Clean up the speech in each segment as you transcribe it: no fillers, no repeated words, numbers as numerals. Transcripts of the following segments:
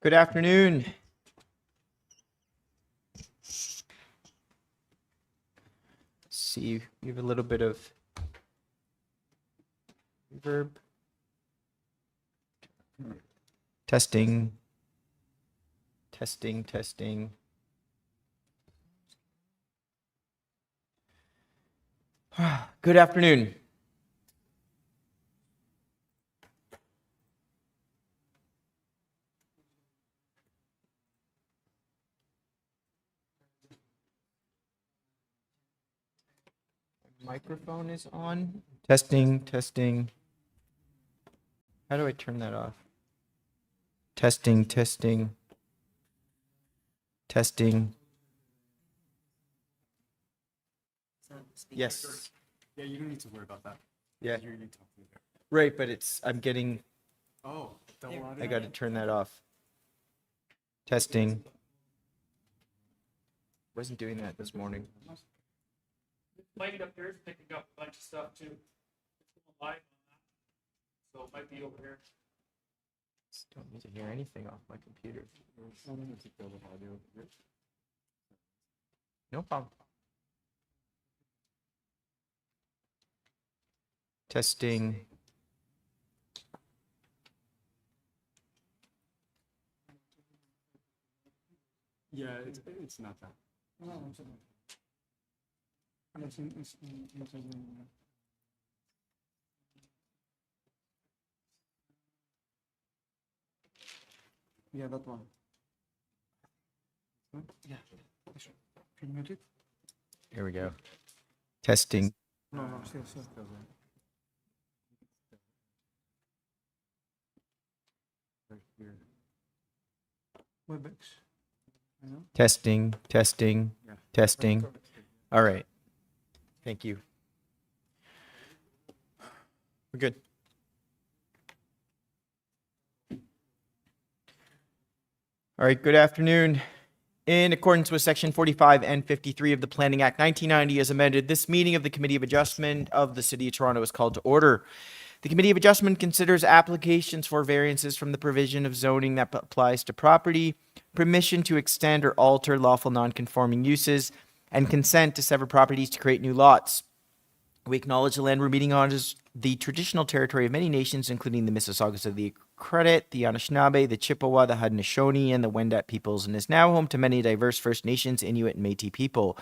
Good afternoon. See, we have a little bit of reverb. Testing. Testing, testing. Good afternoon. Microphone is on. Testing, testing. How do I turn that off? Testing, testing. Testing. Yes. Yeah, you don't need to worry about that. Yeah. You need to talk to me. Right, but I'm getting, Oh, double audio. I got to turn that off. Testing. Wasn't doing that this morning. Light up there is picking up a bunch of stuff too. It's going live on that. So it might be over here. Just don't need to hear anything off my computer. I'm gonna take double audio. No problem. Testing. Yeah, it's not that. Yeah, that one. Yeah. Can you mute it? Here we go. Testing. No, still. Right here. WebEx. I know. Testing, testing, Yeah. testing. All right. Thank you. We're good. All right, good afternoon. In accordance with Section 45 and 53 of the Planning Act 1990 as amended, this meeting of the Committee of Adjustment of the City of Toronto is called to order. The Committee of Adjustment considers applications for variances from the provision of zoning that applies to property, permission to extend or alter lawful non-conforming uses, and consent to sever properties to create new lots. We acknowledge the land we're meeting on is the traditional territory of many nations, including the Mississaugas of the Credit, the Anishinaabe, the Chippewa, the Haudenosaunee, and the Wendat peoples, and is now home to many diverse First Nations, Inuit, and Métis people.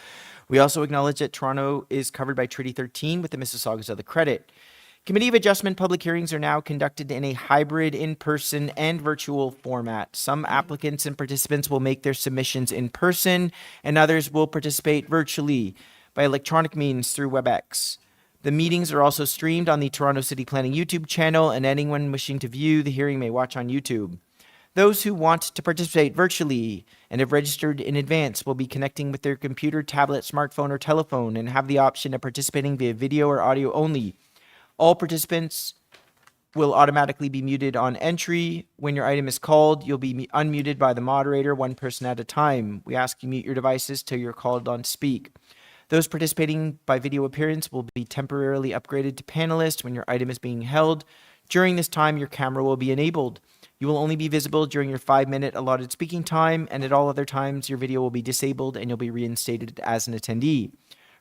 We also acknowledge that Toronto is covered by Treaty 13 with the Mississaugas of the Credit. Committee of Adjustment public hearings are now conducted in a hybrid in-person and virtual format. Some applicants and participants will make their submissions in person, and others will participate virtually by electronic means through WebEx. The meetings are also streamed on the Toronto City Planning YouTube channel, and anyone wishing to view the hearing may watch on YouTube. Those who want to participate virtually and have registered in advance will be connecting with their computer, tablet, smartphone, or telephone and have the option of participating via video or audio only. All participants will automatically be muted on entry. When your item is called, you'll be unmuted by the moderator, one person at a time. We ask you mute your devices till you're called on to speak. Those participating by video appearance will be temporarily upgraded to panelist when your item is being held. During this time, your camera will be enabled. You will only be visible during your 5-minute allotted speaking time, and at all other times, your video will be disabled and you'll be reinstated as an attendee.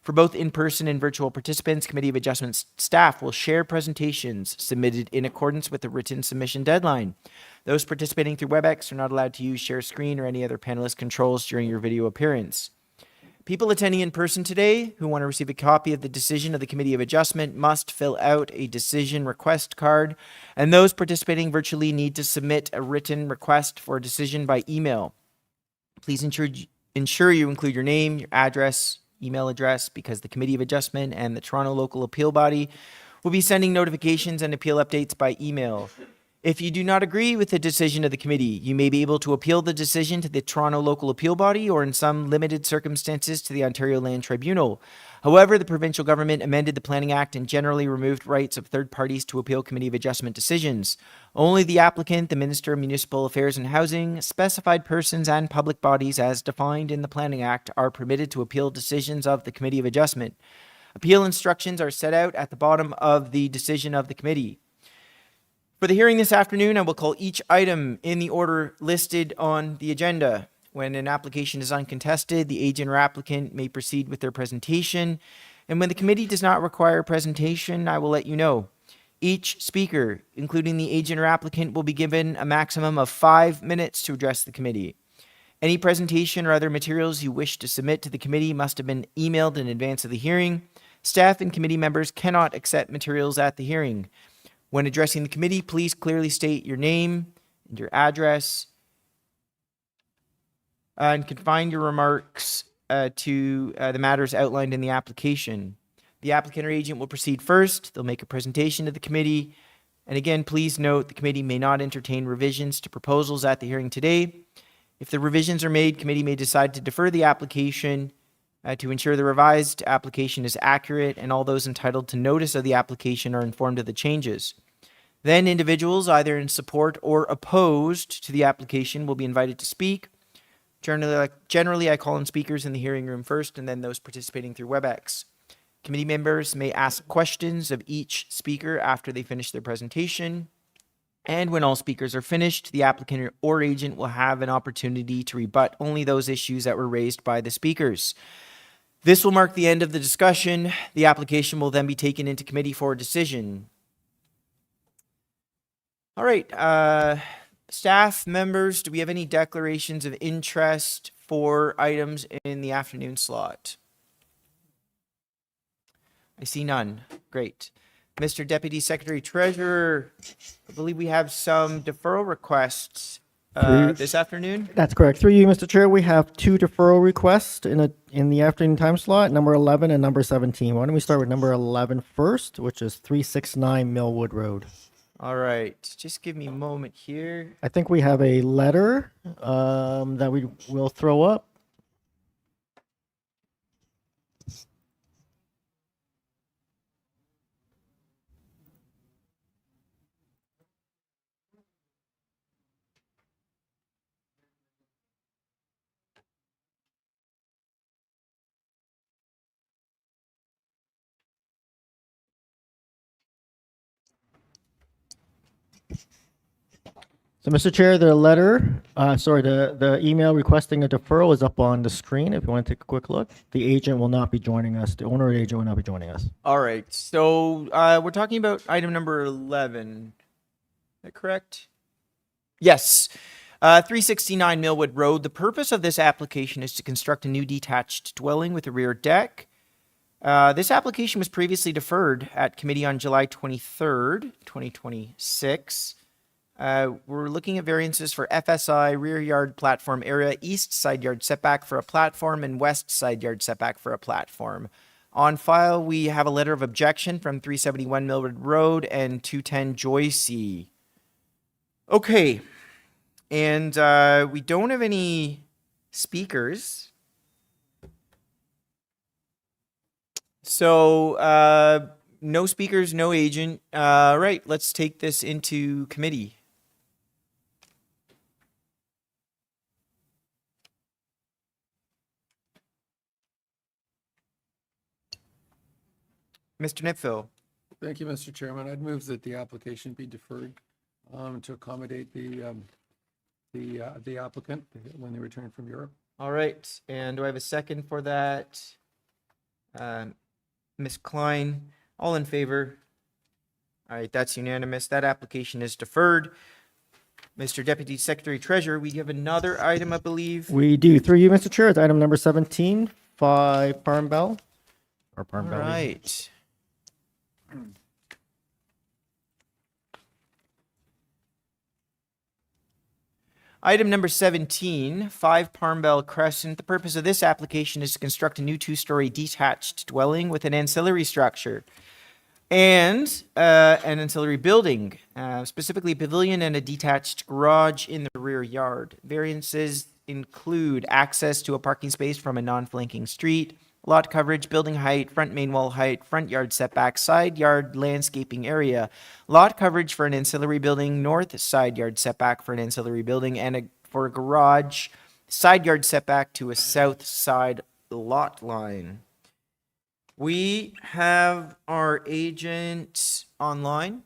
For both in-person and virtual participants, Committee of Adjustment staff will share presentations submitted in accordance with the written submission deadline. Those participating through WebEx are not allowed to use share screen or any other panelist controls during your video appearance. People attending in person today who want to receive a copy of the decision of the Committee of Adjustment must fill out a decision request card, and those participating virtually need to submit a written request for a decision by email. Please ensure you include your name, your address, email address, because the Committee of Adjustment and the Toronto Local Appeal Body will be sending notifications and appeal updates by email. If you do not agree with the decision of the committee, you may be able to appeal the decision to the Toronto Local Appeal Body or in some limited circumstances to the Ontario Land Tribunal. However, the provincial government amended the Planning Act and generally removed rights of third parties to appeal Committee of Adjustment decisions. Only the applicant, the Minister of Municipal Affairs and Housing, specified persons and public bodies as defined in the Planning Act are permitted to appeal decisions of the Committee of Adjustment. Appeal instructions are set out at the bottom of the decision of the committee. For the hearing this afternoon, I will call each item in the order listed on the agenda. When an application is uncontested, the agent or applicant may proceed with their presentation. And when the committee does not require a presentation, I will let you know. Each speaker, including the agent or applicant, will be given a maximum of 5 minutes to address the committee. Any presentation or other materials you wish to submit to the committee must have been emailed in advance of the hearing. Staff and committee members cannot accept materials at the hearing. When addressing the committee, please clearly state your name and your address, and confine your remarks to the matters outlined in the application. The applicant or agent will proceed first. They'll make a presentation to the committee. And again, please note the committee may not entertain revisions to proposals at the hearing today. If the revisions are made, committee may decide to defer the application to ensure the revised application is accurate and all those entitled to notice of the application are informed of the changes. Then individuals either in support or opposed to the application will be invited to speak. Generally, I call in speakers in the hearing room first and then those participating through WebEx. Committee members may ask questions of each speaker after they finish their presentation. And when all speakers are finished, the applicant or agent will have an opportunity to rebut only those issues that were raised by the speakers. This will mark the end of the discussion. The application will then be taken into committee for a decision. All right, staff members, do we have any declarations of interest for items in the afternoon slot? I see none. Great. Mr. Deputy Secretary Treasurer, I believe we have some deferral requests this afternoon. That's correct. Through you, Mr. Chair, we have 2 deferral requests in the afternoon time slot, number 11 and number 17. Why don't we start with number 11 first, which is 369 Millwood Road. All right, just give me a moment here. I think we have a letter that we will throw up. So, Mr. Chair, the email requesting a deferral is up on the screen if you want to take a quick look. The agent will not be joining us. The owner or agent will not be joining us. All right, so we're talking about item number 11. Is that correct? Yes. 369 Millwood Road. The purpose of this application is to construct a new detached dwelling with a rear deck. This application was previously deferred at committee on July 23rd, 2026. We're looking at variances for FSI, rear yard platform area, east side yard setback for a platform, and west side yard setback for a platform. On file, we have a letter of objection from 371 Millwood Road and 210 Joycey. Okay, and we don't have any speakers. So, no speakers, no agent. Right, let's take this into committee. Mr. Nipville. Thank you, Mr. Chairman. I'd move that the application be deferred to accommodate the applicant when they return from Europe. All right, and do I have a second for that? Ms. Klein, all in favor? All right, that's unanimous. That application is deferred. Mr. Deputy Secretary Treasurer, we have another item, I believe. We do. Through you, Mr. Chair, it's item number 17, 5 Parm Bell. Or All Parm Bell. right. Item number 17, 5 Parmbell Crescent. The purpose of this application is to construct a new two-story detached dwelling with an ancillary structure and an ancillary building, specifically a pavilion and a detached garage in the rear yard. Variances include access to a parking space from a non-flanking street, lot coverage, building height, front main wall height, front yard setback, side yard landscaping area, lot coverage for an ancillary building, north side yard setback for an ancillary building, and for a garage, side yard setback to a south side lot line. We have our agent online.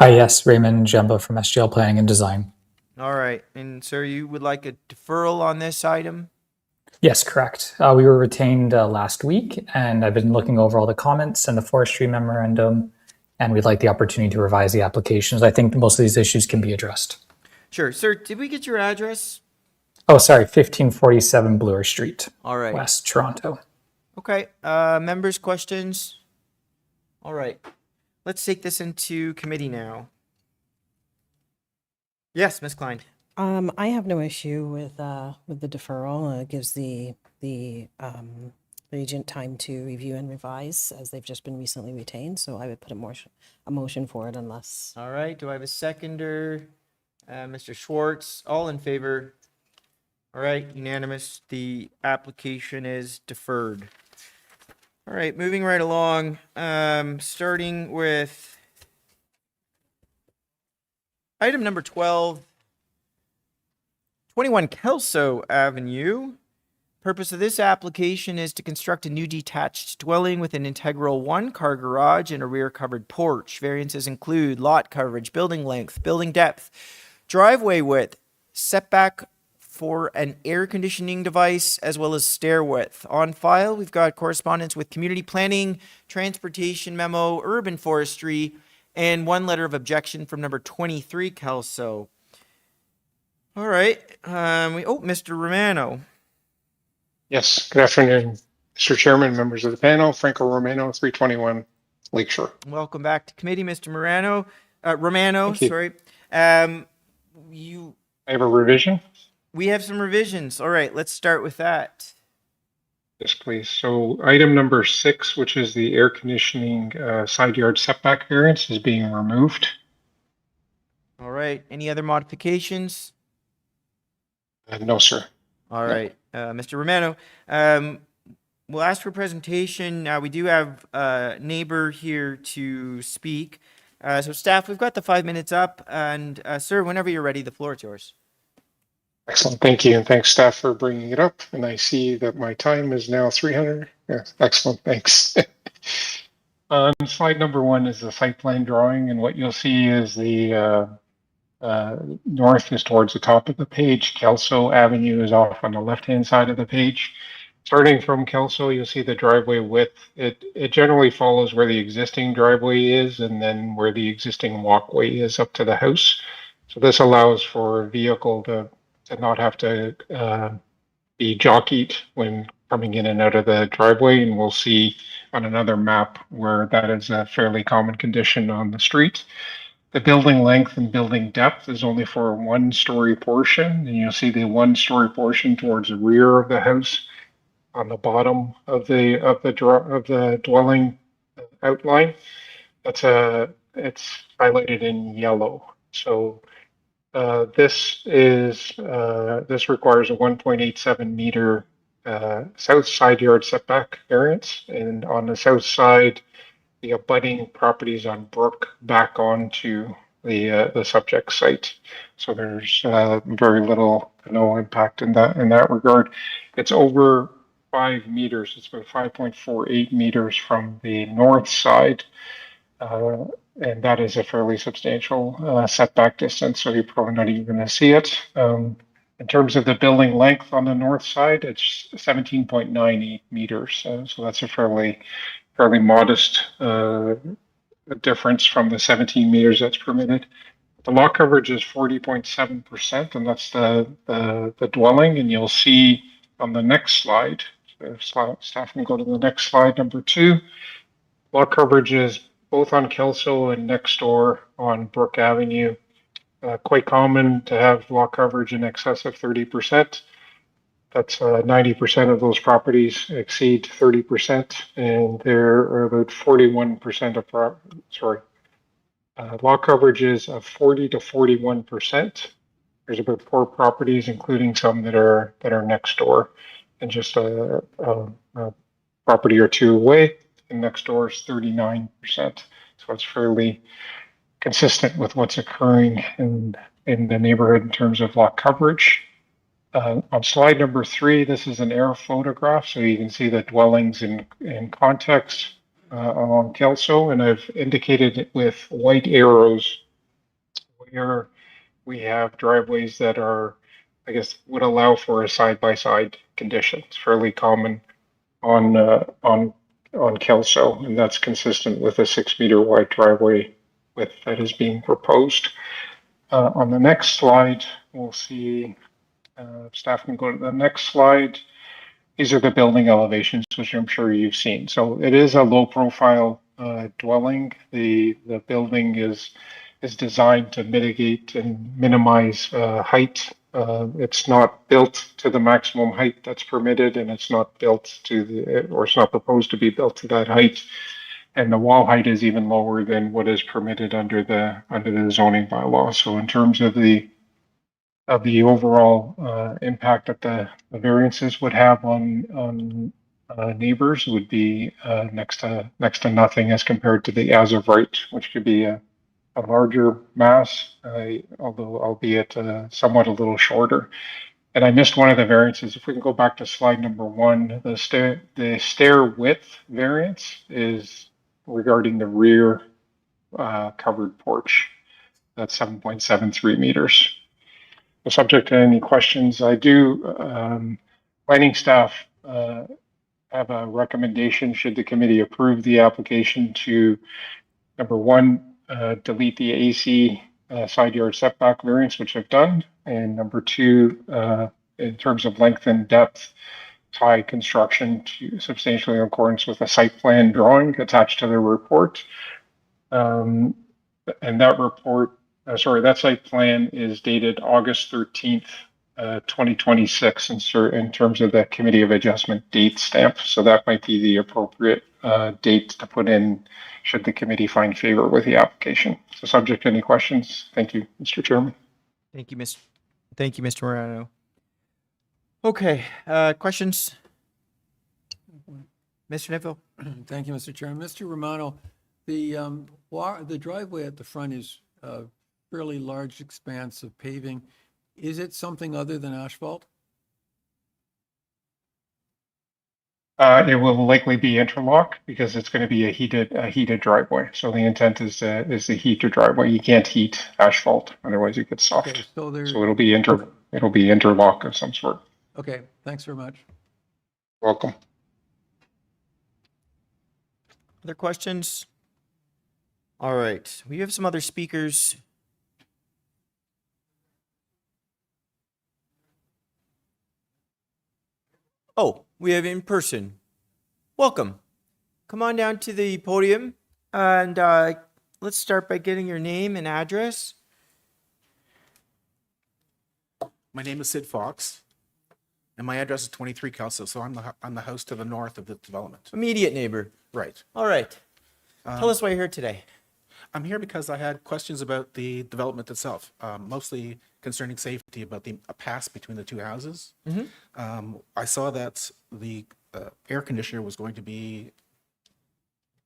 Yes, Raymond Jemba from SGL Planning and Design. All right, and sir, you would like a deferral on this item? Yes, correct. We were retained last week, and I've been looking over all the comments and the forestry memorandum, and we'd like the opportunity to revise the applications. I think most of these issues can be addressed. Sure. Sir, did we get your address? Oh, sorry, 1547 Bloor Street, All right. West Toronto. Okay. Members, questions? All right. Let's take this into committee now. Yes, Ms. Klein. I have no issue with the deferral. It gives the agent time to review and revise as they've just been recently retained. So I would put a motion for it unless. All right. Do I have a seconder? Mr. Schwartz, all in favor? All right, unanimous. The application is deferred. All right, moving right along, starting with item number 12, 21 Kelso Avenue. Purpose of this application is to construct a new detached dwelling with an integral one-car garage and a rear covered porch. Variances include lot coverage, building length, building depth, driveway width, setback for an air conditioning device, as well as stair width. On file, we've got correspondence with community planning, transportation memo, urban forestry, and one letter of objection from number 23 Kelso. All right. Mr. Romano. Yes, good afternoon, Mr. Chairman, members of the panel. Franco Romano, 321 Lakeshore. Welcome back to committee, Mr. Romano, Thank you. sorry. I have a revision. We have some revisions. All right, let's start with that. Yes, please. So item number 6, which is the air conditioning side yard setback variance, is being removed. All right, any other modifications? No, sir. All right, Mr. Romano, we'll ask for presentation. We do have a neighbor here to speak. So staff, we've got the 5 minutes up, and sir, whenever you're ready, the floor is yours. Excellent. Thank you. And thanks, staff, for bringing it up. And I see that my time is now 300. Yeah, excellent. Thanks. On slide number 1 is the site plan drawing. And what you'll see is the north is towards the top of the page. Kelso Avenue is off on the left-hand side of the page. Starting from Kelso, you'll see the driveway width. It generally follows where the existing driveway is and then where the existing walkway is up to the house. So this allows for a vehicle to not have to be jockeyed when coming in and out of the driveway, and we'll see on another map where that is a fairly common condition on the street. The building length and building depth is only for a one-story portion, and you'll see the one-story portion towards the rear of the house on the bottom of the dwelling outline. It's highlighted in yellow. So this requires a 1.87 meter south side yard setback variance, and on the south side, the abutting properties on Brook back onto the subject site. So there's very little to no impact in that regard. It's over 5 meters. It's about 5.48 meters from the north side. And that is a fairly substantial setback distance, so you're probably not even going to see it. In terms of the building length on the north side, it's 17.98 meters. So that's a fairly modest difference from the 17 meters that's permitted. The lot coverage is 40.7%, and that's the dwelling. And you'll see on the next slide, staff can go to the next slide, number 2. Lot coverage is both on Kelso and next door on Brook Avenue. Quite common to have lot coverage in excess of 30%. That's 90% of those properties exceed 30%, and there are about 41% of lot coverages of 40 to 41%. There's about 4 properties, including some that are next door, and just a property or 2 away. And next door is 39%. So it's fairly consistent with what's occurring in the neighborhood in terms of lot coverage. On slide number 3, this is an air photograph, so you can see the dwellings in context along Kelso, and I've indicated it with white arrows where we have driveways that are, I guess, would allow for a side-by-side condition. It's fairly common on Kelso, and that's consistent with a 6-meter wide driveway width that is being proposed. On the next slide, we'll see, staff can go to the next slide. These are the building elevations, which I'm sure you've seen. So it is a low profile dwelling. The building is designed to mitigate and minimize height. It's not built to the maximum height that's permitted, and it's not built it's not proposed to be built to that height. And the wall height is even lower than what is permitted under the zoning bylaw. So in terms of the overall impact that the variances would have on neighbors would be next to nothing as compared to the as of right, which could be a larger mass, although albeit somewhat a little shorter. And I missed one of the variances. If we can go back to slide number 1, the stair width variance is regarding the rear covered porch. That's 7.73 meters. So subject to any questions, I do, planning staff have a recommendation should the committee approve the application to, number 1, delete the AC side yard setback variance, which I've done, and number 2, in terms of length and depth, tie construction to substantially in accordance with a site plan drawing attached to the report. And that report, that site plan is dated August 13th, 2026 in terms of the Committee of Adjustment date stamp. So that might be the appropriate date to put in should the committee find favor with the application. So subject to any questions. Thank you, Mr. Chairman. Thank you, Mr. Morano. Okay, questions? Mr. Neville? Thank you, Mr. Chairman. Mr. Romano, the driveway at the front is a fairly large expanse of paving. Is it something other than asphalt? It will likely be interlock because it's going to be a heated driveway. So the intent is to heat your driveway. You can't heat asphalt, otherwise it gets soft. Okay, so there. So it'll be interlock of some sort. Okay, thanks very much. Welcome. Other questions? All right, we have some other speakers. Oh, we have in person. Welcome. Come on down to the podium and let's start by getting your name and address. My name is Sid Fox, and my address is 23 Kelso, so I'm the house to the north of the development. Immediate neighbor. Right. All right. Tell us why you're here today. I'm here because I had questions about the development itself, mostly concerning safety about the pass between the two houses. I saw that the air conditioner was going to be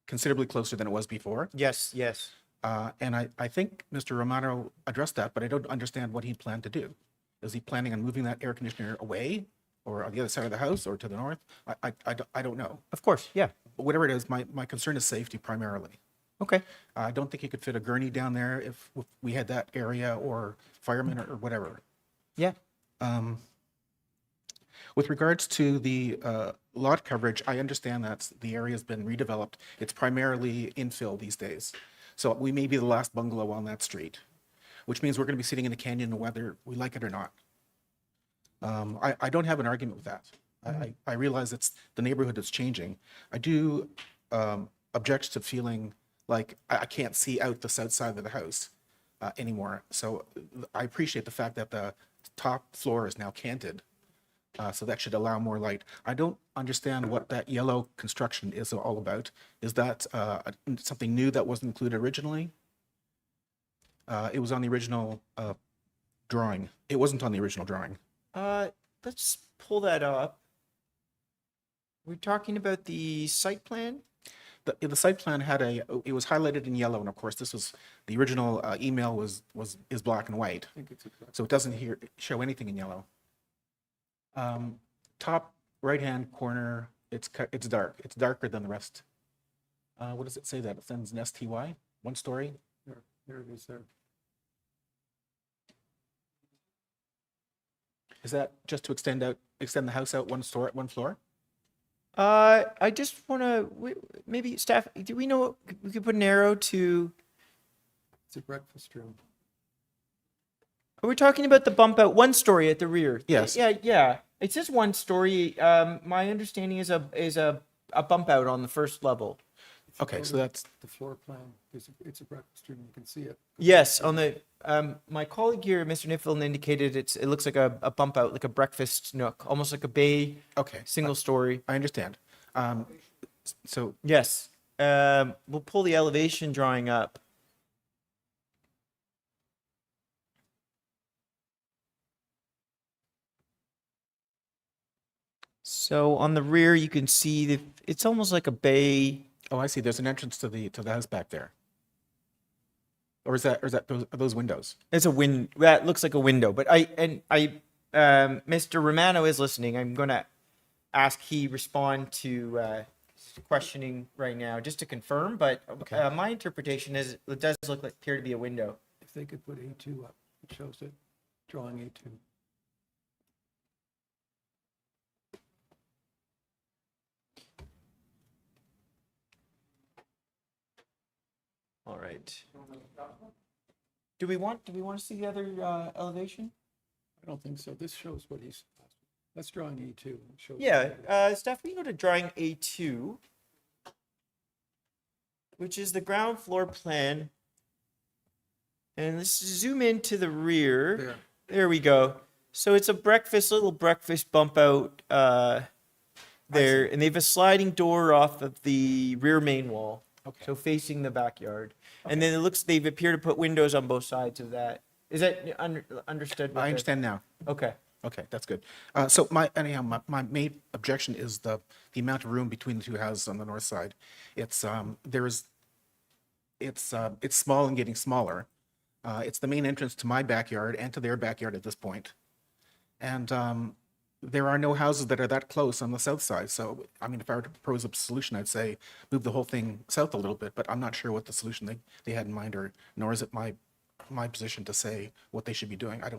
considerably closer than it was before. Yes, yes. And I think Mr. Romano addressed that, but I don't understand what he planned to do. Is he planning on moving that air conditioner away or on the other side of the house or to the north? I don't know. Of course, yeah. But whatever it is, my concern is safety primarily. Okay. I don't think you could fit a gurney down there if we had that area or firemen or whatever. Yeah. With regards to the lot coverage, I understand that the area's been redeveloped. It's primarily infill these days. So we may be the last bungalow on that street, which means we're going to be sitting in the canyon whether we like it or not. I don't have an argument with that. I realize it's the neighborhood is changing. I do object to feeling like I can't see out the south side of the house anymore. So I appreciate the fact that the top floor is now canted. So that should allow more light. I don't understand what that yellow construction is all about. Is that something new that wasn't included originally? It was on the original drawing. It wasn't on the original drawing. Let's pull that up. We're talking about the site plan? The site plan had it was highlighted in yellow, and of course this was the original email is black and white, so it doesn't show anything in yellow. Top right hand corner, it's dark. It's darker than the rest. What does it say that it sends an STY 1 story? There it is there. Is that just to extend the house out 1 floor? I just want to, maybe staff, do we know, we could put an arrow to, It's a breakfast room. are we talking about the bump out 1 story at the rear? Yes. Yeah. It says 1 story. My understanding is a bump out on the first level. Okay, so that's The floor plan, it's a breakfast room, you can see it. Yes, on the, my colleague here, Mr. Niflin, indicated it looks like a bump out, like a breakfast nook, almost like a bay, okay. single story. I understand. So Yes. We'll pull the elevation drawing up. So on the rear, you can see that it's almost like a bay. oh, I see. There's an entrance to the house back there. Or is that are those windows? It's a that looks like a window, but Mr. Romano is listening. I'm going to ask he respond to questioning right now, just to confirm. But my interpretation is it does appear to be a window. If they could put A2 up, it shows it, drawing A2. All right. Do we want to see the other elevation? I don't think so. This shows what he's, that's drawing A2. It shows Yeah, Steph, we go to drawing A2, which is the ground floor plan. And let's zoom into the rear. There. There we go. So it's a little breakfast bump out there, and they have a sliding door off of the rear main wall. Okay. So facing the backyard. And then they appear to put windows on both sides of that. Is that understood? I understand now. Okay. Okay, that's good. So my main objection is the amount of room between the two houses on the north side. It's small and getting smaller. It's the main entrance to my backyard and to their backyard at this point. And there are no houses that are that close on the south side. So, I mean, if I were to propose a solution, I'd say move the whole thing south a little bit, but I'm not sure what the solution they had in mind, or nor is it my position to say what they should be doing. I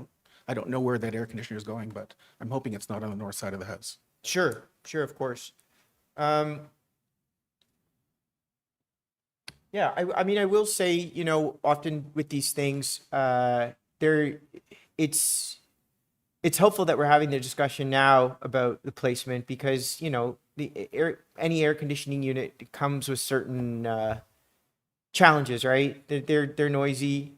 don't know where that air conditioner is going, but I'm hoping it's not on the north side of the house. Sure, of course. Yeah, I mean, I will say, often with these things, it's helpful that we're having the discussion now about the placement because, you know, any air conditioning unit comes with certain challenges, right? They're noisy.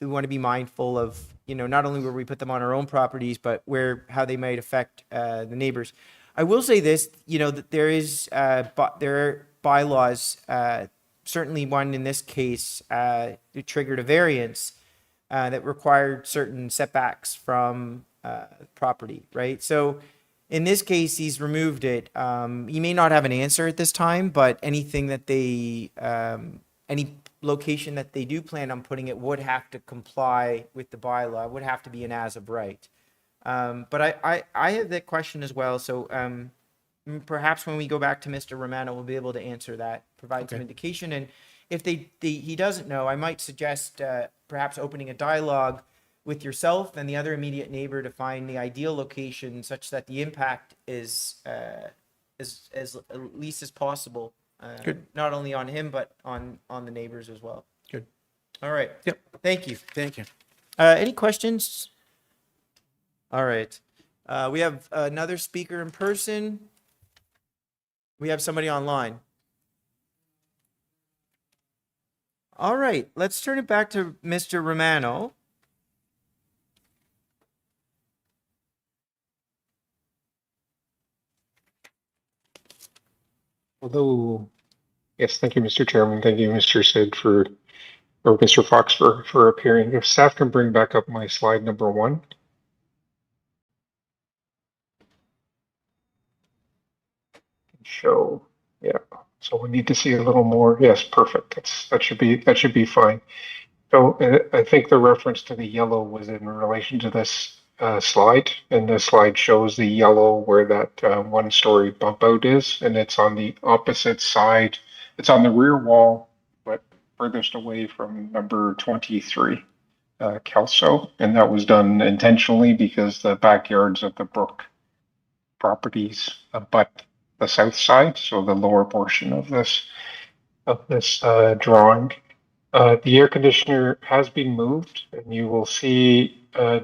We want to be mindful of, you know, not only where we put them on our own properties, but how they might affect the neighbors. I will say this, you know, that there are bylaws, certainly one in this case, that triggered a variance that required certain setbacks from property, right? So in this case, he's removed it. He may not have an answer at this time, but anything that any location that they do plan on putting it would have to comply with the bylaw, would have to be an as of right. But I have that question as well. So perhaps when we go back to Mr. Romano, we'll be able to answer that, provide some indication. And if he doesn't know, I might suggest perhaps opening a dialogue with yourself and the other immediate neighbor to find the ideal location such that the impact is as least as possible. Good. Not only on him, but on the neighbors as well. Good. All right. Yep. Thank you. Thank you. Any questions? All right. We have another speaker in person. We have somebody online. All right. Let's turn it back to Mr. Romano. Although, yes, thank you, Mr. Chairman. Thank you, Mr. Sid or Mr. Fox for appearing. If staff can bring back up my slide number 1. Show, yeah. So we need to see a little more. Yes, perfect. That should be fine. So I think the reference to the yellow was in relation to this slide, and the slide shows the yellow where that one-story bump out is, and it's on the opposite side. It's on the rear wall, but furthest away from number 23, Kelso, and that was done intentionally because the backyards of the Brook properties abut the south side, so the lower portion of this drawing. The air conditioner has been moved, and you will see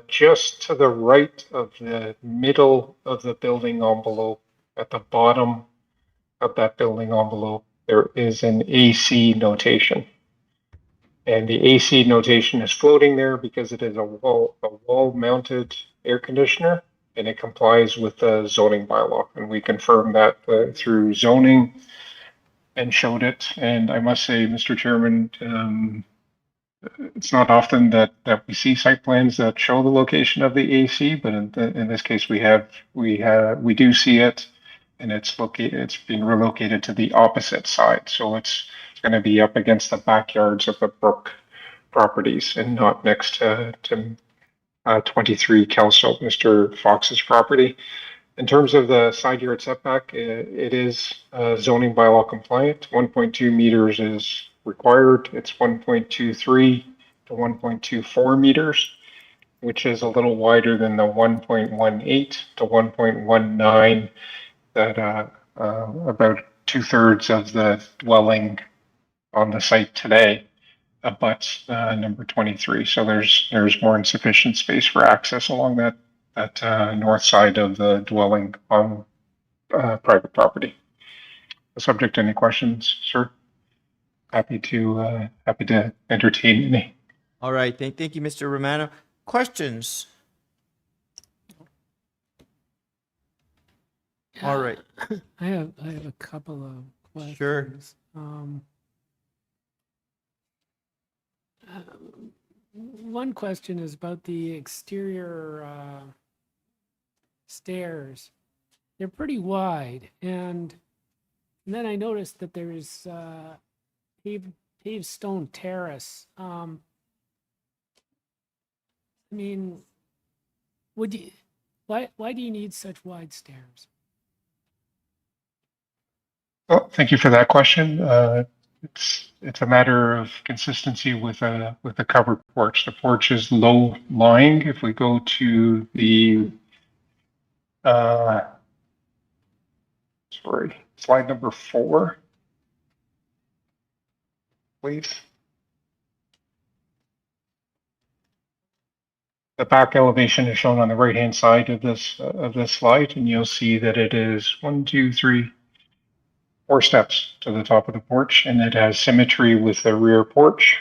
just to the right of the middle of the building envelope, at the bottom of that building envelope, there is an AC notation. And the AC notation is floating there because it is a wall-mounted air conditioner, and it complies with the zoning bylaw. And we confirmed that through zoning and showed it. And I must say, Mr. Chairman, it's not often that we see site plans that show the location of the AC, but in this case we do see it, and it's been relocated to the opposite side. So it's going to be up against the backyards of the Brook properties and not next to 23 Kelso, Mr. Fox's property. In terms of the side yard setback, it is zoning bylaw compliant. 1.2 meters is required. It's 1.23 to 1.24 meters, which is a little wider than the 1.18 to 1.19 that about 2/3 of the dwelling on the site today abuts number 23. So there's more than sufficient space for access along that north side of the dwelling on private property. Subject to any questions, sir? Happy to entertain any. All right. Thank you, Mr. Romano. Questions? All right. I have a couple of questions. Sure. One question is about the exterior stairs. They're pretty wide, and then I noticed that there's paved stone terrace. I mean, why do you need such wide stairs? Well, thank you for that question. It's a matter of consistency with a covered porch. The porch is low lying. If we go to the slide number 4, please. the back elevation is shown on the right-hand side of this slide, and you'll see that it is 1, 2, 3, 4 steps to the top of the porch, and it has symmetry with the rear porch.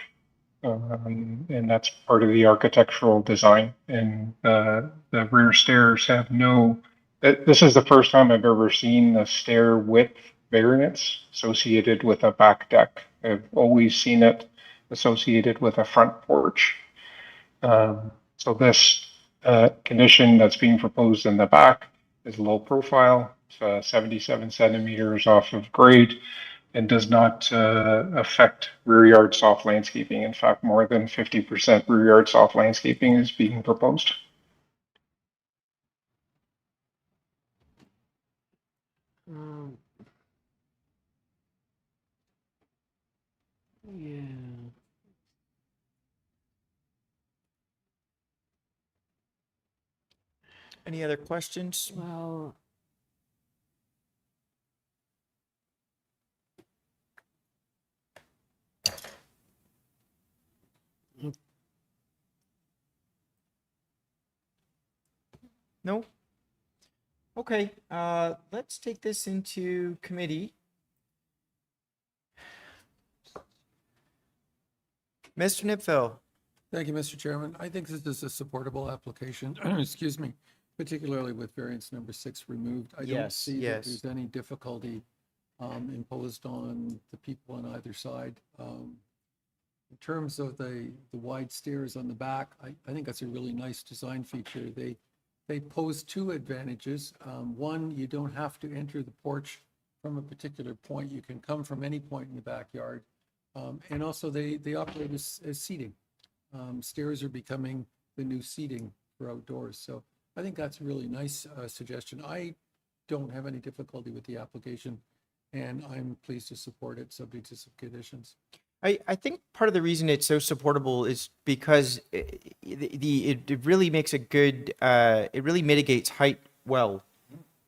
And that's part of the architectural design. And the rear stairs have no. This is the first time I've ever seen a stair width variance associated with a back deck. I've always seen it associated with a front porch. So this condition that's being proposed in the back is low profile, 77 centimeters off of grade, and does not affect rear yard soft landscaping. In fact, more than 50% rear yard soft landscaping is being proposed. Um, yeah. Any other questions? Well, No? Okay, let's take this into committee. Mr. Nipfel. Thank you, Mr. Chairman. I think this is a supportable application, excuse me, particularly with variance number 6 removed. I don't Yes, see that yes. there's any difficulty imposed on the people on either side. In terms of the wide stairs on the back, I think that's a really nice design feature. They pose 2 advantages. One, you don't have to enter the porch from a particular point. You can come from any point in the backyard. And also they operate as seating. Stairs are becoming the new seating for outdoors. So I think that's a really nice suggestion. I don't have any difficulty with the application, and I'm pleased to support it, subject to some conditions. I think part of the reason it's so supportable is because it really makes a good, it really mitigates height well.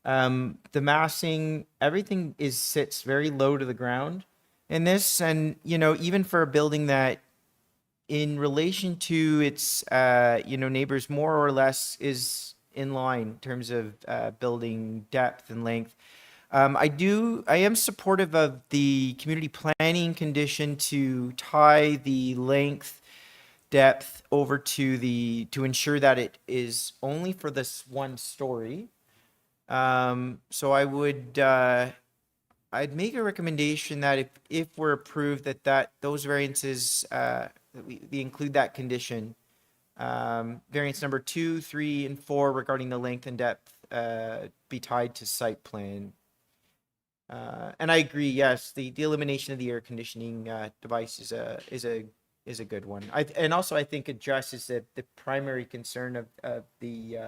The massing, everything sits very low to the ground in this. And, you know, even for a building that in relation to its, neighbors more or less is in line in terms of building depth and length. I am supportive of the community planning condition to tie the length depth over to ensure that it is only for this one story. So I would, I'd make a recommendation that if we're approved that those variances, that we include that condition. Variance number 2, 3, and 4 regarding the length and depth, be tied to site plan. And I agree. Yes, the elimination of the air conditioning device is a good one. And also I think addresses the primary concern of the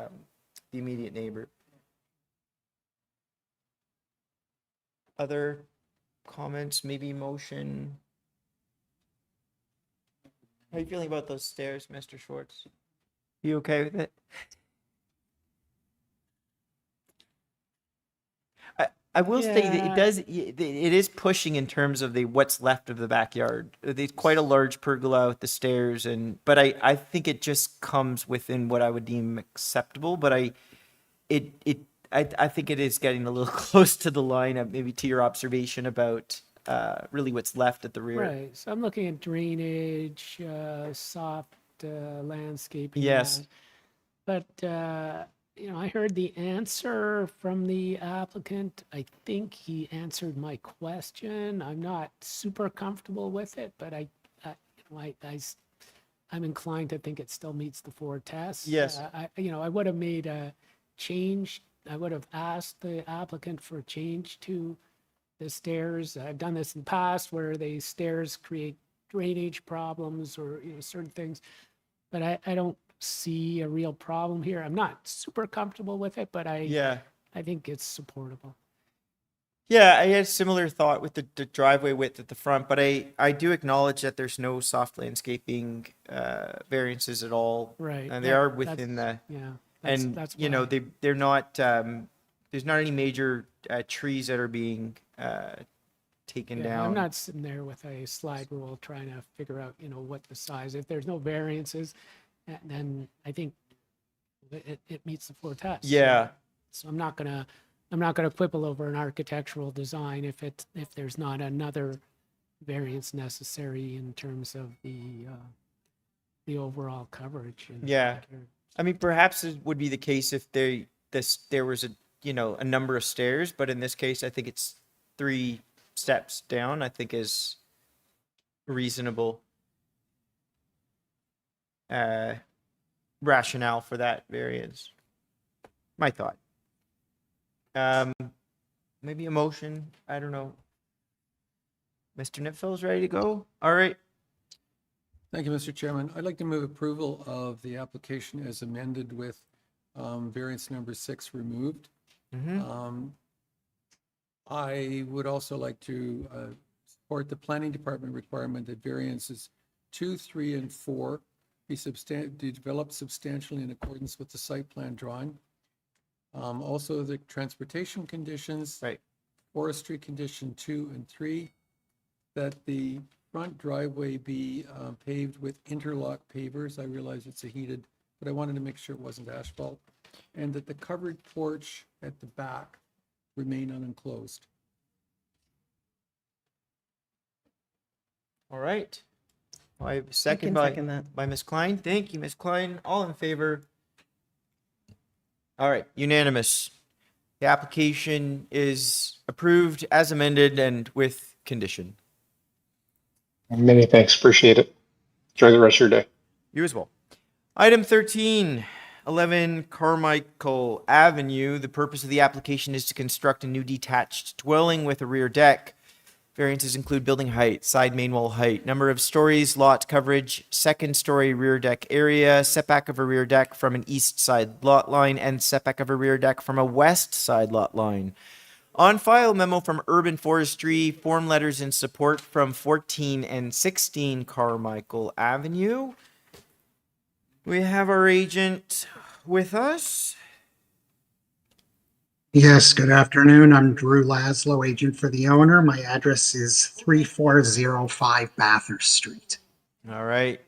immediate neighbor. Other comments? Maybe motion. How are you feeling about those stairs, Mr. Schwartz? You okay with it? I will say that it is pushing in terms of what's left of the backyard. There's quite a large pergola with the stairs, but I think it just comes within what I would deem acceptable. But I think it is getting a little close to the line of maybe to your observation about really what's left at the rear. right. So I'm looking at drainage, soft landscaping. Yes. But, I heard the answer from the applicant. I think he answered my question. I'm not super comfortable with it, but I'm inclined to think it still meets the 4 tests. Yes. I would have made a change. I would have asked the applicant for a change to the stairs. I've done this in the past where the stairs create drainage problems or certain things, but I don't see a real problem here. I'm not super comfortable with it, but I think it's supportable. Yeah, I had a similar thought with the driveway width at the front, but I do acknowledge that there's no soft landscaping variances at all. Right. And they are within the, Yeah. and that's you know, why. they're not, there's not any major trees that are being taken Yeah, down. I'm not sitting there with a slide rule trying to figure out, what the size. If there's no variances, then I think it meets the 4 tests. Yeah. So I'm not gonna quibble over an architectural design if there's not another variance necessary in terms of the overall coverage. and- Yeah. I mean, perhaps it would be the case if there was a number of stairs, but in this case, I think it's 3 steps down, I think is reasonable rationale for that variance. My thought. Maybe a motion, I don't know. Mr. Nipfell's ready to go? All right. Thank you, Mr. Chairman. I'd like to move approval of the application as amended with variance number 6 removed. I would also like to support the planning department requirement that variances 2, 3, and 4 be developed substantially in accordance with the site plan drawing. Also, the transportation conditions, Right. forestry condition 2 and 3, that the front driveway be paved with interlock pavers. I realize it's a heated, but I wanted to make sure it wasn't asphalt. And that the covered porch at the back remain unenclosed. All right. I have a I second can by second that. by Ms. Klein. Thank you, Ms. Klein. All in favor? All right, unanimous. The application is approved as amended and with condition. Many thanks. Appreciate it. Enjoy the rest of your day. You as well. Item 13, 11 Carmichael Avenue. The purpose of the application is to construct a new detached dwelling with a rear deck. Variances include building height, side main wall height, number of stories, lot coverage, second story rear deck area, setback of a rear deck from an east side lot line, and setback of a rear deck from a west side lot line. On file memo from Urban Forestry, form letters in support from 14 and 16 Carmichael Avenue. We have our agent with us. Yes, good afternoon. I'm Drew Laszlo, agent for the owner. My address is 3405 Bathurst Street. All right.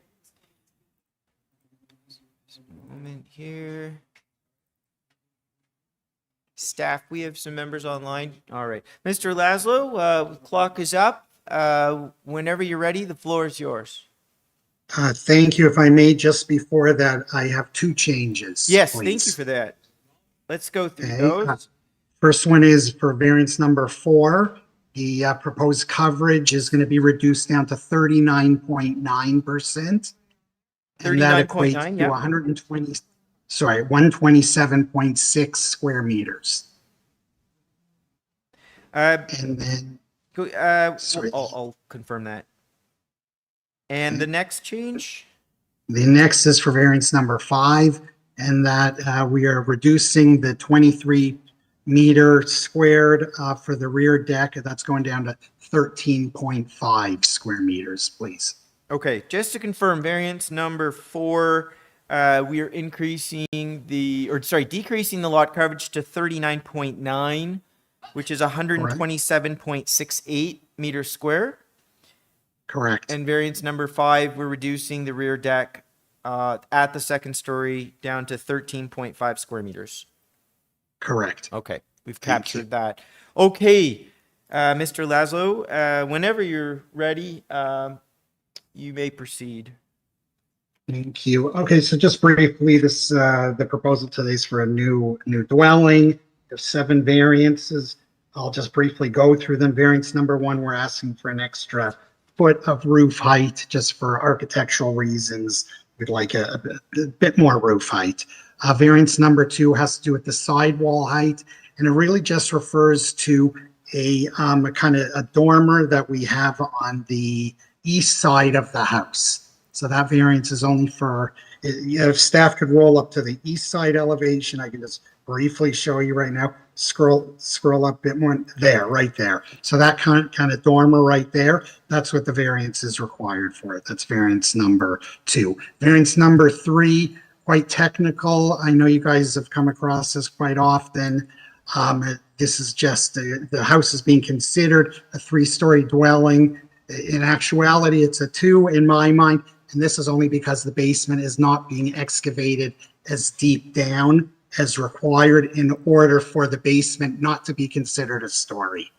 Just a moment here. Staff, we have some members online. All right. Mr. Laszlo, clock is up. Whenever you're ready, the floor is yours. Thank you. If I may, just before that, I have 2 changes. Yes, thank please. you for that. Let's go through Okay, those. First one is for variance number 4. The proposed coverage is going to be reduced down to 39.9%. And that 39.9, equates to yeah. 127.6 square meters. And then, sorry. I'll confirm that. And the next change? The next is for variance number 5, and that we are reducing the 23 meter squared for the rear deck. That's going down to 13.5 square meters, please. Okay, just to confirm, variance number 4, we are decreasing the lot coverage to 39.9, which is 127.68 meters square. Correct. And variance number 5, we're reducing the rear deck at the second story down to 13.5 square meters. Correct. Okay, we've Thank you. captured that. Okay, Mr. Laszlo, whenever you're ready, you may proceed. Thank you. Okay, so just briefly, this the proposal today is for a new dwelling. There's 7 variances. I'll just briefly go through them. Variance number 1, we're asking for an extra foot of roof height just for architectural reasons. We'd like a bit more roof height. Variance number 2 has to do with the sidewall height, and it really just refers to a kind of a dormer that we have on the east side of the house. So that variance is only for, if staff could roll up to the east side elevation, I can just briefly show you right now. Scroll up a bit more there, right there. So that kind of dormer right there, that's what the variance is required for. That's variance number 2. Variance number 3, quite technical. I know you guys have come across this quite often. This is just the house is being considered a 3-story dwelling. In actuality, it's a 2 in my mind, and this is only because the basement is not being excavated as deep down as required in order for the basement not to be considered a story.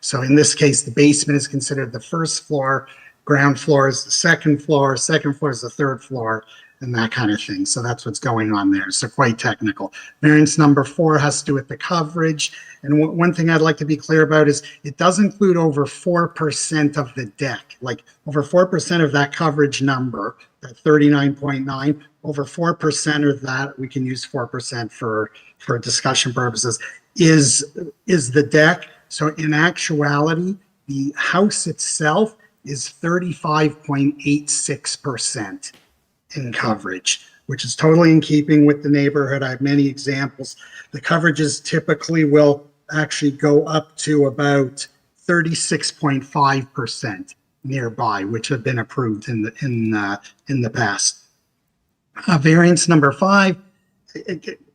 So in this case, the basement is considered the first floor, ground floor is the second floor is the third floor, and that kind of thing. So that's what's going on there. So quite technical. Variance number 4 has to do with the coverage. And one thing I'd like to be clear about is it does include over 4% of the deck, like over 4% of that coverage number, that 39.9, over 4% of that, we can use 4% for discussion purposes, is the deck. So in actuality, the house itself is 35.86% in coverage, which is totally in keeping with the neighborhood. I have many examples. The coverages typically will actually go up to about 36.5% nearby, which have been approved in the past. Variance number 5,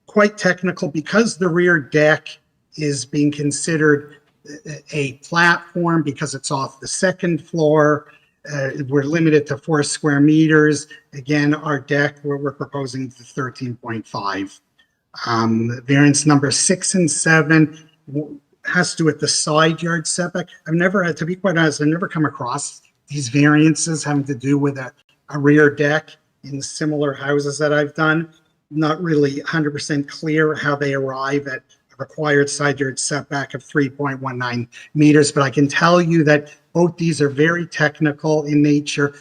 quite technical, because the rear deck is being considered a platform because it's off the second floor. We're limited to 4 square meters. Again, our deck, we're proposing the 13.5. Variance number 6 and 7 has to do with the side yard setback. I've never, to be quite honest, I've never come across these variances having to do with a rear deck in similar houses that I've done. Not really 100% clear how they arrive at a required side yard setback of 3.19 meters, but I can tell you that both these are very technical in nature.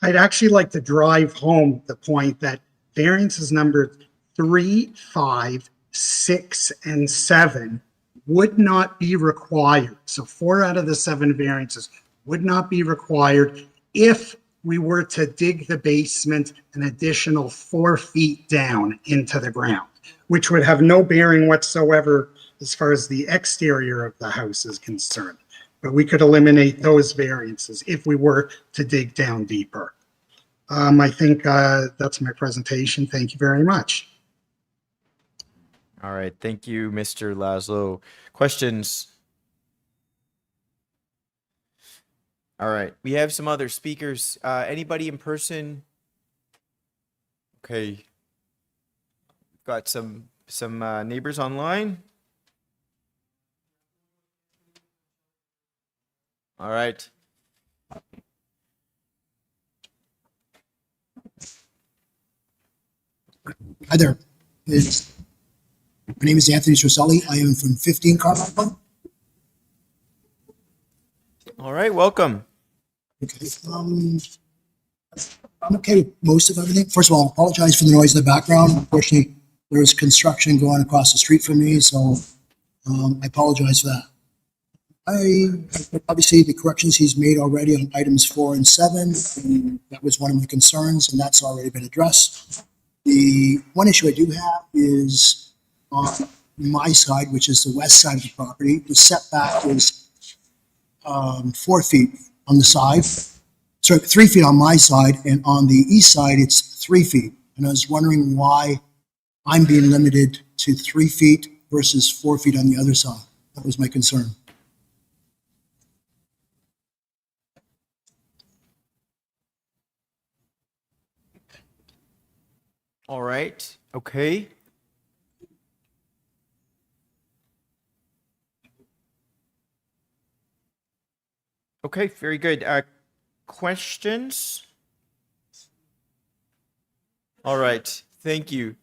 I'd actually like to drive home the point that variances number 3, 5, 6, and 7 would not be required. So 4 out of the 7 variances would not be required if we were to dig the basement an additional 4 feet down into the ground, which would have no bearing whatsoever as far as the exterior of the house is concerned. But we could eliminate those variances if we were to dig down deeper. I think that's my presentation. Thank you very much. All right. Thank you, Mr. Laszlo. Questions? All right. We have some other speakers. Anybody in person? Okay. We've got some neighbors online. All right. Hi there. My name is Anthony Roselli. I am from 15 Carmichael. All right. Welcome. Okay. I'm okay with most of everything. First of all, I apologize for the noise in the background. Unfortunately, there is construction going across the street from me, so I apologize for that. Obviously, the corrections he's made already on items 4 and 7, and that was one of my concerns, and that's already been addressed. The one issue I do have is on my side, which is the west side of the property. The setback is 4 feet on the side. Sorry, 3 feet on my side, and on the east side, it's 3 feet. And I was wondering why I'm being limited to 3 feet versus 4 feet on the other side. That was my concern. All right. Okay. Okay, very good. Questions? All right. Thank you.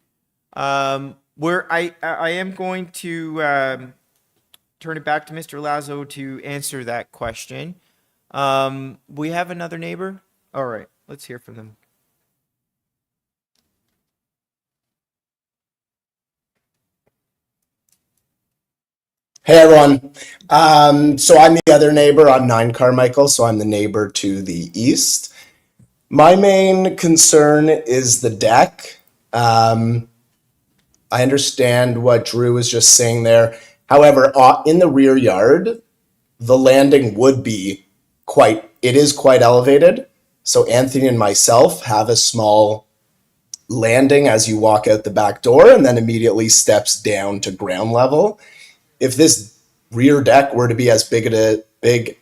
I am going to turn it back to Mr. Lazo to answer that question. We have another neighbor? All right. Let's hear from them. Hey everyone. So I'm the other neighbor on 9 Carmichael, so I'm the neighbor to the east. My main concern is the deck. I understand what Drew was just saying there. However, in the rear yard, the landing would be quite elevated. So Anthony and myself have a small landing as you walk out the back door and then immediately steps down to ground level. If this rear deck were to be as big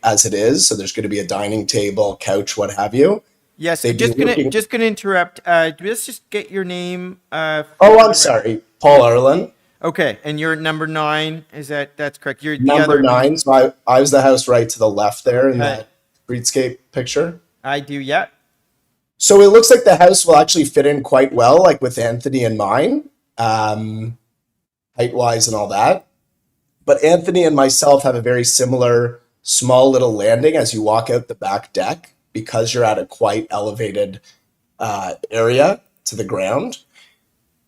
as it is, so there's going to be a dining table, couch, what have you, Yes, They'd be looking- just gonna interrupt. Let's just get your name. Oh, for I'm the sorry, Paul Arlen, Okay, and you're number 9. That's correct. You're the number other 9. So I was the house right to the left there in Okay. that streetscape picture. I do. Yeah. So it looks like the house will actually fit in quite well, like with Anthony and mine, height-wise and all that. But Anthony and myself have a very similar small little landing as you walk out the back deck because you're at a quite elevated area to the ground.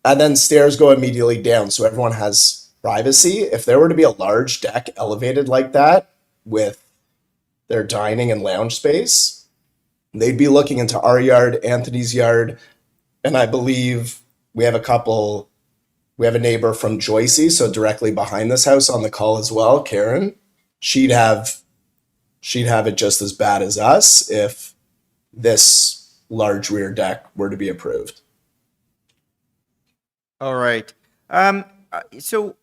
And then stairs go immediately down, so everyone has privacy. If there were to be a large deck elevated like that with their dining and lounge space, they'd be looking into our yard, Anthony's yard, and I believe we have a neighbor from Joycey, so directly behind this house on the call as well, Karen. She'd have it just as bad as us if this large rear deck were to be approved. All right. So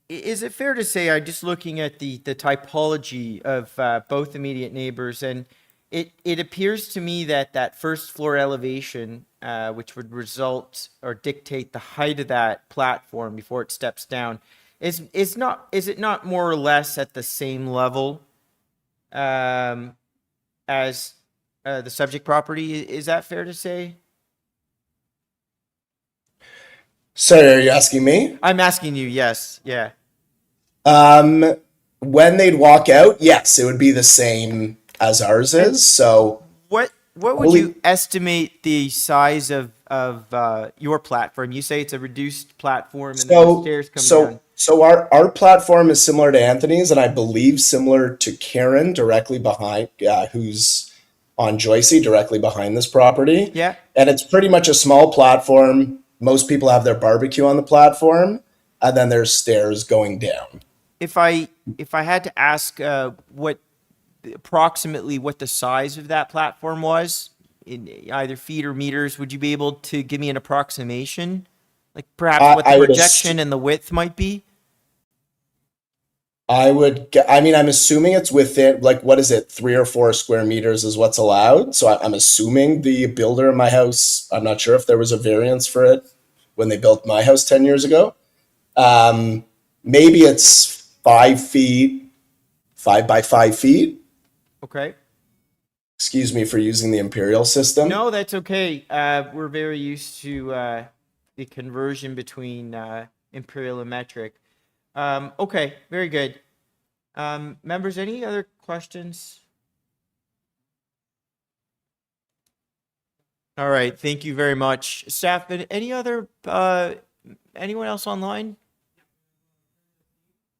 is it fair to say, I'm just looking at the typology of both immediate neighbors, and it appears to me that that first floor elevation, which would result or dictate the height of that platform before it steps down, is it not more or less at the same level as the subject property? Is that fair to say? Sorry, are you asking me? I'm asking you. Yes. Yeah. When they'd walk out, yes, it would be the same as ours is. So What would you estimate the size of your platform? You say it's a reduced platform and the stairs come down. So our platform is similar to Anthony's, and I believe similar to Karen directly behind, who's on Joycey directly behind this property. Yeah. And it's pretty much a small platform. Most people have their barbecue on the platform, and then there's stairs going down. If I had to ask approximately what the size of that platform was in either feet or meters, would you be able to give me an approximation? Like perhaps what the projection and the width might be? I'm assuming it's within, like, what is it, 3 or 4 square meters is what's allowed. So I'm assuming the builder of my house, I'm not sure if there was a variance for it when they built my house 10 years ago. Maybe it's 5 feet, 5 by 5 feet. Okay. Excuse me for using the imperial system. No, that's okay. We're very used to the conversion between imperial and metric. Okay, very good. Members, any other questions? All right, thank you very much. Staff, any other, anyone else online?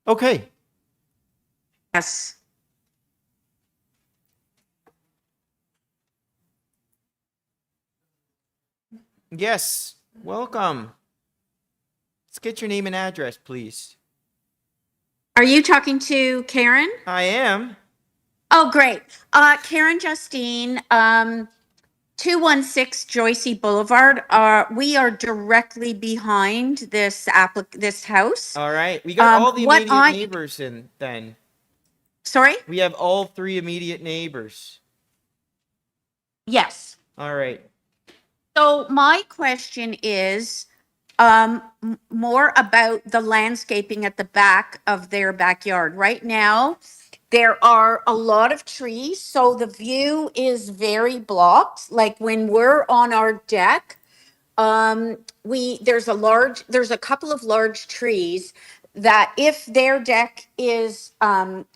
Okay. Yes. Yes, welcome. Let's get your name and address, please. Are you talking to Karen? I am. Oh, great. Karen Justine, 216 Joycey Boulevard. We are directly behind this house. All right, we got all the immediate what neighbors in then. Sorry? We have all 3 immediate neighbors. Yes. All right. So my question is more about the landscaping at the back of their backyard. Right now, there are a lot of trees, so the view is very blocked. Like when we're on our deck, there's a couple of large trees that if their deck is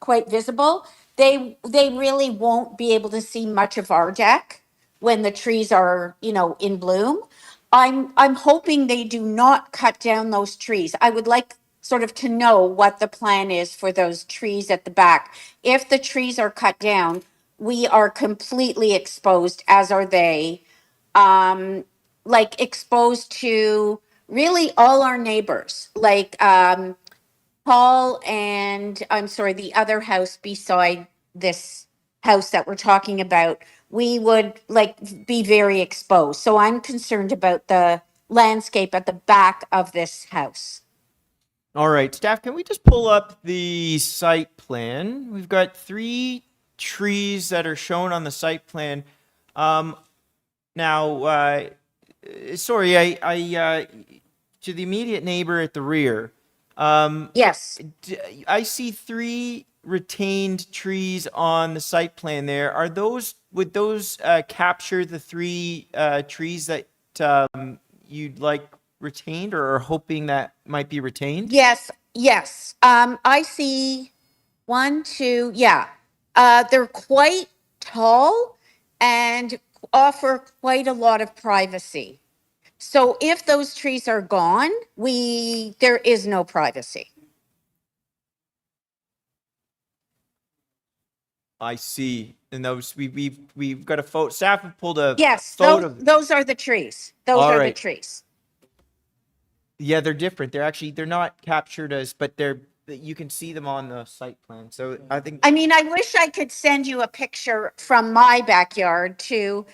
quite visible, they really won't be able to see much of our deck when the trees are, in bloom. I'm hoping they do not cut down those trees. I would like sort of to know what the plan is for those trees at the back. If the trees are cut down, we are completely exposed, as are they. Exposed to really all our neighbors, like Paul and the other house beside this house that we're talking about. We would be very exposed. So I'm concerned about the landscape at the back of this house. All right, staff, can we just pull up the site plan? We've got 3 trees that are shown on the site plan. Now, sorry, to the immediate neighbor at the rear, Yes, I see 3 retained trees on the site plan there. Would those capture the 3 trees that you'd like retained or are hoping that might be retained? yes, yes. I see 1, 2, yeah. They're quite tall and offer quite a lot of privacy. So if those trees are gone, there is no privacy. I see. And those we've got a photo. Staff have pulled a Yes, photo. those are the trees. Those All are the right. trees. Yeah, they're different. They're not captured as, but you can see them on the site plan. So I think I mean, I wish I could send you a picture from my backyard too,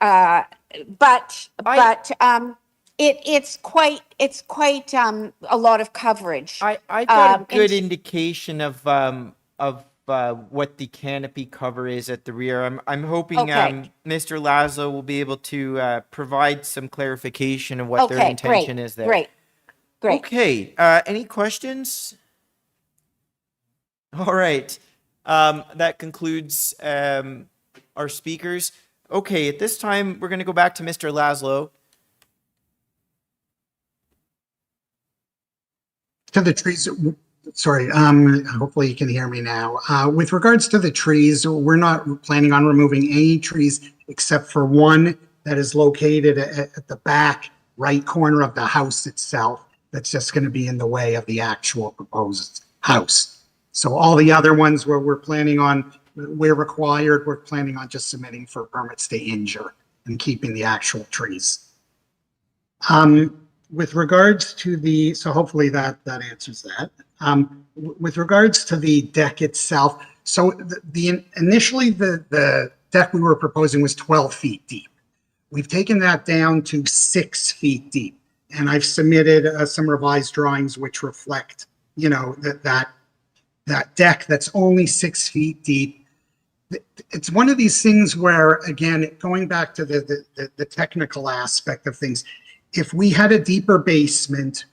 but it's quite a lot of coverage. I got a Um, good and- indication of what the canopy cover is at the rear. I'm hoping Okay. Mr. Laszlo will be able to provide some clarification of what their Okay, intention great, is there. great. Okay. Any questions? All right. That concludes our speakers. Okay, at this time, we're going to go back to Mr. Laszlo. To the trees, sorry, hopefully you can hear me now. With regards to the trees, we're not planning on removing any trees except for one that is located at the back right corner of the house itself. That's just going to be in the way of the actual proposed house. So all the other ones where we're planning on, we're planning on just submitting for permits to injure and keeping the actual trees. With regards to so hopefully that answers that. With regards to the deck itself, so initially the deck we were proposing was 12 feet deep. We've taken that down to 6 feet deep, and I've submitted some revised drawings which reflect, that deck that's only 6 feet deep. It's one of these things where, again, going back to the technical aspect of things, if we had a deeper basement,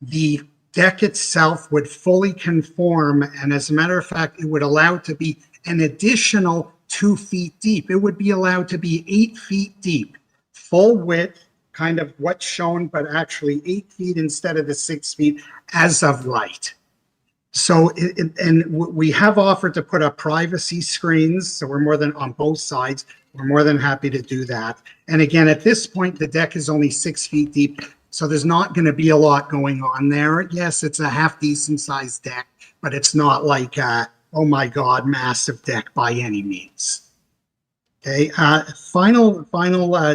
the deck itself would fully conform, and as a matter of fact, it would allow it to be an additional 2 feet deep. It would be allowed to be 8 feet deep, full width, kind of what's shown, but actually 8 feet instead of the 6 feet as of right. So, we have offered to put up privacy screens, so we're more than on both sides. We're more than happy to do that. And again, at this point, the deck is only 6 feet deep, so there's not going to be a lot going on there. Yes, it's a half decent sized deck, but it's not like, oh my God, massive deck by any means. Okay, final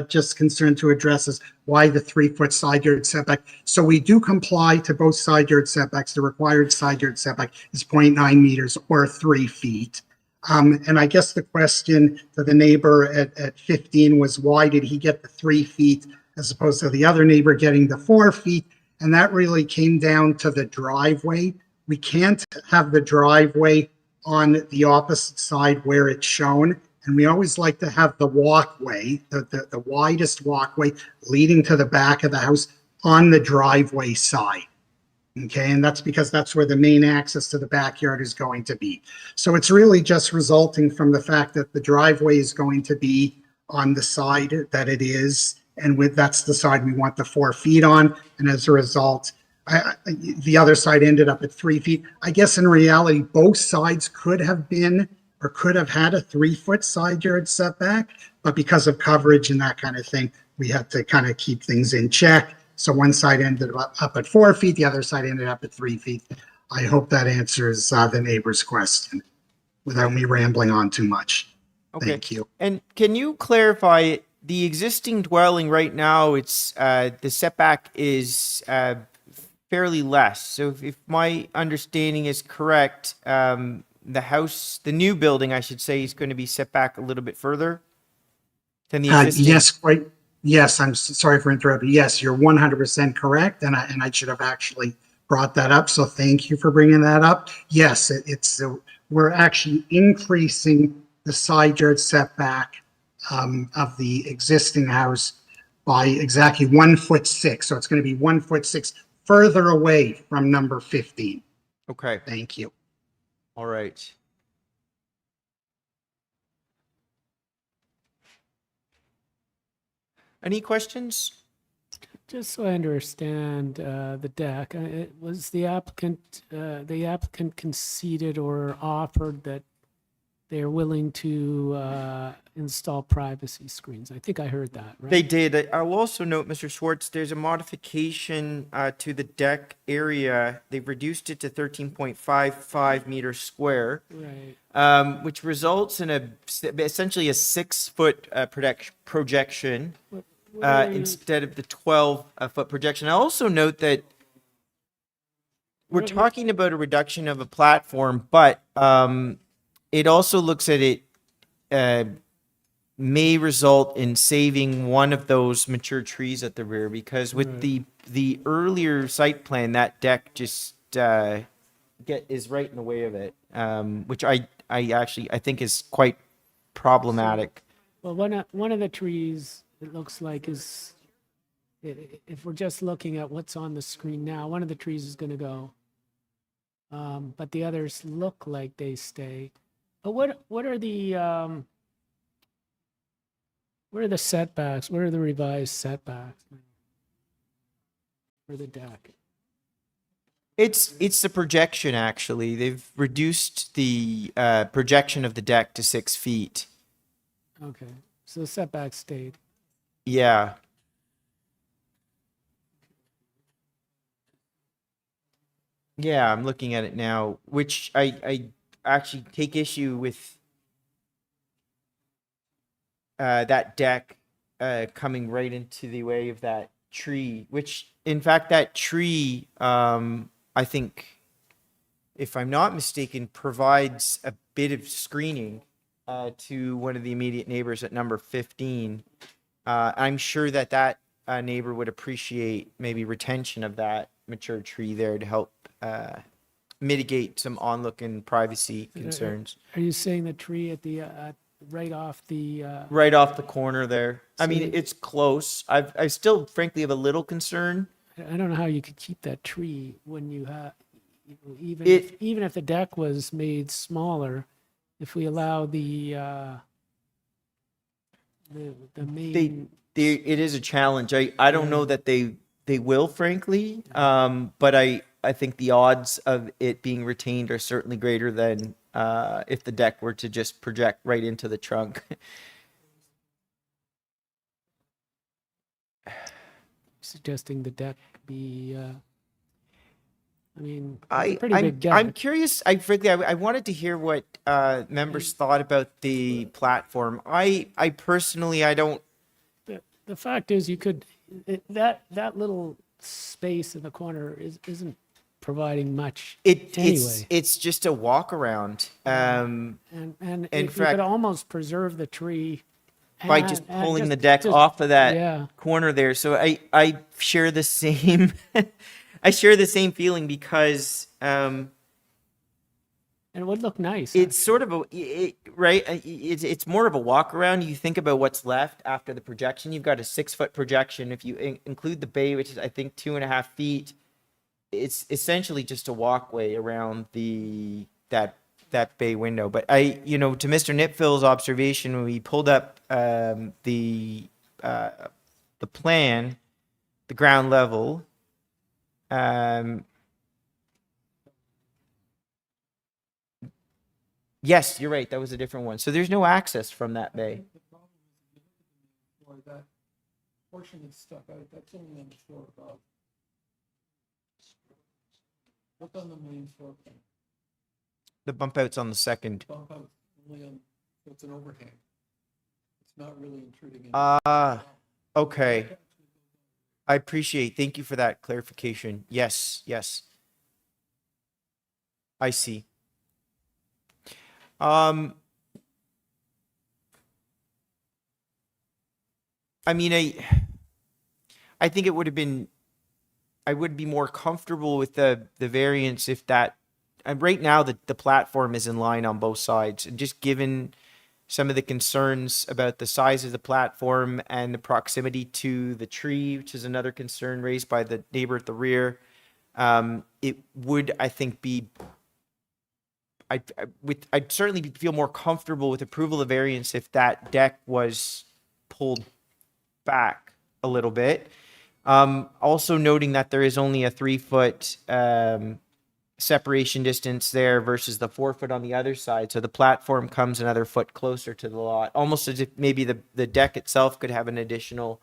just concern to address is why the 3-foot side yard setback. So we do comply to both side yard setbacks. The required side yard setback is 0.9 meters or 3 feet. And I guess the question to the neighbor at 15 was, why did he get the 3 feet as opposed to the other neighbor getting the 4 feet? And that really came down to the driveway. We can't have the driveway on the opposite side where it's shown. And we always like to have the walkway, the widest walkway leading to the back of the house on the driveway side. Okay, and that's because that's where the main access to the backyard is going to be. So it's really just resulting from the fact that the driveway is going to be on the side that it is, and that's the side we want the 4 feet on. And as a result, the other side ended up at 3 feet. I guess in reality, both sides could have been or could have had a 3-foot side yard setback, but because of coverage and that kind of thing, we had to kind of keep things in check. So one side ended up at 4 feet, the other side ended up at 3 feet. I hope that answers the neighbor's question without me rambling on too much. Okay. Thank you. And can you clarify the existing dwelling right now? It's the setback is fairly less. So if my understanding is correct, the new building, I should say, is going to be set back a little bit further than the existing. Yes, quite. Yes, I'm sorry for interrupting. Yes, you're 100% correct, and I should have actually brought that up. So thank you for bringing that up. Yes, we're actually increasing the side yard setback of the existing house by exactly 1'6". So it's going to be 1'6" further away from number 15. Okay, Thank you. all right. Any questions? Just so I understand the deck, was the applicant conceded or offered that they're willing to install privacy screens? I think I heard that, right? They did. I will also note, Mr. Schwartz, there's a modification to the deck area. They've reduced it to 13.55 meters square, Right. which results in essentially a 6-foot projection What are you- instead of the 12-foot projection. I also note that we're What- talking about a reduction of a platform, but it also looks at it may result in saving one of those mature trees at the rear, because with Right. the earlier site plan, that deck just is right in the way of it, which I actually I think is quite problematic. Well, one of the trees, it looks like is, if we're just looking at what's on the screen now, one of the trees is going to go. But the others look like they stay. But what are the setbacks? What are the revised setbacks for the deck? It's the projection, actually. They've reduced the projection of the deck to 6 feet. Okay, so the setbacks stayed. Yeah. Yeah, I'm looking at it now, which I actually take issue with that deck coming right into the way of that tree, which in fact that tree I think, if I'm not mistaken, provides a bit of screening to one of the immediate neighbors at number 15. I'm sure that neighbor would appreciate maybe retention of that mature tree there to help mitigate some onlook and privacy concerns. Are you saying the tree at the right off the? Right off the corner there. I mean, So- it's close. I still frankly have a little concern. I don't know how you could keep that tree when you have, It- even if the deck was made smaller, if we allow the main. It is a challenge. I don't know that they will, frankly, but I think the odds of it being retained are certainly greater than if the deck were to just project right into the trunk. Suggesting the deck be, I mean, it's a I'm pretty big deck. curious. Frankly, I wanted to hear what members thought about the platform. I personally, I don't. The fact is, you could, that little space in the corner isn't providing much anyway. It's just a walk around. And in you fact, could almost preserve the tree. by and- just and pulling the deck just- off of that Yeah. corner there. So I share the same I share the same feeling because And it would look nice. it's sort of right. It's more of a walk around. You think about what's left after the projection. You've got a 6-foot projection. If you include the bay, which is I think 2.5 feet, it's essentially just a walkway around that bay window. But to Mr. Nipfill's observation, when we pulled up the plan, the ground level, yes, you're right. That was a different one. So there's no access from that bay. The problem is, if you look at the main floor, that portion that's stuck out, that's only on the floor above. Look on the main floor plan, The bump out's on the second. bump out only on, so it's an overhang. It's not really intruding in. Okay. I appreciate. Thank you for that clarification. Yes. I see. I mean, I think it would have been. I would be more comfortable with the variance if that. And right now, the platform is in line on both sides, and just given some of the concerns about the size of the platform and the proximity to the tree, which is another concern raised by the neighbor at the rear. It would, I think, be, I'd certainly feel more comfortable with approval of variance if that deck was pulled back a little bit. Also noting that there is only a 3-foot separation distance there versus the 4-foot on the other side. So the platform comes another foot closer to the lot, almost as if maybe the deck itself could have an additional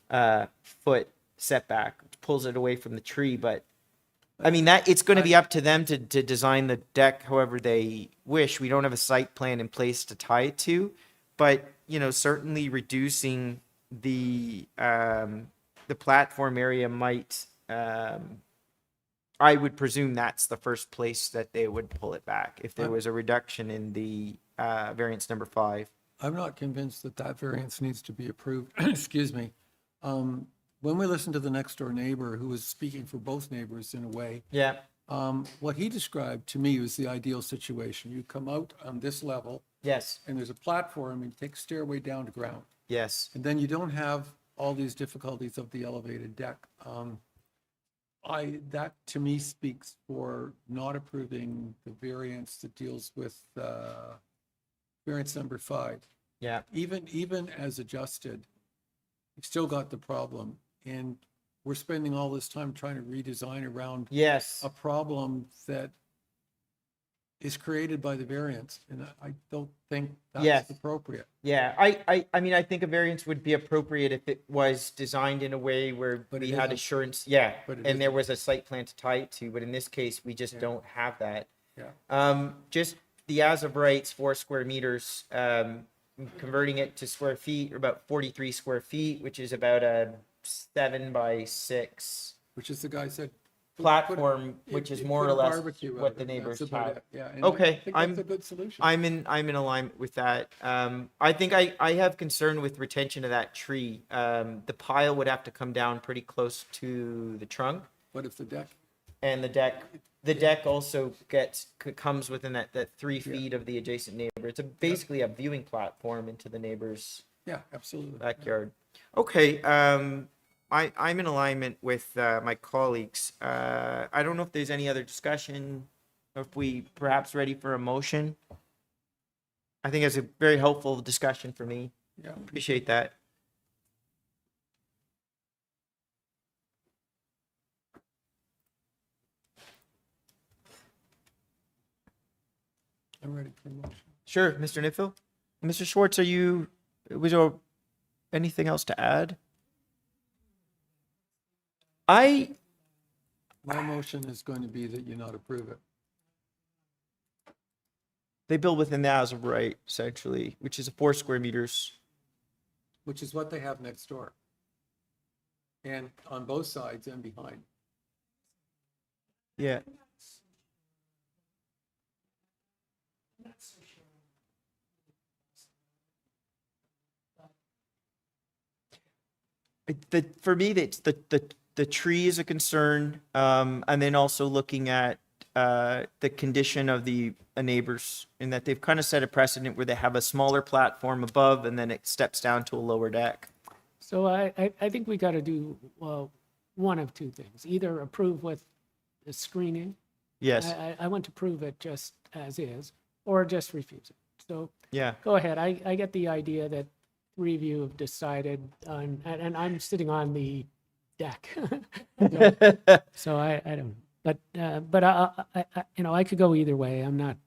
foot setback, which pulls it away from the tree. But I mean, that it's going to be up to them to design the deck however they wish. We don't have a site plan in place to tie it to, but you know, certainly reducing the platform area might, I would presume that's the first place that they would pull it back if there was a reduction in the variance number 5. I'm not convinced that that variance needs to be approved. Excuse me. When we listened to the next door neighbor, who was speaking for both neighbors in a way, Yeah. what he described to me was the ideal situation. You come out on this level, Yes. and there's a platform, and you take a stairway down to ground. Yes. And then you don't have all these difficulties of the elevated deck. That to me speaks for not approving the variance that deals with variance number 5. Yeah. Even as adjusted, you've still got the problem. And we're spending all this time trying to redesign around Yes. a problem that is created by the variance. And I don't think that's Yes. appropriate. Yeah, I mean, I think a variance would be appropriate if it was designed in a way where But we it had isn't. assurance, yeah, But it and there isn't. was a site plan to tie it to, but in this case, we just Yeah. don't have that. Yeah. Just the as of rights, 4 square meters, converting it to square feet, or about 43 square feet, which is about a 7 by 6 Which is the guy said. platform, put- which is put more a or less barbecue out what of the it. neighbors That's about have. it. Yeah. and Okay, I think I'm- that's a good solution. I'm in alignment with that. I think I have concern with retention of that tree. The pile would have to come down pretty close to the trunk, But if the deck, and the deck also comes within that 3 feet of the adjacent neighbor. It's basically a viewing platform into the neighbor's yeah, absolutely. backyard. Okay, I'm in alignment with my colleagues. I don't know if there's any other discussion, or if we perhaps ready for a motion. I think it's a very helpful discussion for me. Yeah. Appreciate that. I'm ready for a motion. Sure, Mr. Nitfield. Mr. Schwartz, was there anything else to add? My motion is going to be that you not approve it. They build within the as of right, essentially, which is 4 square meters. Which is what they have next door. And on both sides and behind. Yeah. For me, it's the tree is a concern, and then also looking at the condition of the neighbors, in that they've kind of set a precedent where they have a smaller platform above, and then it steps down to a lower deck. So I think we got to do, well, one of two things. Either approve with the screening. Yes. I want to prove it just as is, or just refuse it. So Yeah. go ahead. I get the idea that 3 of you have decided on, and I'm sitting on the deck. So I don't, but I could go either way. I'm not,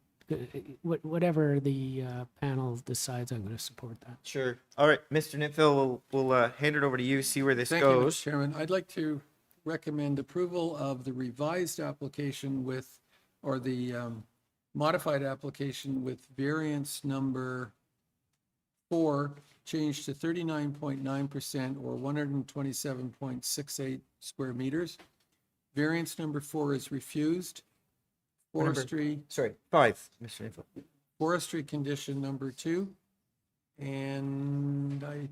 whatever the panel decides, I'm going to support that. Sure. All right, Mr. Nitfield, we'll hand it over to you, see where this Thank you, goes. Mr. Chairman. I'd like to recommend approval of the revised application with, or the modified application with variance number 4, changed to 39.9% or 127.68 square meters. Variance number 4 is refused. Forestry, 5, Mr. Nitfield. forestry condition number 2. And I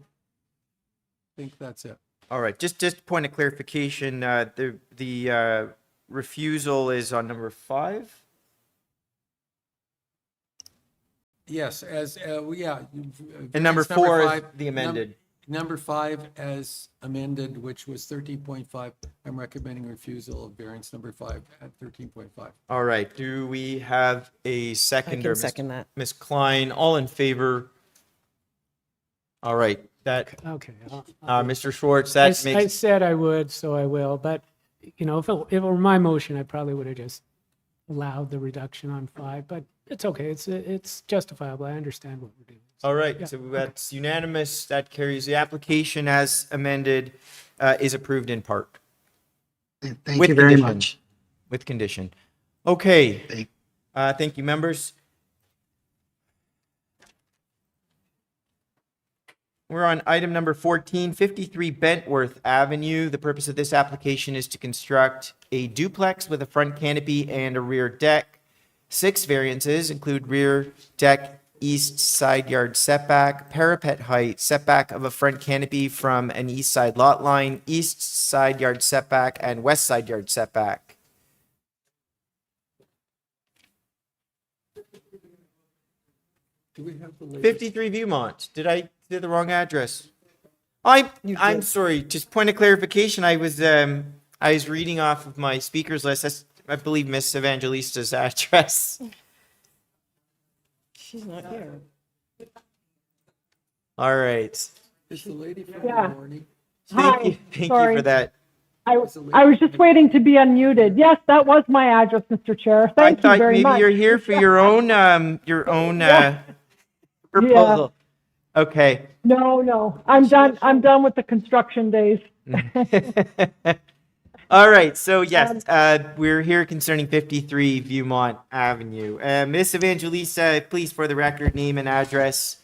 think that's it. All right, just point of clarification, the refusal is on number 5? Yes, as, yeah. And number variance 4 is five, the amended. Number 5 as amended, which was 13.5. I'm recommending refusal of variance number 5 at 13.5. All right. Do we have a seconder? can second that. Ms. Klein, all in favor? All right. That, Okay. Mr. Schwartz, I, that I makes, said I would, so I will, but, you know, if it were my motion, I probably would have just allowed the reduction on 5, but it's okay. It's justifiable. I understand what we're doing. all right. Yeah. So that's unanimous. That carries. The application as amended is approved in part. Thank With you very condition. much. With condition. Okay. Thank you, members. We're on item number 14, 53 Bentworth Avenue. The purpose of this application is to construct a duplex with a front canopy and a rear deck. 6 variances include rear deck, east side yard setback, parapet height, setback of a front canopy from an east side lot line, east side yard setback, and west side yard setback. Do we have the latest? 53 Viewmont. Did I do the wrong address? I'm sorry. Just point of clarification. I was reading off of my speakers list. That's, I believe, Miss Evangelista's address. She's not here. All right. Is the lady from Yeah. the morning? Thank you. Thank you sorry. for that. I was just waiting to be unmuted. Yes, that was my address, Mr. Chair. Thank I you thought very maybe much. you're here for your own proposal. Okay. No. I'm done with the construction days. All right. So yes, we're here concerning 53 Viewmont Avenue. Miss Evangelista, please, for the record, name and address.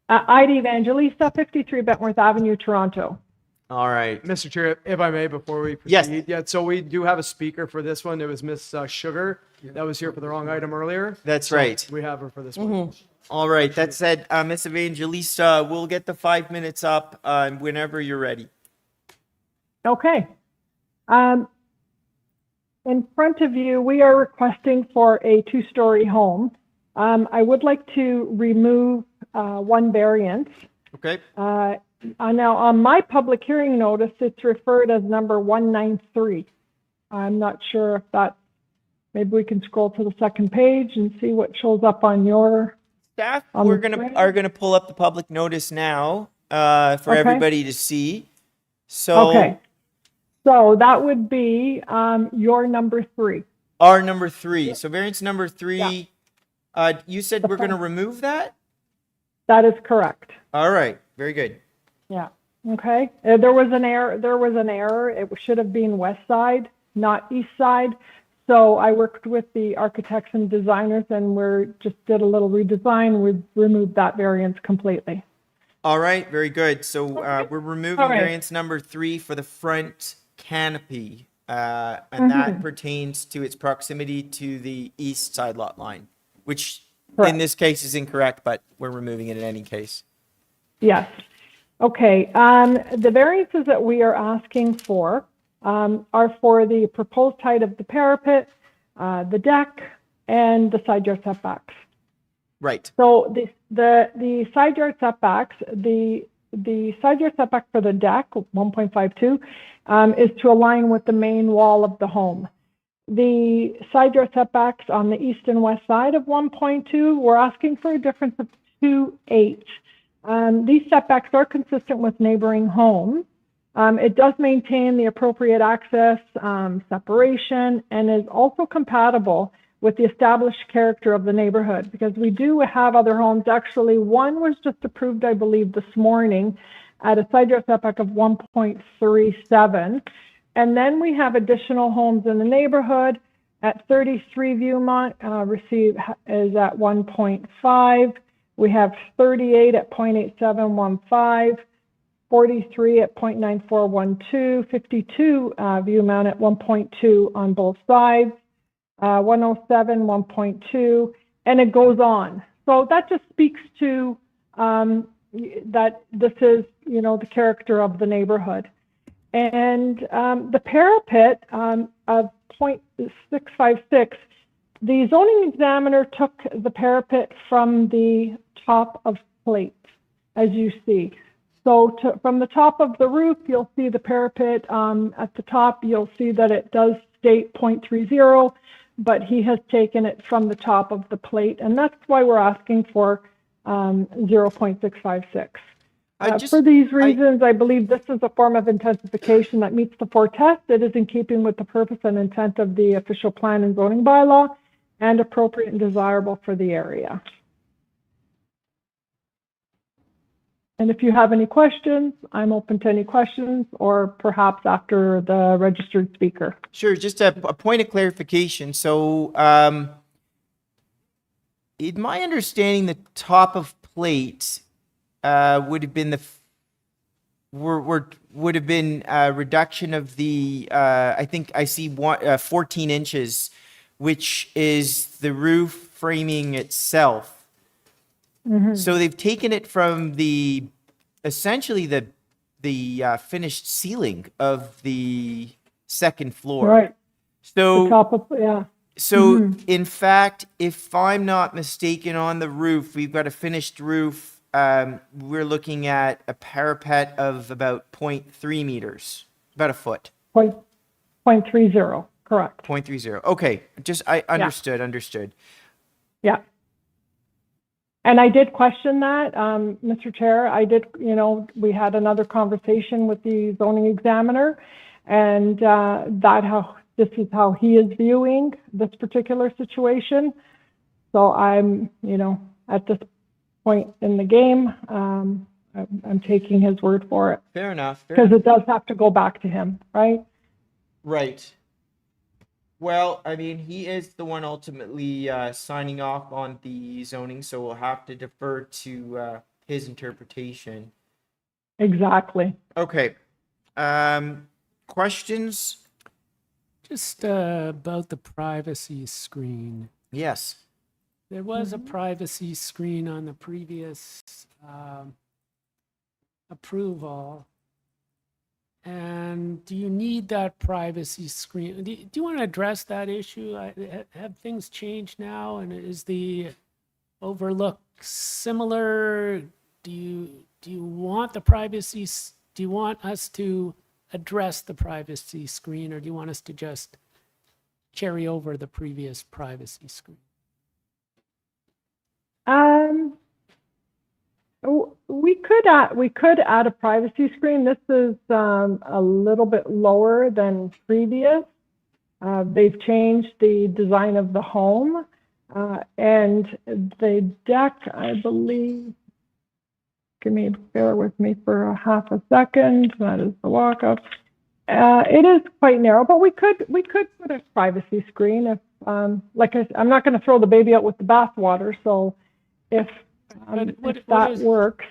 Ida Evangelista, 53 Bentworth Avenue, Toronto. All right. Mr. Chair, if I may, before we Yes. proceed. Yeah, so we do have a speaker for this one. It was Miss Sugar that was here for the wrong item earlier. That's So right. We have her for this one. All right. That said, Miss Evangelista, we'll get the 5 minutes up whenever you're ready. Okay. In front of you, we are requesting for a 2-story home. I would like to remove 1 variance. Okay. Now, on my public hearing notice, it's referred as number 193. I'm not sure if that, maybe we can scroll to the second page and see what shows up on your. Staff, On we're the gonna screen? are gonna pull up the public notice now for Okay. everybody to see. So Okay. So that would be your number 3. our number 3. So variance number 3. You said we're gonna remove that. That is correct. All right. Very good. Yeah. Okay. There was an error. It should have been west side, not east side. So I worked with the architects and designers, and we just did a little redesign. We removed that variance completely. All right. Very good. So we're removing All right. variance number 3 for the front canopy, and that pertains to its proximity to the east side lot line, which in Correct. this case is incorrect, but we're removing it in any case. Yes. Okay. The variances that we are asking for are for the proposed height of the parapet, the deck, and the side yard setbacks. Right. So the side yard setbacks, the side yard setback for the deck, 1.52, is to align with the main wall of the home. The side yard setbacks on the east and west side of 1.2, we're asking for a difference of 2.8. These setbacks are consistent with neighboring homes. It does maintain the appropriate access, separation, and is also compatible with the established character of the neighborhood, because we do have other homes. Actually, one was just approved, I believe, this morning at a side yard setback of 1.37. And then we have additional homes in the neighborhood at 33 Viewmont, is at 1.5. We have 38 at 0.8715, 43 at 0.9412, 52 Viewmont at 1.2 on both sides, 107, 1.2, and it goes on. So that just speaks to that this is, the character of the neighborhood. And the parapet of 0.656, The zoning examiner took the parapet from the top of plate, as you see. So from the top of the roof, you'll see the parapet at the top. You'll see that it does state 0.30, but he has taken it from the top of the plate, and that's why we're asking for 0.656. For these reasons, I believe this is a form of intensification that meets the four tests. It is in keeping with the purpose and intent of the official plan and zoning bylaw, and appropriate and desirable for the area. And if you have any questions, I'm open to any questions, or perhaps after the registered speaker. Sure, just a point of clarification. So, in my understanding, the top of plate would have been would have been a reduction of the I think I see 14 inches, which is the roof framing itself. So they've taken it from essentially the finished ceiling of the second floor. Right. So the top of, yeah. So in fact, if I'm not mistaken, on the roof, we've got a finished roof. We're looking at a parapet of about 0.3 meters, about a foot. 0.30, correct. 0.30. Okay, I understood. Yeah. And I did question that, Mr. Chair. We had another conversation with the zoning examiner, and this is how he is viewing this particular situation. So I'm, at this point in the game, I'm taking his word for it. Fair enough. Because it does have to go back to him, right? Right. Well, I mean, he is the one ultimately signing off on the zoning, so we'll have to defer to his interpretation. Exactly. Okay. Questions? Just about the privacy screen. Yes. There was a privacy screen on the previous approval. And do you need that privacy screen? Do you want to address that issue? Have things changed now? And is the overlook similar? Do you want the privacy? Do you want us to address the privacy screen, or do you want us to just carry over the previous privacy screen? We could add a privacy screen. This is a little bit lower than previous. They've changed the design of the home, and the deck, I believe. Bear with me for a half a second. That is the walk-up. It is quite narrow, but we could put a privacy screen if, I'm not going to throw the baby out with the bathwater. So if that works,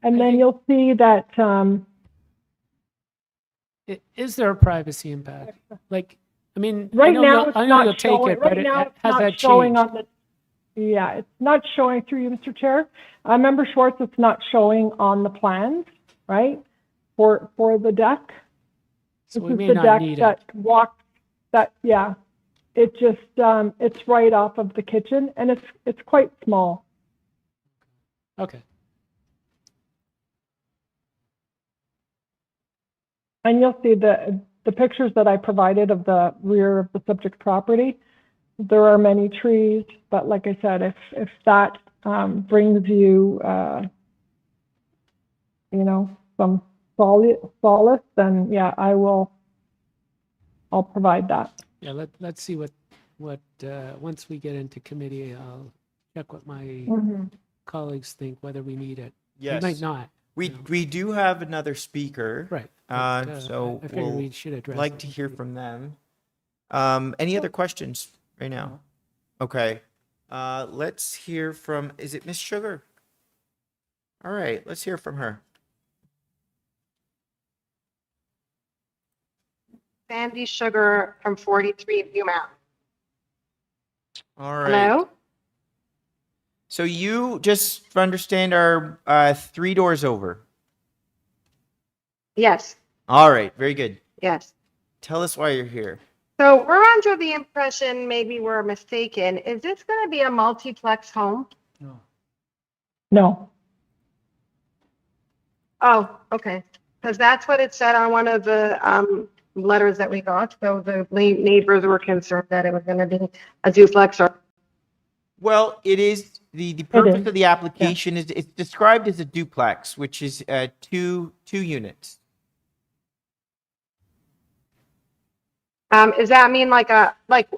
and then you'll see that. Is there a privacy impact? Right now it's not showing. But right now, has it's that not showing changed? on the. Yeah, it's not showing through you, Mr. Chair. Member Schwartz, it's not showing on the plans, right? For the deck. So this we is may the not deck need that it. walks. Yeah, it just it's right off of the kitchen, and it's quite small. Okay. And you'll see the pictures that I provided of the rear of the subject property. There are many trees, but like I said, if that brings you, some solace, then yeah, I'll provide that. Yeah, let's see what once we get into committee, I'll check what my colleagues think, whether we need it. Yes. We might not. We do have another speaker. Right. So I figured we'll we should address like it. to hear from them. Any other questions right now? Okay. Let's hear from, is it Miss Sugar? All right, let's hear from her. Sandy Sugar from 43 View Mountain. All right. Hello? So you just understand are 3 doors over. Yes, All right, very good. yes. Tell us why you're here. So we're under the impression, maybe we're mistaken, is this going to be a multiplex home? No. Oh, okay. Because that's what it said on one of the letters that we got. So the neighbors were concerned that it was going to be a duplex or. Well, it is, the purpose is, of the application is, it's described as a duplex, which is two units. Does that mean like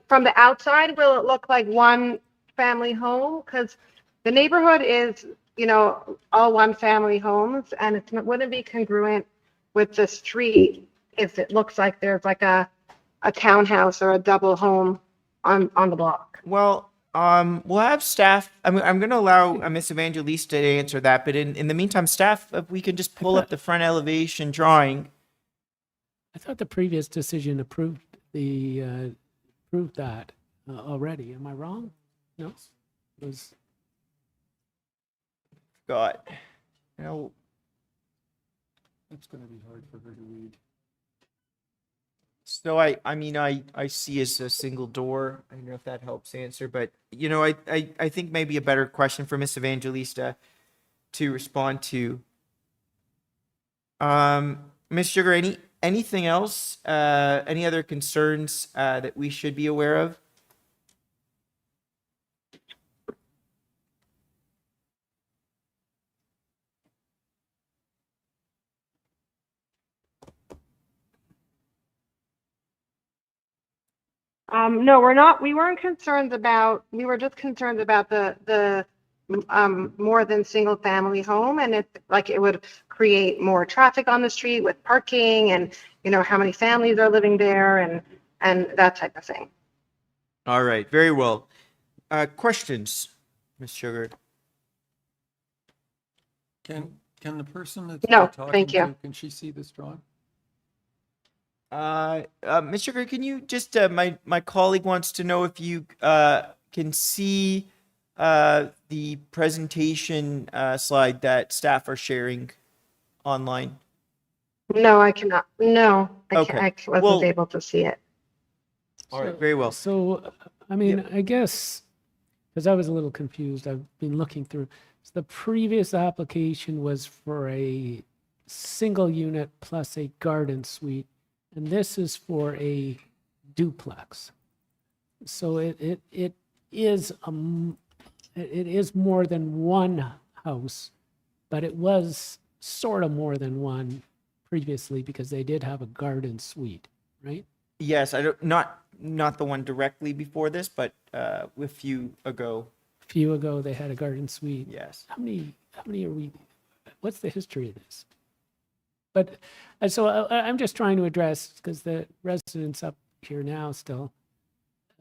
from the outside, will it look like one family home? Because the neighborhood is, you know, all one family homes, and it wouldn't be congruent with the street if it looks like there's like a townhouse or a double home on the block. Well, we'll have staff, I'm going to allow Miss Evangelista to answer that, but in the meantime, staff, if we can just pull up the front elevation drawing. I thought the previous decision approved that already. Am I wrong? No? It was, Got, you know, It's going to be hard for her to read. so I mean, I see as a single door. I don't know if that helps answer, but you know, I think maybe a better question for Miss Evangelista to respond to. Miss Sugar, anything else? Any other concerns that we should be aware of? No, we're not. We weren't concerned about. We were just concerned about the more than single family home, and it would create more traffic on the street with parking, and you know how many families are living there, and that type of thing. All right, very well. Questions, Miss Sugar? Can the person that's No, we're talking thank you. to, can she see this drawing? Miss Sugar, can you just, my colleague wants to know if you can see the presentation slide that staff are sharing online. No, I cannot. No, Okay. I wasn't Well- able to see it. All right, very well. So, I mean, I guess, because I was a little confused, I've been looking through. So the previous application was for a single unit plus a garden suite, and this is for a duplex. So it is it is more than one house, but it was sort of more than one previously because they did have a garden suite, right? Yes, I don't, not the one directly before this, but a few ago. A few ago, they had a garden suite. Yes. How many are we, what's the history of this? But, so I'm just trying to address, because the resident's up here now still,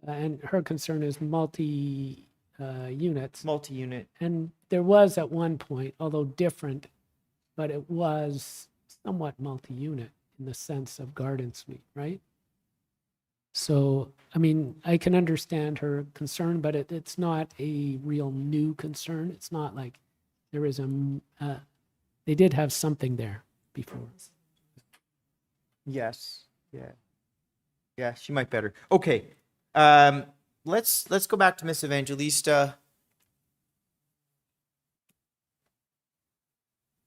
and her concern is multi-units. Multi-unit. And there was at one point, although different, but it was somewhat multi-unit in the sense of garden suite, right? So, I mean, I can understand her concern, but it's not a real new concern. It's not like there is they did have something there before. Yes. Yeah. Yeah, she might better. Okay. Let's go back to Miss Evangelista.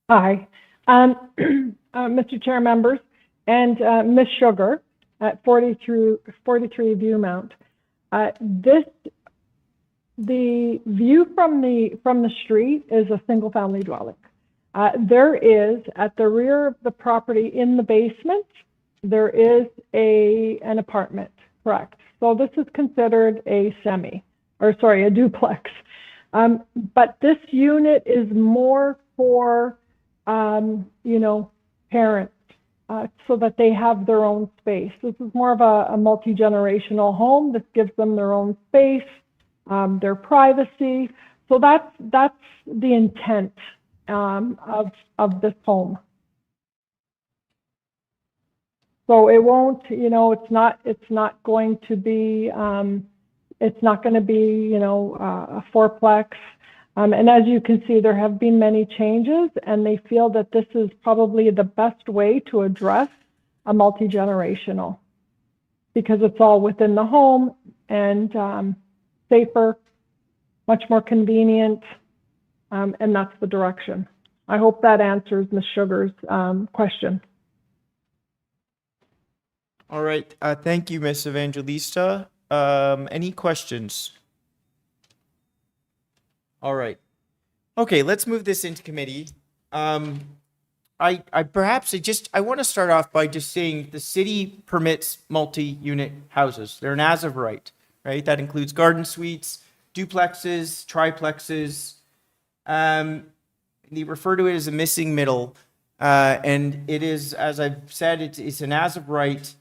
Hi, Mr. Chair, members, and Ms. Sugar at 43 Viewmount. The view from the street is a single family dwelling. There is at the rear of the property in the basement, there is an apartment, correct? So this is considered a duplex. But this unit is more for, parents, so that they have their own space. This is more of a multi-generational home. This gives them their own space, their privacy. So that's the intent of this home. So it won't, it's not going to be, a fourplex. And as you can see, there have been many changes, and they feel that this is probably the best way to address a multi-generational. because it's all within the home and safer, much more convenient, and that's the direction. I hope that answers Ms. Sugar's question. All right. Thank you, Ms. Evangelista. Any questions? All right. Okay, let's move this into committee. I want to start off by just saying the city permits multi-unit houses. They're an as of right? That includes garden suites, duplexes, triplexes. They refer to it as a missing middle. And it is, as I've said, it's an as of right.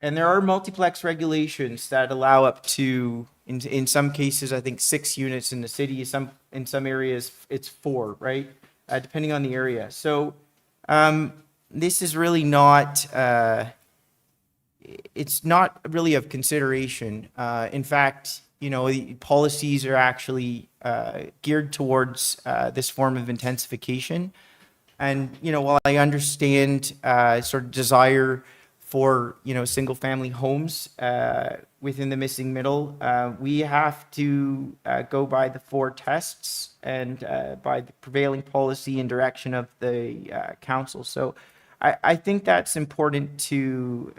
And there are multiplex regulations that allow up to, in some cases, I think 6 units in the city. In some areas, it's 4, right? Depending on the area. So this is really not, it's not really of consideration. In fact, the policies are actually geared towards this form of intensification. And, while I understand sort of desire for, single family homes within the missing middle, we have to go by the 4 tests and by the prevailing policy and direction of the council. So I think that's important to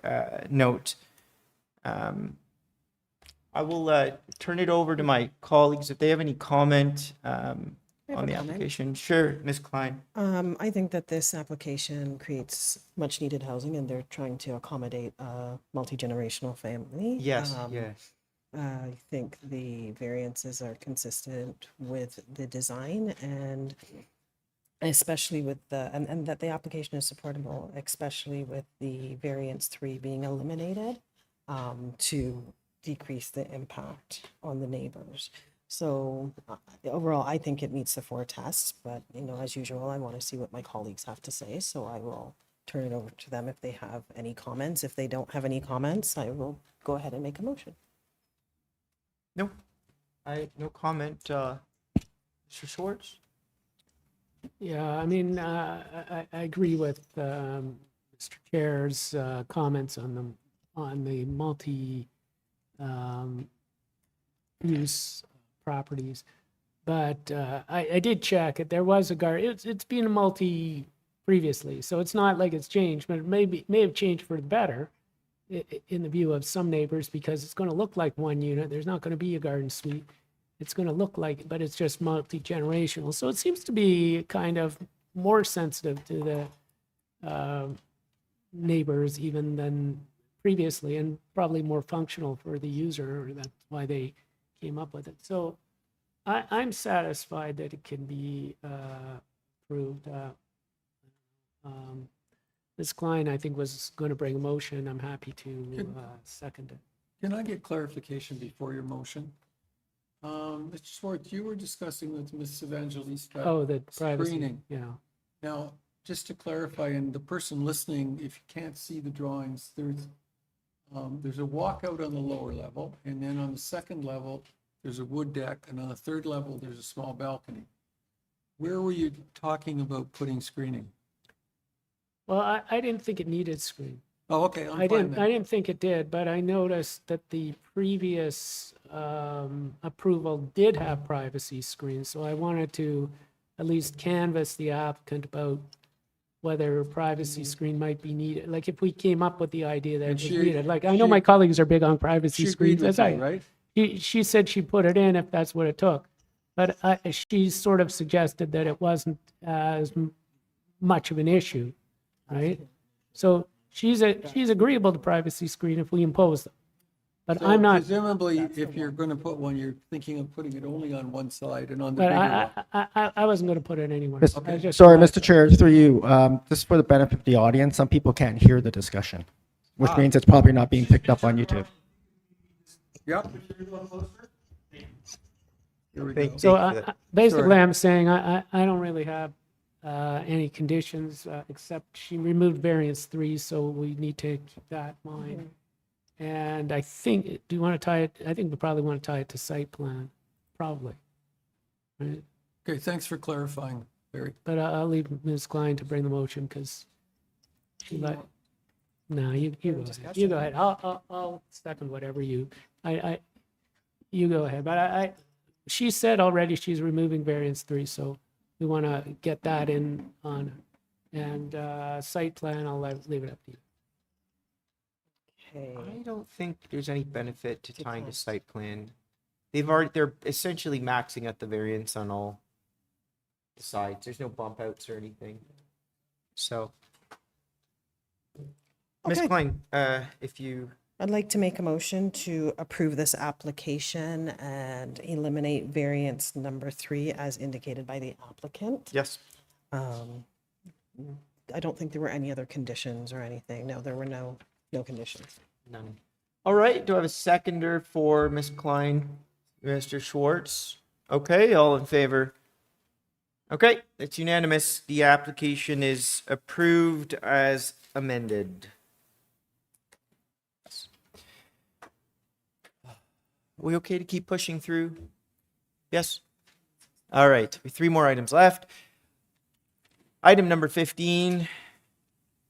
note. I will turn it over to my colleagues if they have any comment on the application. Sure, Ms. Klein. I think that this application creates much needed housing and they're trying to accommodate a multi-generational family. Yes, yes. I think the variances are consistent with the design and especially with and that the application is supportable, especially with the variance 3 being eliminated to decrease the impact on the neighbors. So overall, I think it meets the 4 tests, but as usual, I want to see what my colleagues have to say. So I will turn it over to them if they have any comments. If they don't have any comments, I will go ahead and make a motion. No, no comment. Mr. Schwartz? Yeah, I mean, I agree with Mr. Chair's comments on the multi use properties, but I did check it. There was a garden. It's been a multi previously, so it's not like it's changed, but it may have changed for the better in the view of some neighbors because it's going to look like 1 unit. There's not going to be a garden suite. It's going to look like, but it's just multi-generational. So it seems to be kind of more sensitive to the neighbors even than previously, and probably more functional for the user. That's why they came up with it. So I'm satisfied that it can be approved. Ms. Klein, I think, was going to bring a motion. I'm happy to second it. Can I get clarification before your motion? Mr. Schwartz, you were discussing with Ms. Evangelista. Oh, the privacy, screening. yeah. Now, just to clarify, and the person listening, if you can't see the drawings, there's a walkout on the lower level, and then on the second level, there's a wood deck, and on the third level, there's a small balcony. Where were you talking about putting screening? Well, I didn't think it needed screen. Oh, okay, I'm I fine then. didn't think it did, but I noticed that the previous approval did have privacy screens, so I wanted to at least canvass the applicant about whether a privacy screen might be needed. Like if we came up with the idea that And it was she- needed, like I know she- my colleagues are big on privacy She agreed screens. with as you, right? She said she'd put it in if that's what it took, but she sort of suggested that it wasn't as much of an issue, right? So she's agreeable to privacy screen if we impose them. But So I'm not, Presumably, if you're going to put one, you're thinking of putting it only on one side and on the but bigger one. I wasn't going to put it anywhere. I just- Sorry, Mr. Chair, through you, just for the benefit of the audience, some people can't hear the discussion, which means it's probably not being picked up on YouTube. Yep. Here we Thank- go. So Thank you for that. basically, Sorry. I'm saying I don't really have any conditions except she removed variance 3, so we need to keep that in mind. And I think, do you want to tie it? I think we probably want to tie it to site plan, probably. Right? Okay, thanks for clarifying, Barry. But I'll leave Ms. Klein to bring the motion because she No, you go ahead. You go ahead. I'll second whatever you, you go ahead. But she said already she's removing variance 3, so we want to get that in on. And site plan, I'll leave it up to you. Okay. I don't think there's any benefit to tying to site plan. They're essentially maxing out the variance on all the sides. There's no bump outs or anything. So, Ms. Okay. Klein, if you, I'd like to make a motion to approve this application and eliminate variance number 3 as indicated by the applicant. yes, I don't think there were any other conditions or anything. No, there were no conditions. none. All right, do I have a seconder for Ms. Klein? Mr. Schwartz? Okay, all in favor? Okay, it's unanimous. The application is approved as amended. We okay to keep pushing through? Yes? All right, we have 3 more items left. Item number 15,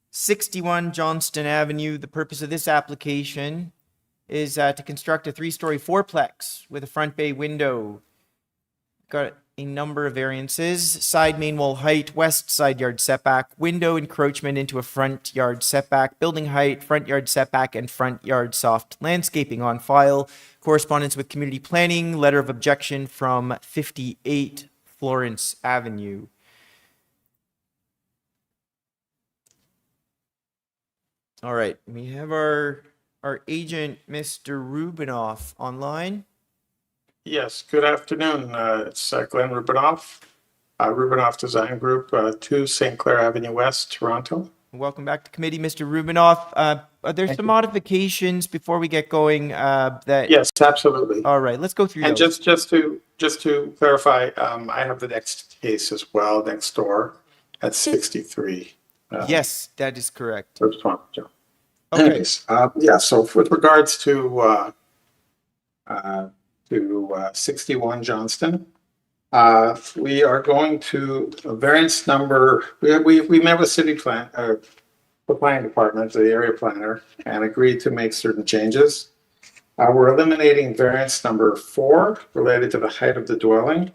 61 Johnston Avenue. The purpose of this application is to construct a 3-story fourplex with a front bay window. Got a number of variances: side main wall height, west side yard setback, window encroachment into a front yard setback, building height, front yard setback, and front yard soft landscaping on file. Correspondence with community planning, letter of objection from 58 Florence Avenue. All right, we have our agent, Mr. Rubinoff, online. Yes, good afternoon. It's Glenn Rubinoff, Rubinoff Design Group, 2 St. Clair Avenue West, Toronto. Welcome back to committee, Mr. Rubinoff. There's some modifications before we get going that. Yes, absolutely. All right, let's go through And those. just to clarify, I have the next case as well, next door at 63. Yes, that is correct. First one, Joe. Okay. Anyways, yeah, so with regards to 61 Johnston, we are going to variance number, we met with city plan, the planning department, the area planner, and agreed to make certain changes. We're eliminating variance number 4 related to the height of the dwelling,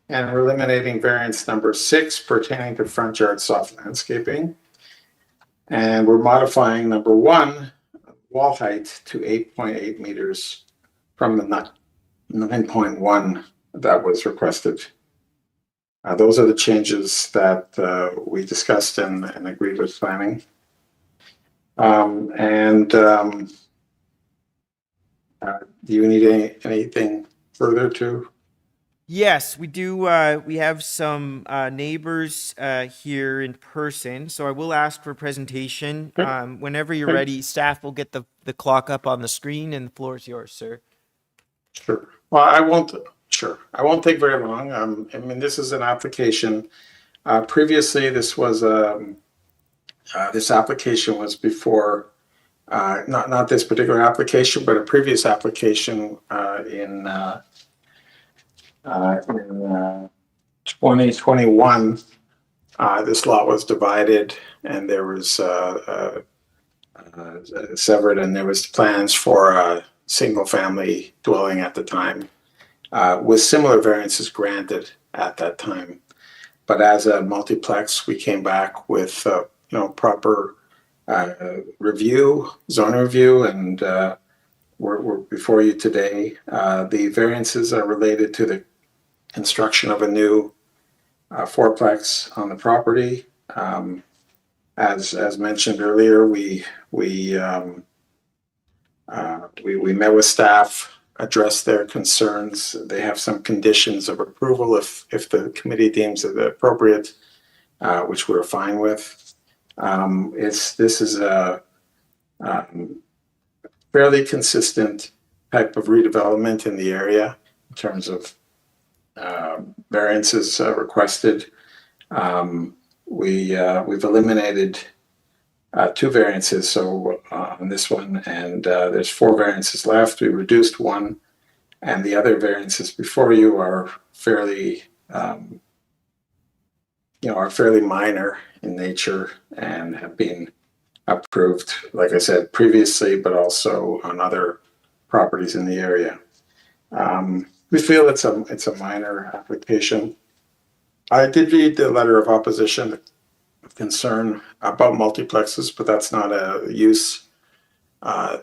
and we're eliminating variance number 6 pertaining to front yard soft landscaping. And we're modifying number 1, wall height, to 8.8 meters from the 9.1 that was requested. Those are the changes that we discussed and agreed with planning. Do you need anything further to? Yes, we do. We have some neighbors here in person, so I will ask for a presentation. Whenever you're ready, staff will get the clock up on the screen, and the floor is yours, sir. Sure. Well, I won't take very long. I mean, this is an application. Previously, this was this application was before, not this particular application, but a previous application in 2021. This lot was divided, and there was severed, and there was plans for a single-family dwelling at the time, with similar variances granted at that time. But as a multiplex, we came back with proper review, zone review, and we're before you today. The variances are related to the construction of a new fourplex on the property. As mentioned earlier, we met with staff, addressed their concerns. They have some conditions of approval if the committee deems it appropriate, which we're fine with. This is a fairly consistent type of redevelopment in the area in terms of variances requested. We've eliminated 2 variances so on this one, and there's 4 variances left. We reduced 1, and the other variances before you are fairly minor in nature and have been approved, like I said, previously, but also on other properties in the area. We feel it's a minor application. I did read the letter of opposition of concern about multiplexes, but that's not a use.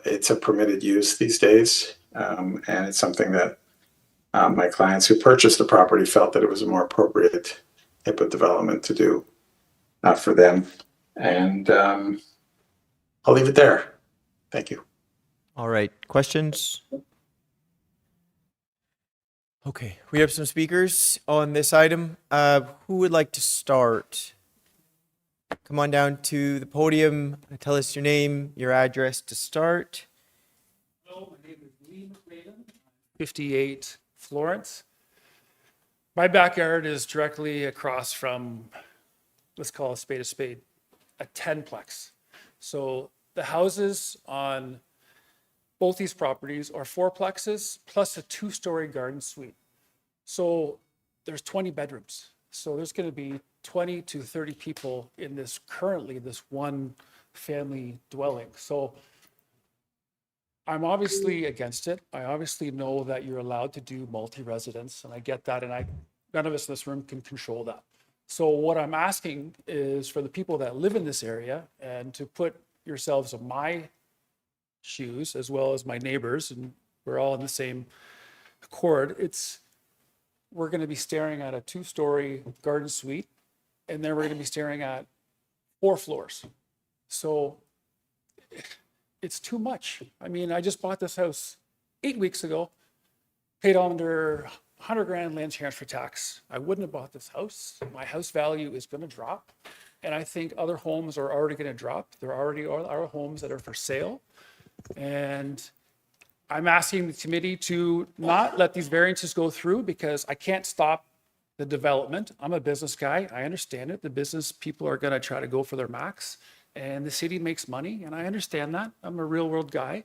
It's a permitted use these days, and it's something that my clients who purchased the property felt that it was a more appropriate type of development to do for them. And I'll leave it there. Thank you. All right, questions? Okay, we have some speakers on this item. Who would like to start? Come on down to the podium. Tell us your name, your address to start. Hello, my name is Lee McLaden, 58 Florence. My backyard is directly across from, let's call a spade, a 10-plex. So the houses on both these properties are 4-plexes plus a 2-story garden suite. So there's 20 bedrooms. So there's going to be 20 to 30 people in this one family dwelling. So I'm obviously against it. I obviously know that you're allowed to do multi-residence, and I get that, and none of us in this room can control that. So what I'm asking is for the people that live in this area and to put yourselves in my shoes as well as my neighbors, and we're all in the same accord. We're going to be staring at a 2-story garden suite, and then we're going to be staring at 4 floors. So it's too much. I mean, I just bought this house 8 weeks ago, paid under $100,000 land transfer tax. I wouldn't have bought this house. My house value is going to drop, and I think other homes are already going to drop. There already are homes that are for sale. And I'm asking the committee to not let these variances go through because I can't stop the development. I'm a business guy. I understand it. The business people are going to try to go for their max, and the city makes money, and I understand that. I'm a real world guy.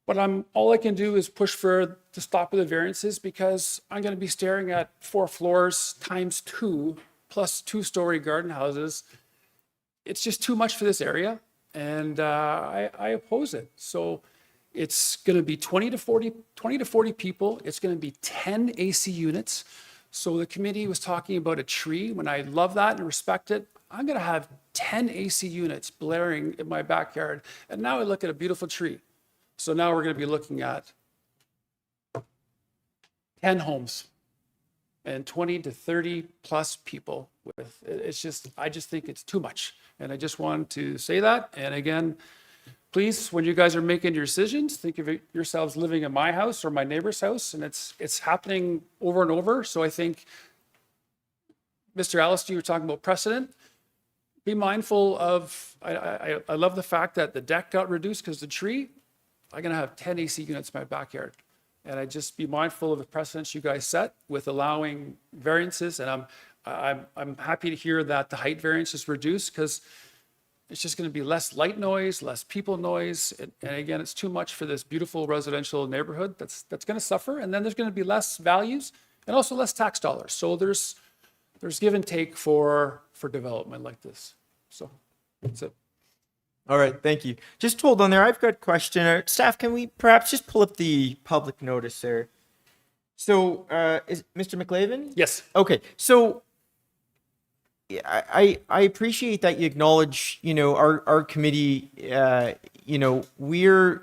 But all I can do is push for the stop of the variances because I'm going to be staring at 4 floors times 2 plus 2-story garden houses. It's just too much for this area. And I oppose it. So it's going to be 20 to 40 people. It's going to be 10 AC units. So the committee was talking about a tree. When I love that and respect it, I'm going to have 10 AC units blaring in my backyard. And now I look at a beautiful tree. So now we're going to be looking at 10 homes and 20 to 30 plus people with, I just think it's too much. And I just wanted to say that. And again, please, when you guys are making your decisions, think of yourselves living in my house or my neighbor's house, and it's happening over and over. So I think, Mr. Allister, you were talking about precedent. Be mindful of, I love the fact that the deck got reduced because the tree. I'm going to have 10 AC units in my backyard. And I just be mindful of the precedents you guys set with allowing variances. And I'm happy to hear that the height variance is reduced because it's just going to be less light noise, less people noise. And again, it's too much for this beautiful residential neighborhood that's going to suffer. And then there's going to be less values and also less tax dollars. So there's give and take for development like this. So that's it. All right, thank you. Just hold on there. I've got a question. Staff, can we perhaps just pull up the public notice there? So, is Mr. McLaven? Yes. Okay, so yeah, I appreciate that you acknowledge, our committee, we're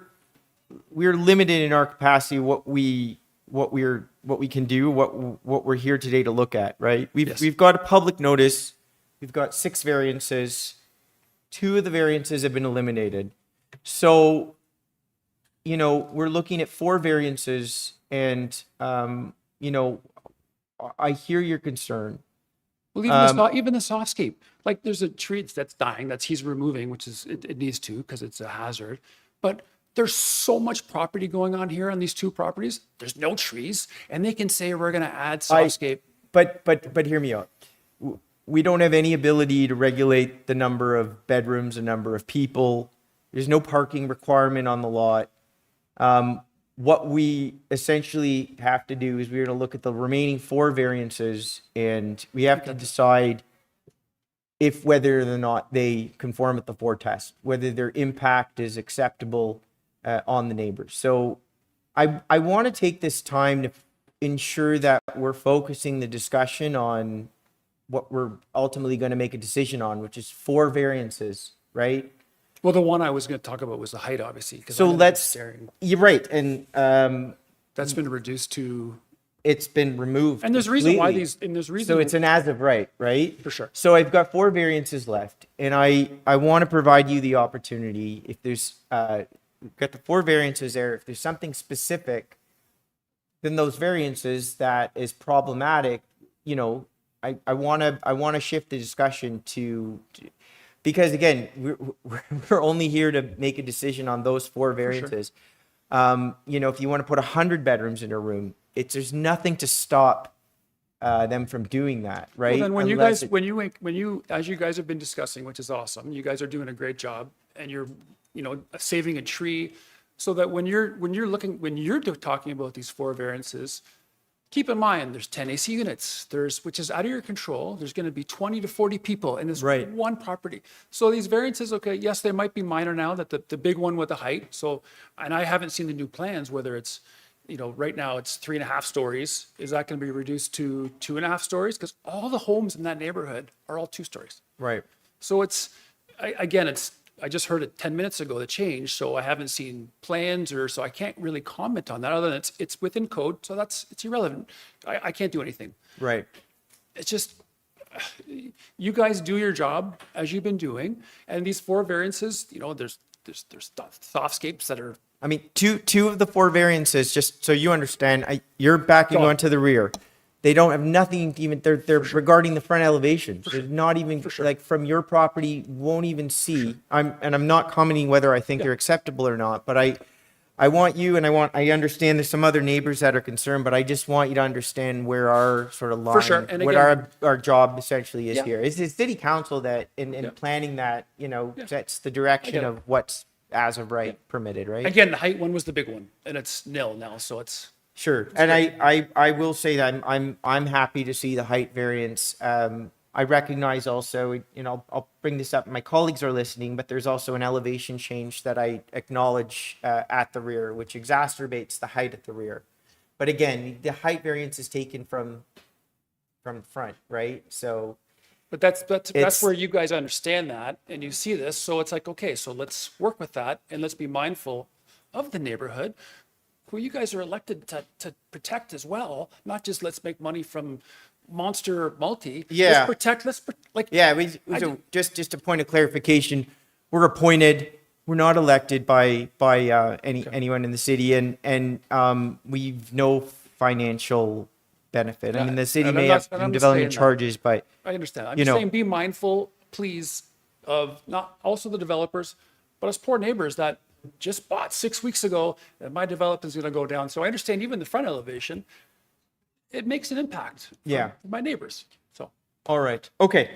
limited in our capacity, what we can do, what we're here today to look at, right? We've got a public notice. We've got 6 variances. 2 of the variances have been eliminated. So, we're looking at 4 variances and, I hear your concern. Well, even the softscape, like there's a tree that's dying that he's removing, which is, it needs to because it's a hazard. But there's so much property going on here on these 2 properties. There's no trees and they can say, we're going to add softscape. But hear me out. We don't have any ability to regulate the number of bedrooms, the number of people. There's no parking requirement on the lot. What we essentially have to do is we're going to look at the remaining 4 variances and we have to decide if whether or not they conform with the 4 test, whether their impact is acceptable on the neighbors. So I want to take this time to ensure that we're focusing the discussion on what we're ultimately going to make a decision on, which is 4 variances, right? Well, the one I was going to talk about was the height, obviously. 'Cause So I know let's, staring. you're right. And That's been reduced to, it's been removed. and there's a reason why completely. and there's a reason. So it's an as of right, right? For sure. So I've got 4 variances left, and I want to provide you the opportunity, if there's, we've got the 4 variances there, if there's something specific, then those variances that is problematic, you know, I want to shift the discussion to because again, we're only here to make a decision on those 4 variances. You know, if you want to put 100 bedrooms in a room, there's nothing to stop them from doing that, right? Well, then when Unless when you, as you guys have been discussing, which is awesome, you guys are doing a great job and you're, you know, saving a tree so that when you're talking about these 4 variances, keep in mind, there's 10 AC units, which is out of your control. There's going to be 20 to 40 people in this one property. So these variances, okay, yes, they might be minor now, that the big one with the height. So, and I haven't seen the new plans, whether it's, you know, right now it's 3.5 stories. Is that going to be reduced to 2.5 stories? Because all the homes in that neighborhood are all 2 stories. right. So I just heard it 10 minutes ago, the change, so I haven't seen plans so I can't really comment on that other than it's within code, so it's irrelevant. I can't do anything. Right. It's just, you guys do your job as you've been doing, and these 4 variances, you know, there's softscapes that are. I mean, two of the 4 variances, just so you understand, you're backing Go on. onto the rear. They don't have nothing to even, they're regarding the front elevations. They're not even, like, from your property, won't even see. I'm not commenting whether I think they're acceptable or not, but I want you, and I understand there's some other neighbors that are concerned, but I just want you to understand where our sort of line, sure. And what again- our job essentially is Yeah. here. It's the city council that, in planning that, you know, sets the direction of what's as of right permitted, right? Again, the height one was the big one, and it's nil now, so it's. Sure, and I will say that I'm happy to see the height variance. I recognize also, you know, I'll bring this up. My colleagues are listening, but there's also an elevation change that I acknowledge at the rear, which exacerbates the height at the rear. But again, the height variance is taken from front, right? So. But that's It's- where you guys understand that and you see this. So it's like, okay, so let's work with that and let's be mindful of the neighborhood who you guys are elected to protect as well. Not just let's make money from monster multi. Yeah. Yeah, so just a point of clarification, we're appointed, we're not elected by anyone in the city, and we've no financial benefit. I mean, the city And may I'm not- have and some I'm just development saying that. charges, but I understand. I'm you just know, saying, be mindful, please, of not also the developers, but us poor neighbors that just bought 6 weeks ago, and my development is going to go down. So I understand even the front elevation, it makes an impact. Yeah. For my neighbors. So. all right, okay.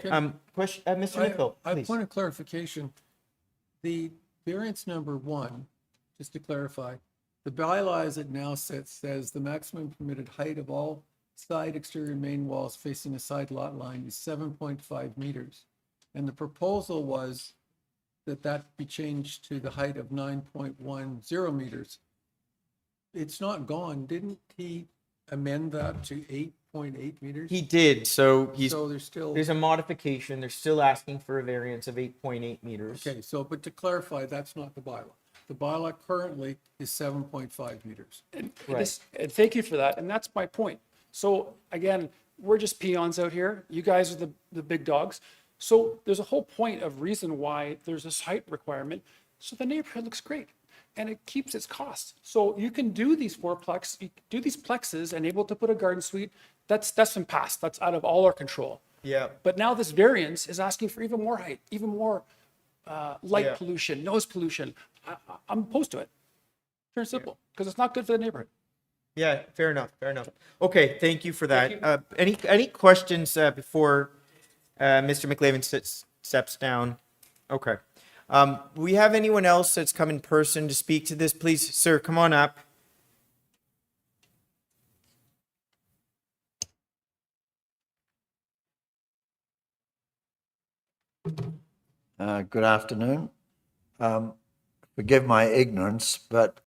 Question, Mr. I Nichol, have a please. point of clarification. The variance number 1, just to clarify, the bylaw as it now sits says the maximum permitted height of all side exterior main walls facing a side lot line is 7.5 meters. And the proposal was that be changed to the height of 9.10 meters. It's not gone. Didn't he amend that to 8.8 meters? He did, so So there's a modification, they're still asking for a variance of 8.8 meters. Okay, so, but to clarify, that's not the bylaw. The bylaw currently is 7.5 meters. And thank you for that. And that's my point. So again, we're just peons out here. You guys are the big dogs. So there's a whole point of reason why there's this height requirement. So the neighborhood looks great and it keeps its cost. So you can do these plexes and able to put a garden suite. That's been passed. That's out of all our control. Yeah. But now this variance is asking for even more height, even more light Yeah. pollution, noise pollution. I'm opposed to it. Pure and simple, because it's not good for the neighborhood. Yeah, fair enough, fair enough. Okay, thank you for that. Any questions before Mr. McLavin steps down? Okay. We have anyone else that's come in person to speak to this? Please, sir, come on up. Good afternoon. Forgive my ignorance, but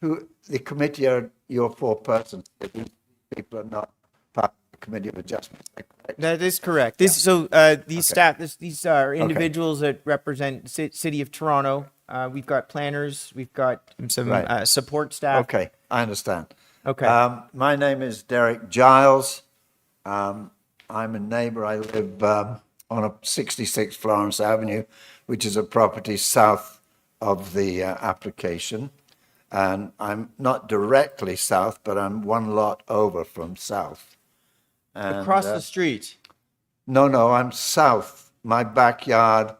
who the committee are your four persons? These people are not part of the Committee of Adjustment. Is that correct? That is correct. These Okay. staff, these are individuals that represent City of Toronto. We've got planners, we've got some Right. support staff. Okay, I understand. Okay. My name is Derek Giles. I'm a neighbor. I live on a 66 Florence Avenue, which is a property south of the application. And I'm not directly south, but I'm one lot over from south. And, Across the street. No, I'm south. My backyard.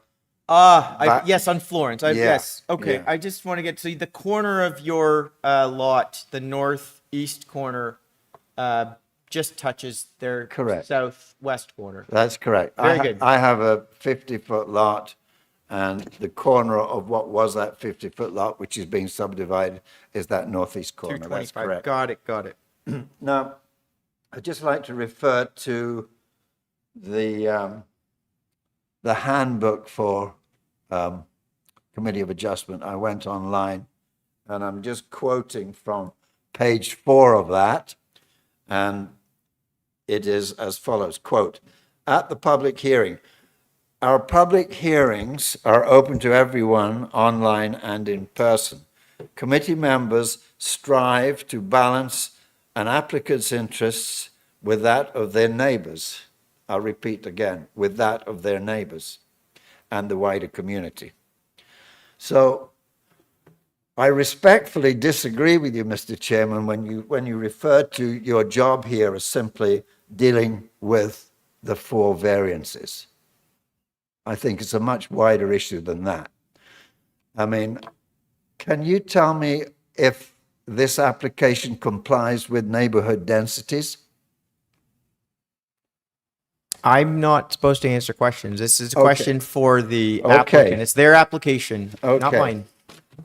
Yes, on Florence. Yeah, Yes. Okay. yeah. I just want to get to the corner of your lot, the northeast corner, just touches their Correct. southwest corner. That's correct. Very good. I have a 50-foot lot, and the corner of what was that 50-foot lot, which is being subdivided, is that northeast corner. That's 225. correct. Got it. Now, I'd just like to refer to the handbook for Committee of Adjustment. I went online, and I'm just quoting from page 4 of that, and it is as follows, quote, "At the public hearing, our public hearings are open to everyone online and in person. Committee members strive to balance an applicant's interests with that of their neighbors." I'll repeat again, with that of their neighbors and the wider community. So I respectfully disagree with you, Mr. Chairman, when you refer to your job here as simply dealing with the 4 variances. I think it's a much wider issue than that. I mean, can you tell me if this application complies with neighborhood densities? I'm not supposed to answer questions. This is a Okay. question for the Okay. applicant. It's their application, not Okay. mine.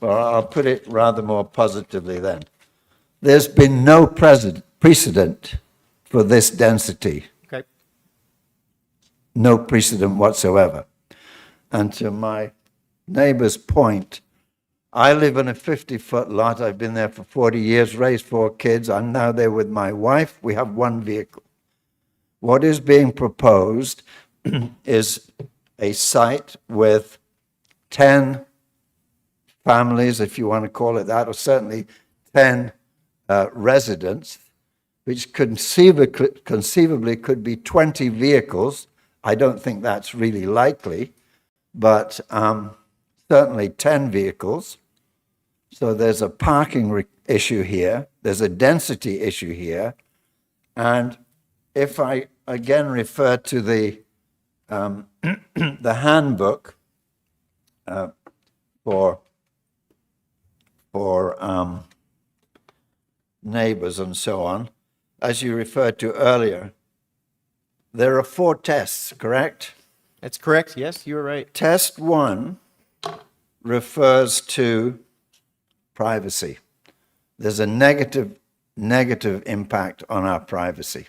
Well, I'll put it rather more positively then. There's been no precedent for this density. Okay. No precedent whatsoever. And to my neighbor's point, I live in a 50-foot lot. I've been there for 40 years, raised 4 kids. I'm now there with my wife. We have 1 vehicle. What is being proposed is a site with 10 families, if you want to call it that, or certainly 10 residents, which conceivably could be 20 vehicles. I don't think that's really likely, but certainly 10 vehicles. So there's a parking issue here, there's a density issue here, and if I again refer to the the handbook for neighbors and so on, as you referred to earlier, there are 4 tests, correct? That's correct. Yes, you're right. Test 1 refers to privacy. There's a negative impact on our privacy,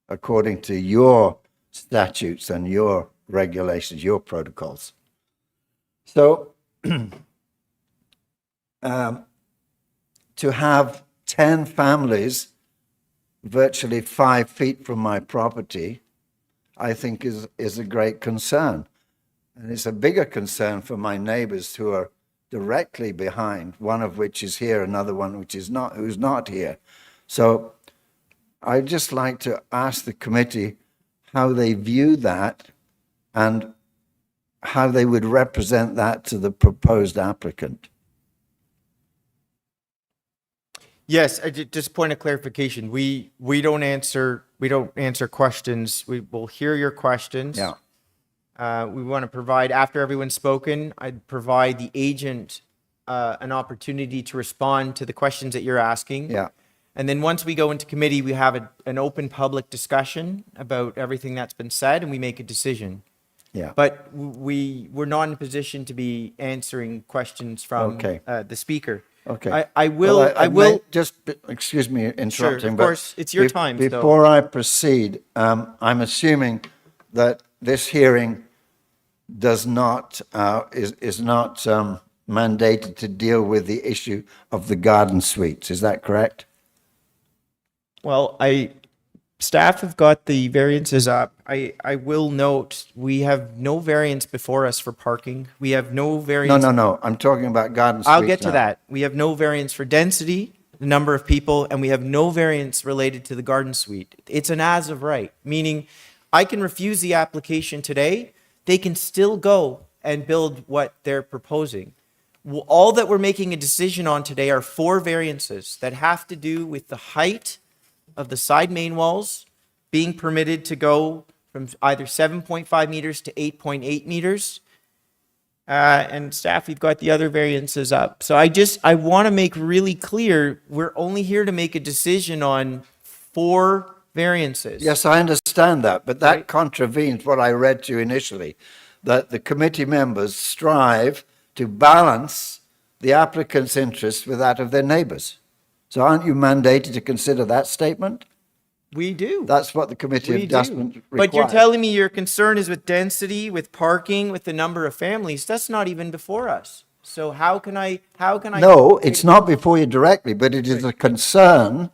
according to your statutes and your regulations, your protocols. So to have 10 families virtually 5 feet from my property, I think is a great concern. And it's a bigger concern for my neighbors who are directly behind, one of which is here, another one which is not, who's not here. So I'd just like to ask the committee how they view that and how they would represent that to the proposed applicant. Yes, just point of clarification. We don't answer questions. We will hear your questions. Yeah. We want to provide, after everyone's spoken, I'd provide the agent an opportunity to respond to the questions that you're asking. Yeah. And then once we go into committee, we have an open public discussion about everything that's been said, and we make a decision. Yeah. But we're not in a position to be answering questions from Okay. the speaker. Okay. I will. Well, I will. Just, excuse me interrupting. Sure, of but course. It's your time, so- Before I proceed, I'm assuming that this hearing does not, is not mandated to deal with the issue of the garden suites. Is that correct? Well, staff have got the variances up. I will note, we have no variance before us for parking. We have no No, variance. no. I'm talking about garden suites I'll get to now. that. We have no variance for density, the number of people, and we have no variance related to the garden suite. It's an as of right, meaning I can refuse the application today. They can still go and build what they're proposing. All that we're making a decision on today are 4 variances that have to do with the height of the side main walls being permitted to go from either 7.5 meters to 8.8 meters. And staff, we've got the other variances up. So I want to make really clear, we're only here to make a decision on 4 variances. Yes, I understand that, but that contravenes what I read to you initially, that the committee members strive to balance the applicant's interests with that of their neighbors. So aren't you mandated to consider that statement? We do. That's what the committee of We adjustment do. requires. But you're telling me your concern is with density, with parking, with the number of families. That's not even before us. So how can I? No, it's not before you directly, but it is a concern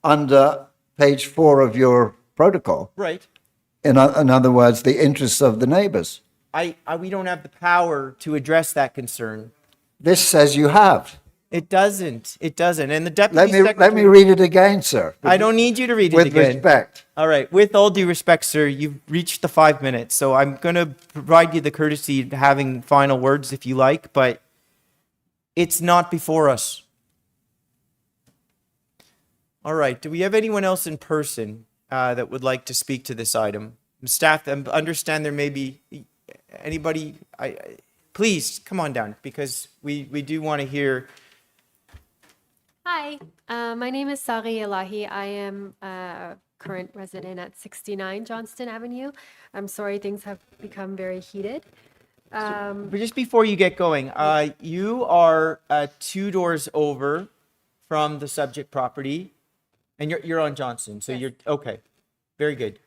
under page 4 of your protocol. Right. In other words, the interests of the neighbors. We don't have the power to address that concern. This says you have. It doesn't. It doesn't. And the deputy Let me secretary. read it again, sir. I don't need you to read it With again. respect. All right. With all due respect, sir, you've reached the 5 minutes, so I'm going to provide you the courtesy of having final words if you like, but it's not before us. All right. Do we have anyone else in person that would like to speak to this item? Staff, understand there may be anybody. Please come on down because we do want to hear. Hi, my name is Sari Elahi. I am a current resident at 69 Johnston Avenue. I'm sorry things have become very heated. But just before you get going, you are 2 doors over from the subject property, and you're on Johnson. So you're okay. Very good.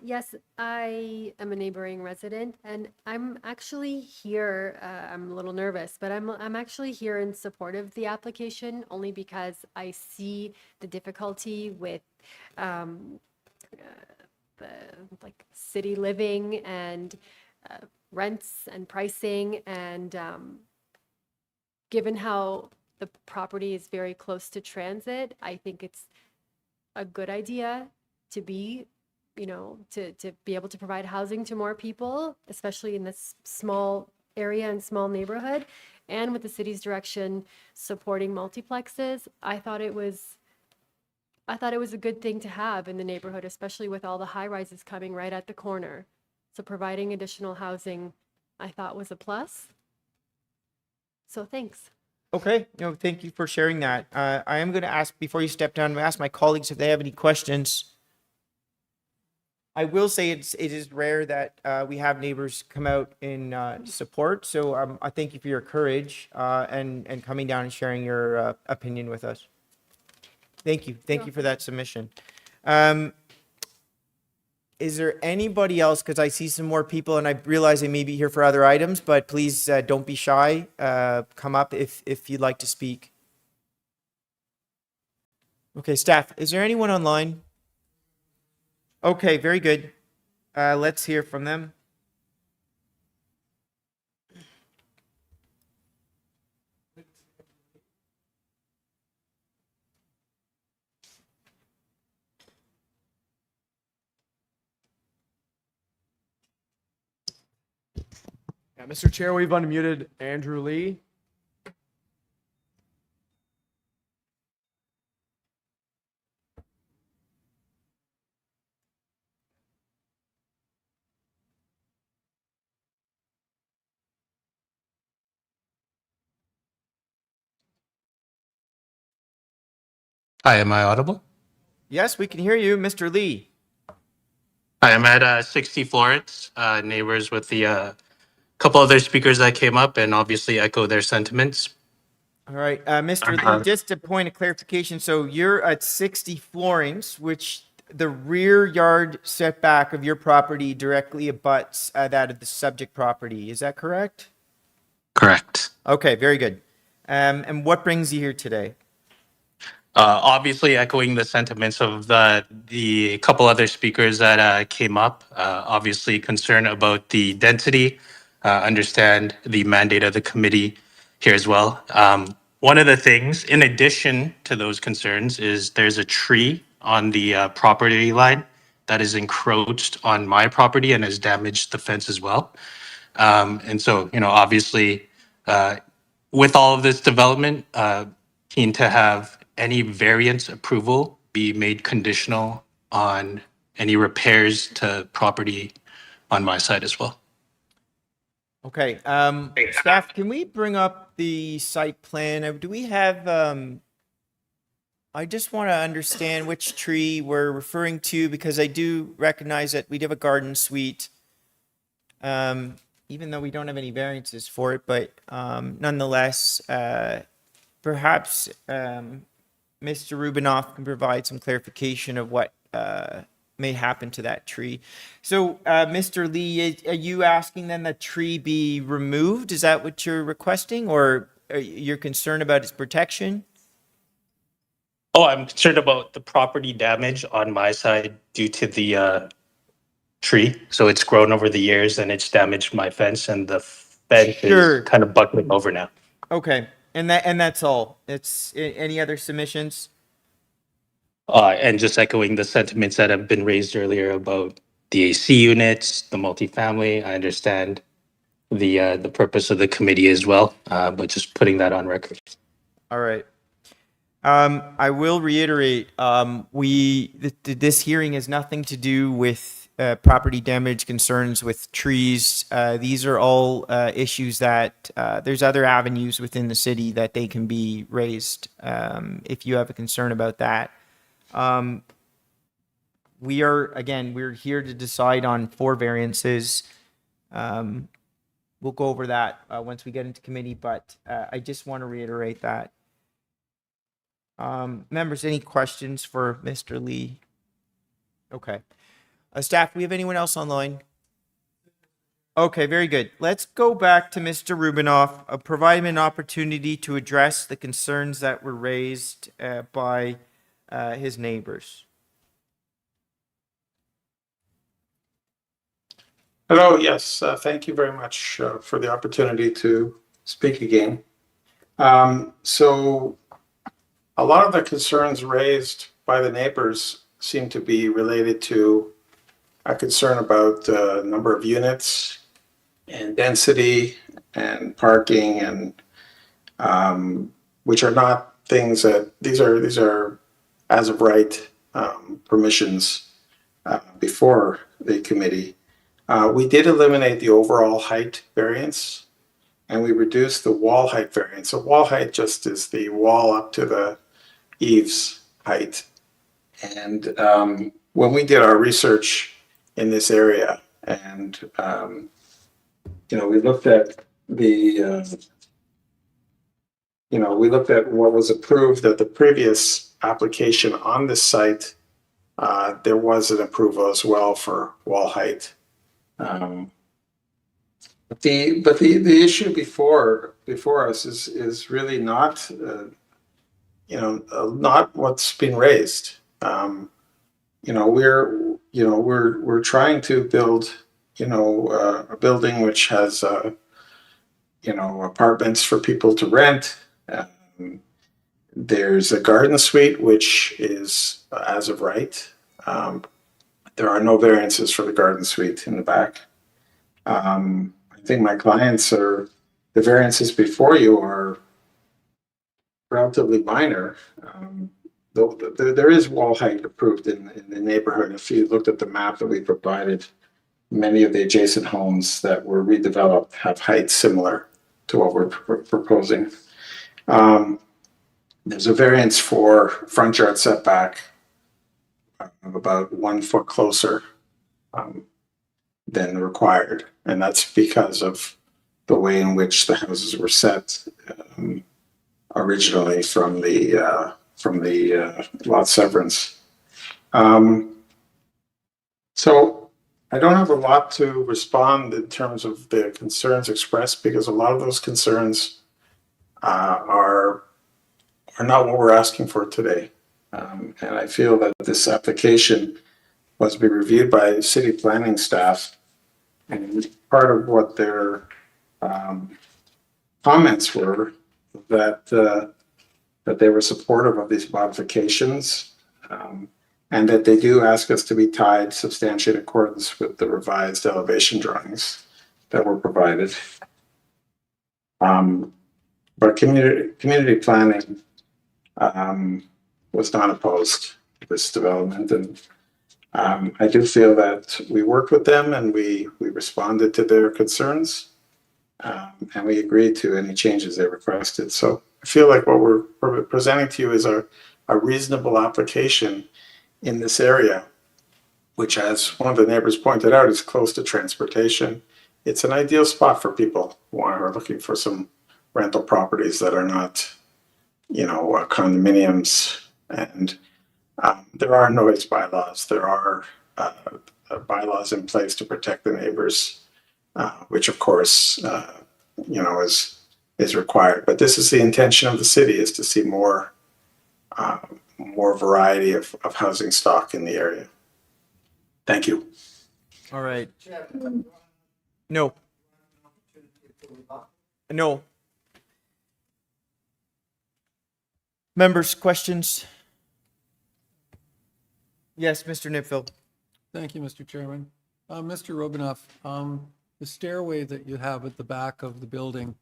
Yes, I am a neighboring resident, and I'm actually here. I'm a little nervous, but I'm actually here in support of the application only because I see the difficulty with the like city living and rents and pricing, and given how the property is very close to transit, I think it's a good idea to be to be able to provide housing to more people, especially in this small area and small neighborhood. And with the city's direction supporting multiplexes, I thought it was a good thing to have in the neighborhood, especially with all the high rises coming right at the corner. So providing additional housing, I thought was a plus. So thanks. Okay. No, thank you for sharing that. I am going to ask before you step down. I'm going to ask my colleagues if they have any questions. I will say it is rare that we have neighbors come out in support. So I thank you for your courage and coming down and sharing your opinion with us. Thank you. Thank you for that submission. Is there anybody else? Because I see some more people and I realize they may be here for other items, but please don't be shy. Come up if you'd like to speak. Okay, staff, is there anyone online? Okay, very good. Let's hear from them. Yeah, Mr. Chair, we've unmuted Andrew Lee. Hi, am I audible? Yes, we can hear you, Mr. Lee. Hi, I'm at 60 Florence, neighbors with the couple other speakers that came up and obviously echo their sentiments. All right, Mr. Lee, just a point of clarification. So you're at 60 Florence, which the rear yard setback of your property directly abuts that of the subject property. Is that correct? Correct. Okay, very good. And what brings you here today? Obviously, echoing the sentiments of the couple other speakers that came up. Obviously, concern about the density. Understand the mandate of the committee here as well. One of the things, in addition to those concerns, is there's a tree on the property line that is encroached on my property and has damaged the fence as well. And so, obviously, with all of this development, keen to have any variance approval be made conditional on any repairs to property on my side as well. Okay, staff, can we bring up the site plan? Do we have, I just want to understand which tree we're referring to because I do recognize that we do have a garden suite. Even though we don't have any variances for it, but nonetheless, perhaps Mr. Rubinoff can provide some clarification of what may happen to that tree. So, Mr. Lee, are you asking then the tree be removed? Is that what you're requesting, or are you concerned about its protection? Oh, I'm concerned about the property damage on my side due to the tree. So it's grown over the years and it's damaged my fence, and the fence Sure. is kind of buckling over now. Okay, and that's all. It's any other submissions? And just echoing the sentiments that have been raised earlier about the AC units, the multifamily. I understand the purpose of the committee as well, but just putting that on record. All right. I will reiterate, this hearing has nothing to do with property damage concerns with trees. These are all issues that there's other avenues within the city that they can be raised if you have a concern about that. We're here to decide on 4 variances. We'll go over that once we get into committee, but I just want to reiterate that. Members, any questions for Mr. Lee? Okay. Staff, do we have anyone else online? Okay, very good. Let's go back to Mr. Rubinoff, provide him an opportunity to address the concerns that were raised by his neighbors. Hello, yes, thank you very much for the opportunity to speak again. So a lot of the concerns raised by the neighbors seem to be related to a concern about the number of units and density and parking, and which are not things that these are as of right permissions before the committee. We did eliminate the overall height variance, and we reduced the wall height variance. So wall height just is the wall up to the eaves height. And when we did our research in this area, and we looked at we looked at what was approved at the previous application on this site. There was an approval as well for wall height. But the issue before us is really not not what's been raised. We're trying to build a building which has apartments for people to rent. There's a garden suite which is as of right. There are no variances for the garden suite in the back. I think my clients the variances before you are relatively minor. There is wall height approved in the neighborhood. If you looked at the map that we provided, many of the adjacent homes that were redeveloped have heights similar to what we're proposing. There's a variance for front yard setback of about 1 foot closer than required, and that's because of the way in which the houses were set originally from the lot severance. So I don't have a lot to respond in terms of the concerns expressed because a lot of those concerns are not what we're asking for today. And I feel that this application was to be reviewed by city planning staff. And part of what their comments were that they were supportive of these modifications, and that they do ask us to be tied substantially in accordance with the revised elevation drawings that were provided. But community planning was not opposed to this development, and I do feel that we worked with them and we responded to their concerns, and we agreed to any changes they requested. So I feel like what we're presenting to you is a reasonable application in this area, which, as one of the neighbors pointed out, is close to transportation. It's an ideal spot for people who are looking for some rental properties that are not, condominiums. And there are noise bylaws. There are bylaws in place to protect the neighbors, which of course, is required. But this is the intention of the city, is to see more variety of housing stock in the area. Thank you. All right. No. No. Members, questions? Yes, Mr. Nipfeld. Thank you, Mr. Chairman. Mr. Robinoff, the stairway that you have at the back of the building,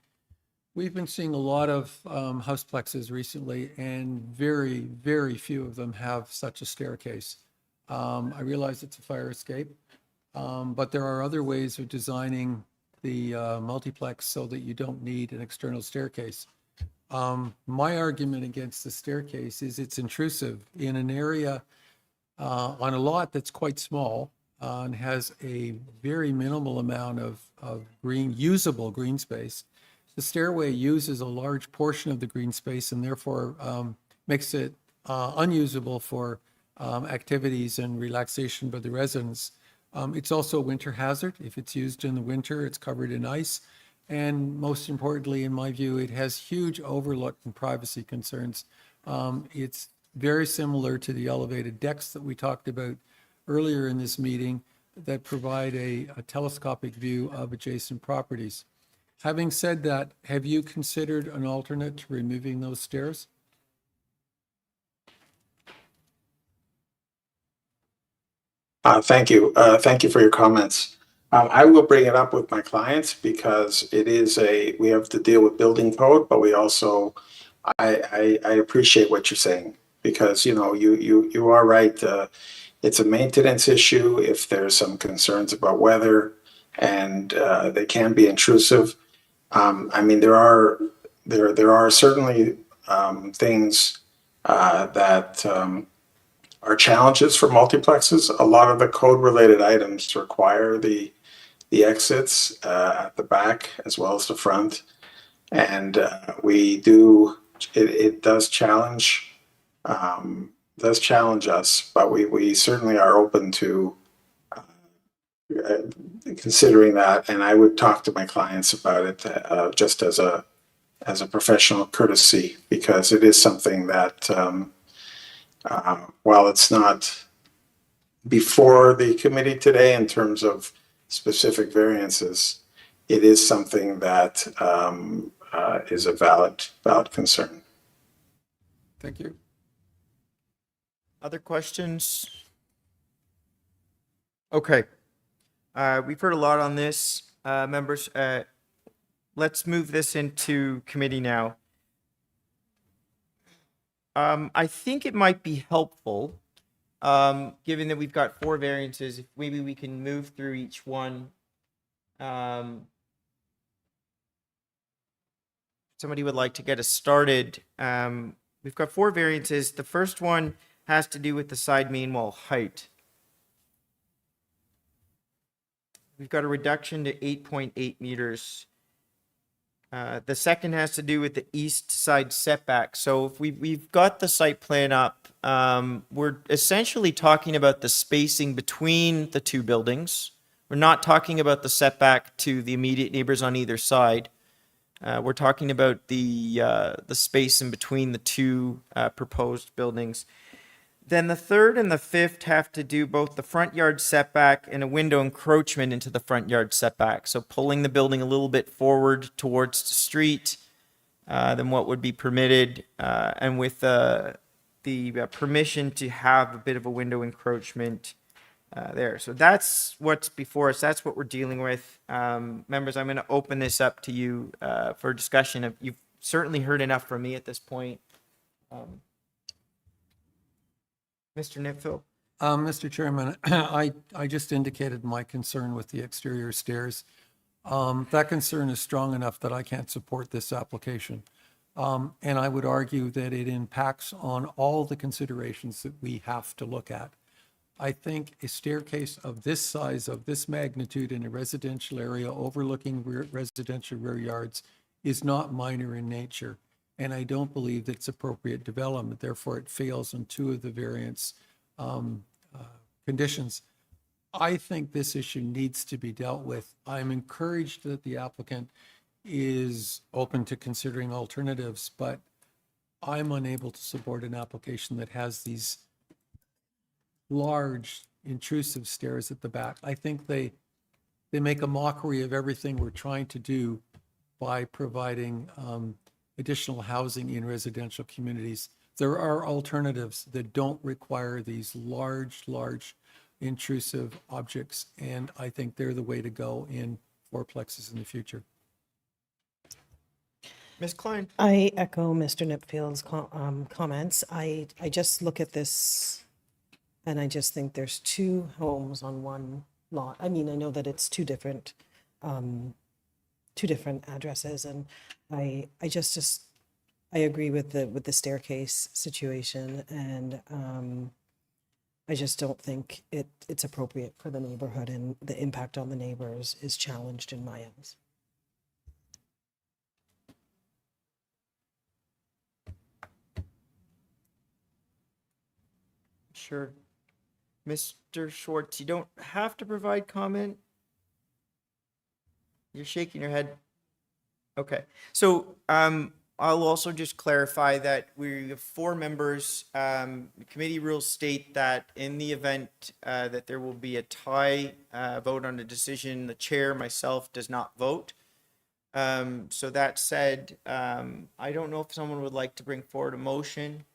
we've been seeing a lot of houseplexes recently, and very, very few of them have such a staircase. I realize it's a fire escape, but there are other ways of designing the multiplex so that you don't need an external staircase. My argument against the staircase is it's intrusive in an area on a lot that's quite small and has a very minimal amount of usable green space. The stairway uses a large portion of the green space and therefore makes it unusable for activities and relaxation by the residents. It's also a winter hazard. If it's used in the winter, it's covered in ice. And most importantly, in my view, it has huge overlook and privacy concerns. It's very similar to the elevated decks that we talked about earlier in this meeting that provide a telescopic view of adjacent properties. Having said that, have you considered an alternate to removing those stairs? Thank you. Thank you for your comments. I will bring it up with my clients because we have to deal with building code, but we also, I appreciate what you're saying because, you are right. It's a maintenance issue if there's some concerns about weather and they can be intrusive. There are certainly things that are challenges for multiplexes. A lot of the code-related items require the exits at the back as well as the front, and it does challenge us, but we certainly are open to considering that, and I would talk to my clients about it just as a professional courtesy, because it is something that while it's not before the committee today in terms of specific variances, it is something that is a valid concern. Thank you. Other questions? Okay. We've heard a lot on this, members. Let's move this into committee now. I think it might be helpful, given that we've got 4 variances, if maybe we can move through each one. Somebody would like to get us started. We've got 4 variances. The first one has to do with the side main wall height. We've got a reduction to 8.8 meters. The second has to do with the east side setback. So if we've got the site plan up, we're essentially talking about the spacing between the two buildings. We're not talking about the setback to the immediate neighbors on either side. We're talking about the space in between the two proposed buildings. Then the third and the fifth have to do both the front yard setback and a window encroachment into the front yard setback. So pulling the building a little bit forward towards the street than what would be permitted, and with the permission to have a bit of a window encroachment there. So that's what's before us. That's what we're dealing with. Members, I'm going to open this up to you for discussion. You've certainly heard enough from me at this point. Mr. Nipfel? Mr. Chairman, I just indicated my concern with the exterior stairs. That concern is strong enough that I can't support this application. And I would argue that it impacts on all the considerations that we have to look at. I think a staircase of this size, of this magnitude in a residential area overlooking residential rear yards is not minor in nature. And I don't believe that it's appropriate development. Therefore, it fails on two of the variance conditions. I think this issue needs to be dealt with. I'm encouraged that the applicant is open to considering alternatives, but I'm unable to support an application that has these large intrusive stairs at the back. I think they make a mockery of everything we're trying to do by providing additional housing in residential communities. There are alternatives that don't require these large intrusive objects, and I think they're the way to go in fourplexes in the future. Ms. Klein? I echo Mr. Nipfield's comments. I just look at this and I just think there's two homes on one lot. I mean, I know that it's two different addresses, and I agree with the staircase situation, and I just don't think it's appropriate for the neighborhood, and the impact on the neighbors is challenged in my eyes. Sure. Mr. Schwartz, you don't have to provide comment. You're shaking your head. Okay. So I'll also just clarify that we have 4 members. Committee rules state that in the event that there will be a tie vote on a decision, the chair, myself, does not vote. So that said, I don't know if someone would like to bring forward a motion.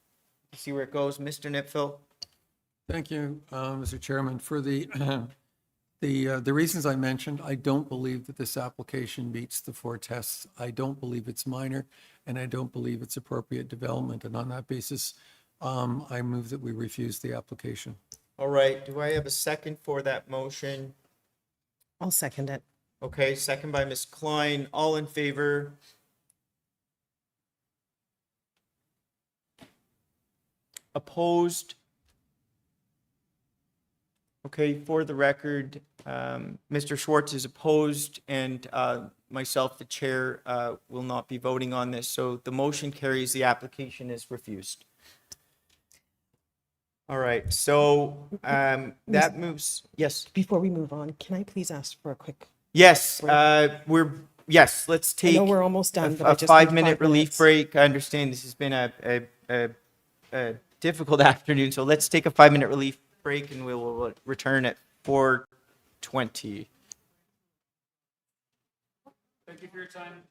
See where it goes. Mr. Nipfel? Thank you, Mr. Chairman. For the reasons I mentioned, I don't believe that this application meets the 4 tests. I don't believe it's minor, and I don't believe it's appropriate development. And on that basis, I move that we refuse the application. All right. Do I have a second for that motion? I'll second it. Okay, second by Ms. Klein. All in favor? Opposed? Okay, for the record, Mr. Schwartz is opposed, and myself, the chair, will not be voting on this. So the motion carries, the application is refused. All right, so that moves, yes. Before we move on, can I please ask for a quick? Yes, let's take. I know we're almost done, but I a just need 5-minute 5 relief minutes. break. I understand this has been a difficult afternoon, so let's take a 5-minute relief break, and we will return at 4:20. Thank you for your time.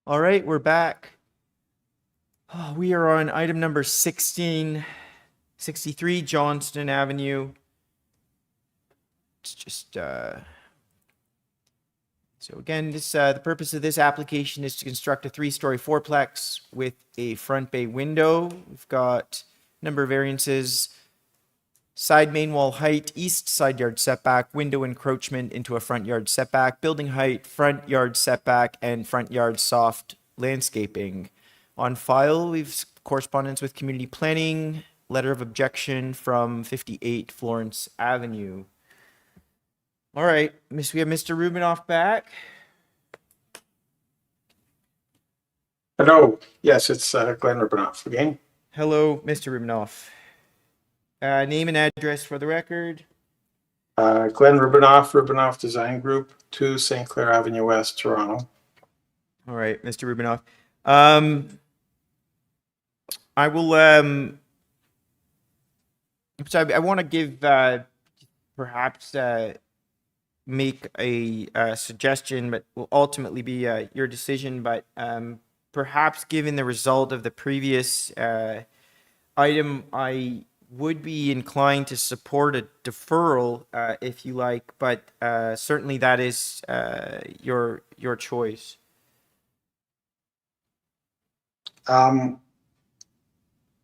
All right, we're back. We are on item number 1663 Johnston Avenue. It's just so again, the purpose of this application is to construct a 3-story fourplex with a front bay window. We've got a number of variances: side main wall height, east side yard setback, window encroachment into a front yard setback, building height, front yard setback, and front yard soft landscaping. On file, we've correspondence with community planning, letter of objection from 58 Florence Avenue. All right, we have Mr. Rubinoff back. Hello. Yes, it's Glenn Rubinoff again. Hello, Mr. Rubinoff. Name and address for the record. Glenn Rubinoff, Rubinoff Design Group, 2 St. Clair Avenue West, Toronto. All right, Mr. Rubinoff. I will. So I want to give perhaps make a suggestion, but will ultimately be your decision. But perhaps, given the result of the previous item, I would be inclined to support a deferral, if you like. But certainly, that is your choice.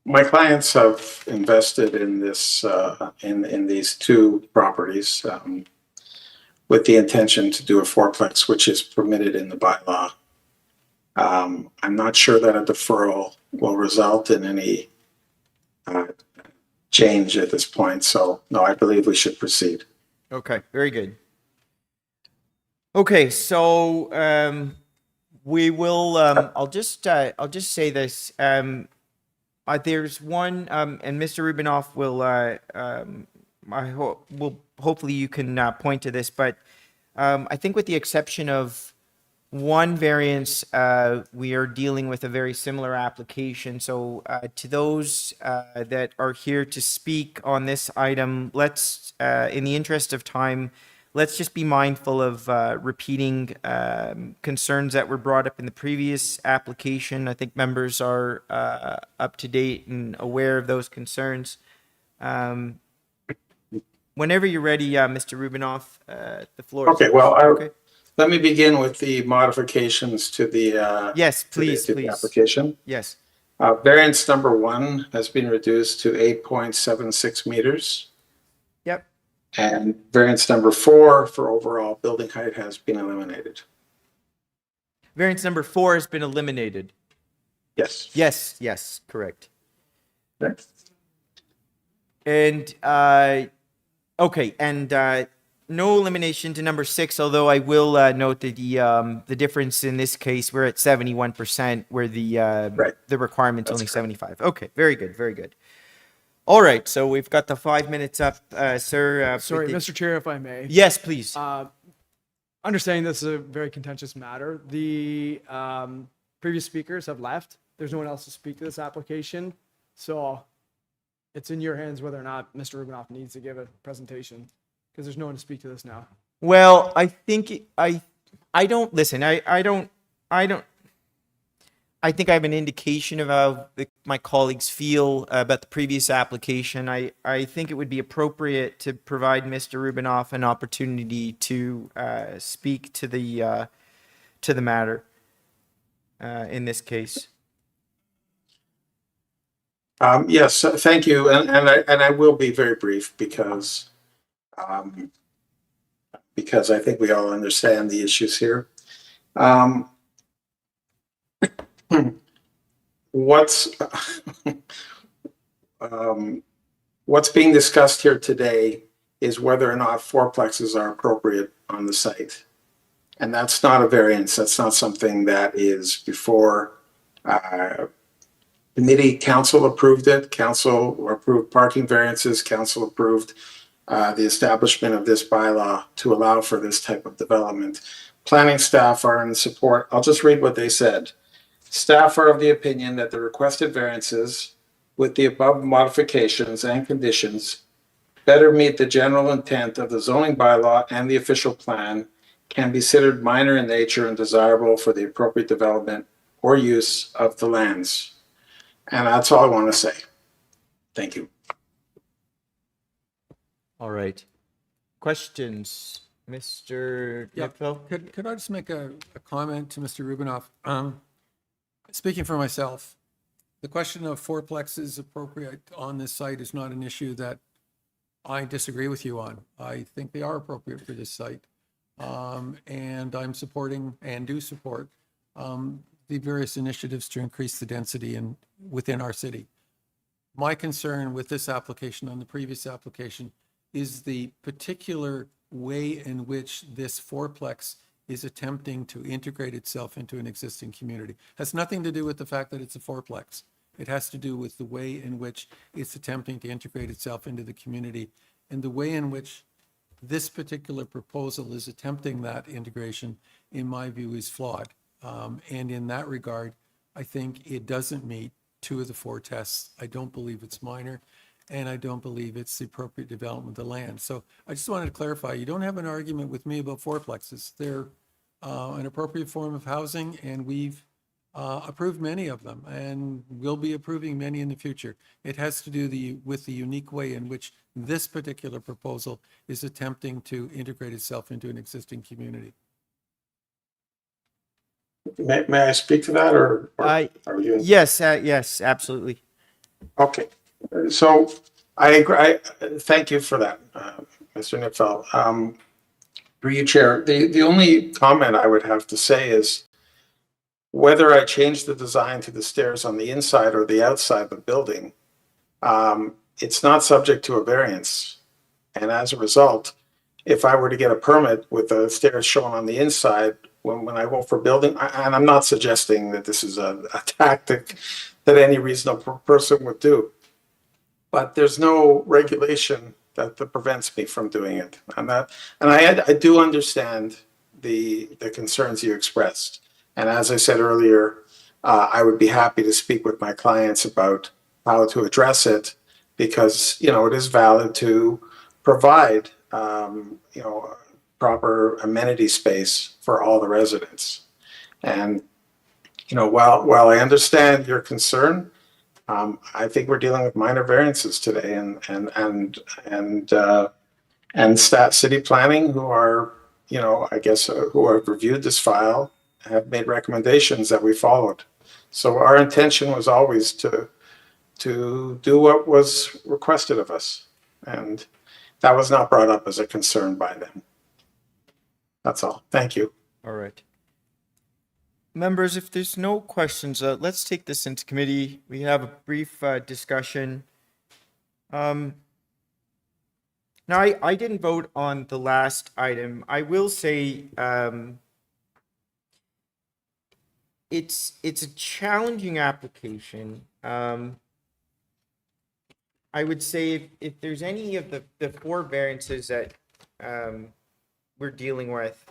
My clients have invested in this, in these 2 properties with the intention to do a fourplex, which is permitted in the bylaw. I'm not sure that a deferral will result in any change at this point. So no, I believe we should proceed. Okay, very good. Okay, so we will. I'll just say this. There's one, and Mr. Rubinoff will. Hopefully you can point to this, but I think with the exception of one variance, we are dealing with a very similar application. So to those that are here to speak on this item, let's, in the interest of time, let's just be mindful of repeating concerns that were brought up in the previous application. I think members are up to date and aware of those concerns. Whenever you're ready, Mr. Rubinoff, the floor. Okay, well, let me begin with the modifications to the yes, please, to the application. Yes. Variance number 1 has been reduced to 8.76 meters. Yep. And variance number 4 for overall building height has been eliminated. Variance number 4 has been eliminated. Yes. Yes, correct. Next. And okay, and no elimination to number 6, although I will note that the difference in this case, we're at 71%, where the requirement's only 75. Okay, very good, very good. All right, so we've got the 5 minutes up, sir. Sorry, Mr. Chair, if I may. Yes, please. Understanding this is a very contentious matter, the previous speakers have left. There's no one else to speak to this application. So it's in your hands whether or not Mr. Rubinoff needs to give a presentation, because there's no one to speak to this now. Well, I think I don't listen. I think I have an indication of how my colleagues feel about the previous application. I think it would be appropriate to provide Mr. Rubinoff an opportunity to speak to the matter in this case. Yes, thank you, and I will be very brief because I think we all understand the issues here. What's being discussed here today is whether or not fourplexes are appropriate on the site, and that's not a variance. That's not something that is before committee. Council approved it. Council approved parking variances. Council approved the establishment of this bylaw to allow for this type of development. Planning staff are in support. I'll just read what they said. Staff are of the opinion that the requested variances with the above modifications and conditions better meet the general intent of the zoning bylaw and the official plan, can be considered minor in nature and desirable for the appropriate development or use of the lands. And that's all I want to say. Thank you. All right. Questions, Mr. Yeah, Knipfel? could I just make a comment to Mr. Rubinoff? Speaking for myself, the question of fourplexes appropriate on this site is not an issue that I disagree with you on. I think they are appropriate for this site. And I'm supporting and do support the various initiatives to increase the density within our city. My concern with this application on the previous application is the particular way in which this fourplex is attempting to integrate itself into an existing community. It has nothing to do with the fact that it's a fourplex. It has to do with the way in which it's attempting to integrate itself into the community, and the way in which this particular proposal is attempting that integration, in my view, is flawed. And in that regard, I think it doesn't meet 2 of the 4 tests. I don't believe it's minor, and I don't believe it's the appropriate development of the land. So I just wanted to clarify, you don't have an argument with me about fourplexes. They're an appropriate form of housing, and we've approved many of them, and we'll be approving many in the future. It has to do with the unique way in which this particular proposal is attempting to integrate itself into an existing community. May I speak to that, or are you? Yes, yes, absolutely. Okay, so I agree. Thank you for that, Mr. Knipfel. Through you, Chair. The only comment I would have to say is whether I change the design to the stairs on the inside or the outside of the building, it's not subject to a variance. And as a result, if I were to get a permit with the stairs shown on the inside, when I go for building, and I'm not suggesting that this is a tactic that any reasonable person would do, but there's no regulation that prevents me from doing it. And I do understand the concerns you expressed. And as I said earlier, I would be happy to speak with my clients about how to address it, because, it is valid to provide, proper amenity space for all the residents. And, while I understand your concern, I think we're dealing with minor variances today, and city planning, who are, who have reviewed this file, have made recommendations that we followed. So our intention was always to do what was requested of us, and that was not brought up as a concern by them. That's all. Thank you. All right. Members, if there's no questions, let's take this into committee. We have a brief discussion. Now, I didn't vote on the last item. I will say it's a challenging application. I would say if there's any of the 4 variances that we're dealing with,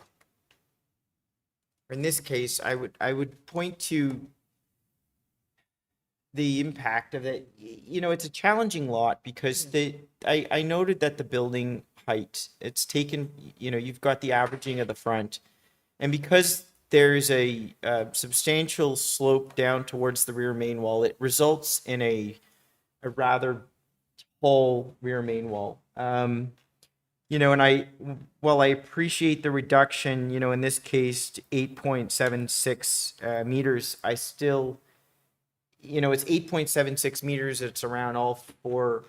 in this case, I would point to the impact of it. It's a challenging lot because I noted that the building height, it's taken, you've got the averaging of the front, and because there's a substantial slope down towards the rear main wall, it results in a rather tall rear main wall. And while I appreciate the reduction, in this case to 8.76 meters, I still, it's 8.76 meters. It's around all 4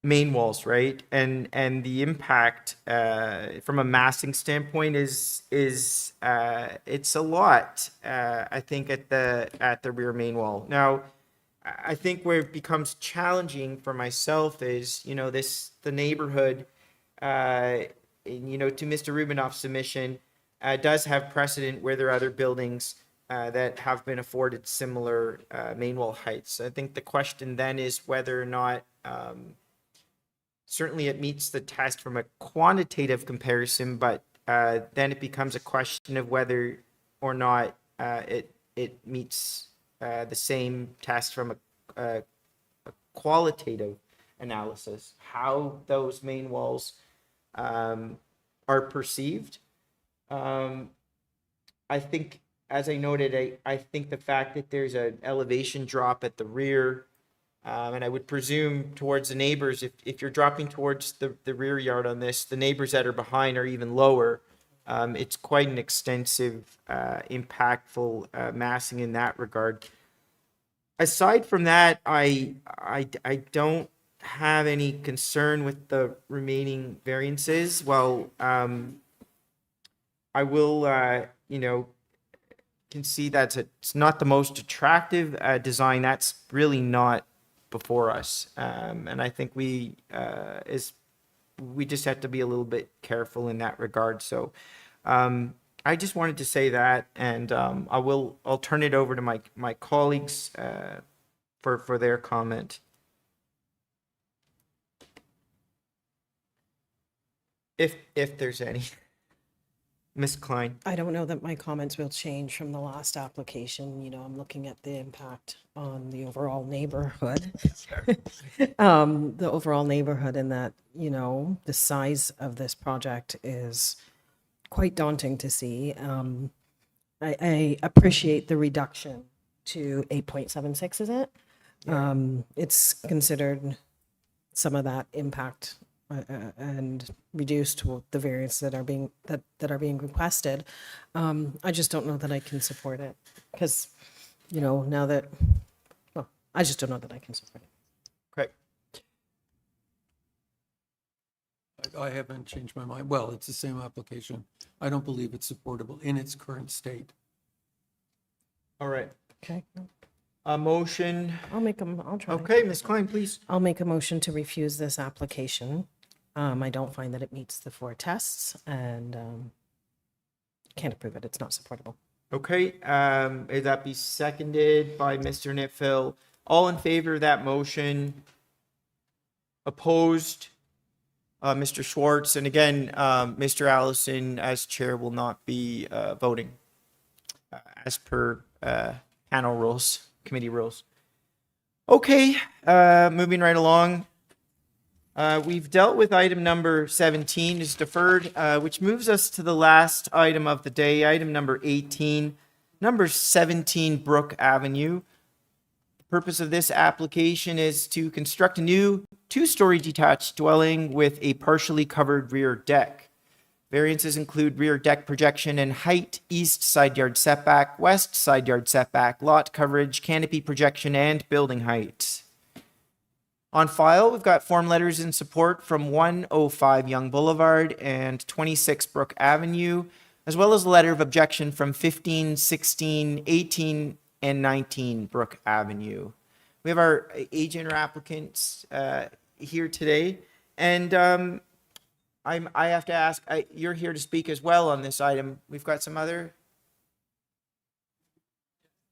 main walls, right? And the impact from a massing standpoint is it's a lot. I think at the rear main wall. Now, I think where it becomes challenging for myself is, the neighborhood, to Mr. Rubinoff's submission, does have precedent where there are other buildings that have been afforded similar main wall heights. I think the question then is whether or not certainly it meets the test from a quantitative comparison, but then it becomes a question of whether or not it meets the same test from a qualitative analysis, how those main walls are perceived. I think, as I noted, I think the fact that there's an elevation drop at the rear, and I would presume towards the neighbors, if you're dropping towards the rear yard on this, the neighbors that are behind are even lower. It's quite an extensive, impactful massing in that regard. Aside from that, I don't have any concern with the remaining variances. Well, I will, can see that it's not the most attractive design. That's really not before us, and I think we just have to be a little bit careful in that regard. So, I just wanted to say that, and I'll turn it over to my colleagues for their comment. If there's any. Ms. Klein. I don't know that my comments will change from the last application. I'm looking at the impact on the overall neighborhood. The overall neighborhood, and that, the size of this project is quite daunting to see. I appreciate the reduction to 8.76, is it? It's considered some of that impact and reduced to the variants that are being requested. I just don't know that I can support it because, now that, I just don't know that I can support it. Correct. I haven't changed my mind. Well, it's the same application. I don't believe it's supportable in its current state. All right. Okay. A motion. I'll try. Okay, Ms. Klein, please. I'll make a motion to refuse this application. I don't find that it meets the 4 tests and can't approve it. It's not supportable. Okay, is that be seconded by Mr. Nitfill? All in favor of that motion? Opposed? Mr. Schwartz, and again, Mr. Allison as chair will not be voting as per panel rules, committee rules. Okay, moving right along. We've dealt with item number 17 is deferred, which moves us to the last item of the day, item number 18, number 17 Brook Avenue. The purpose of this application is to construct a new 2-story detached dwelling with a partially covered rear deck. Variances include rear deck projection and height, east side yard setback, west side yard setback, lot coverage, canopy projection, and building height. On file, we've got form letters in support from 105 Young Boulevard and 26 Brook Avenue, as well as a letter of objection from 15, 16, 18, and 19 Brook Avenue. We have our agent or applicants here today, and I have to ask, you're here to speak as well on this item. We've got some other?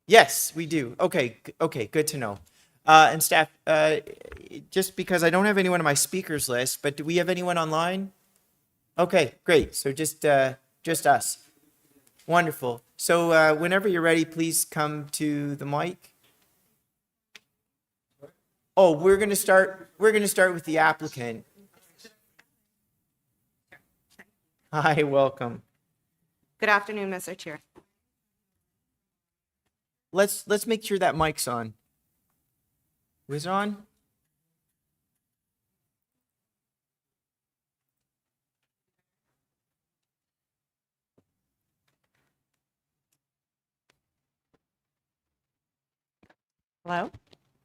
Yes, we do. Okay, good to know. And staff, just because I don't have anyone on my speakers list, but do we have anyone online? Okay, great. So just us. Wonderful. So whenever you're ready, please come to the mic. Oh, we're gonna start with the applicant. Hi, welcome. Good afternoon, Mr. Chair. Let's make sure that mic's on. Was it on? Hello?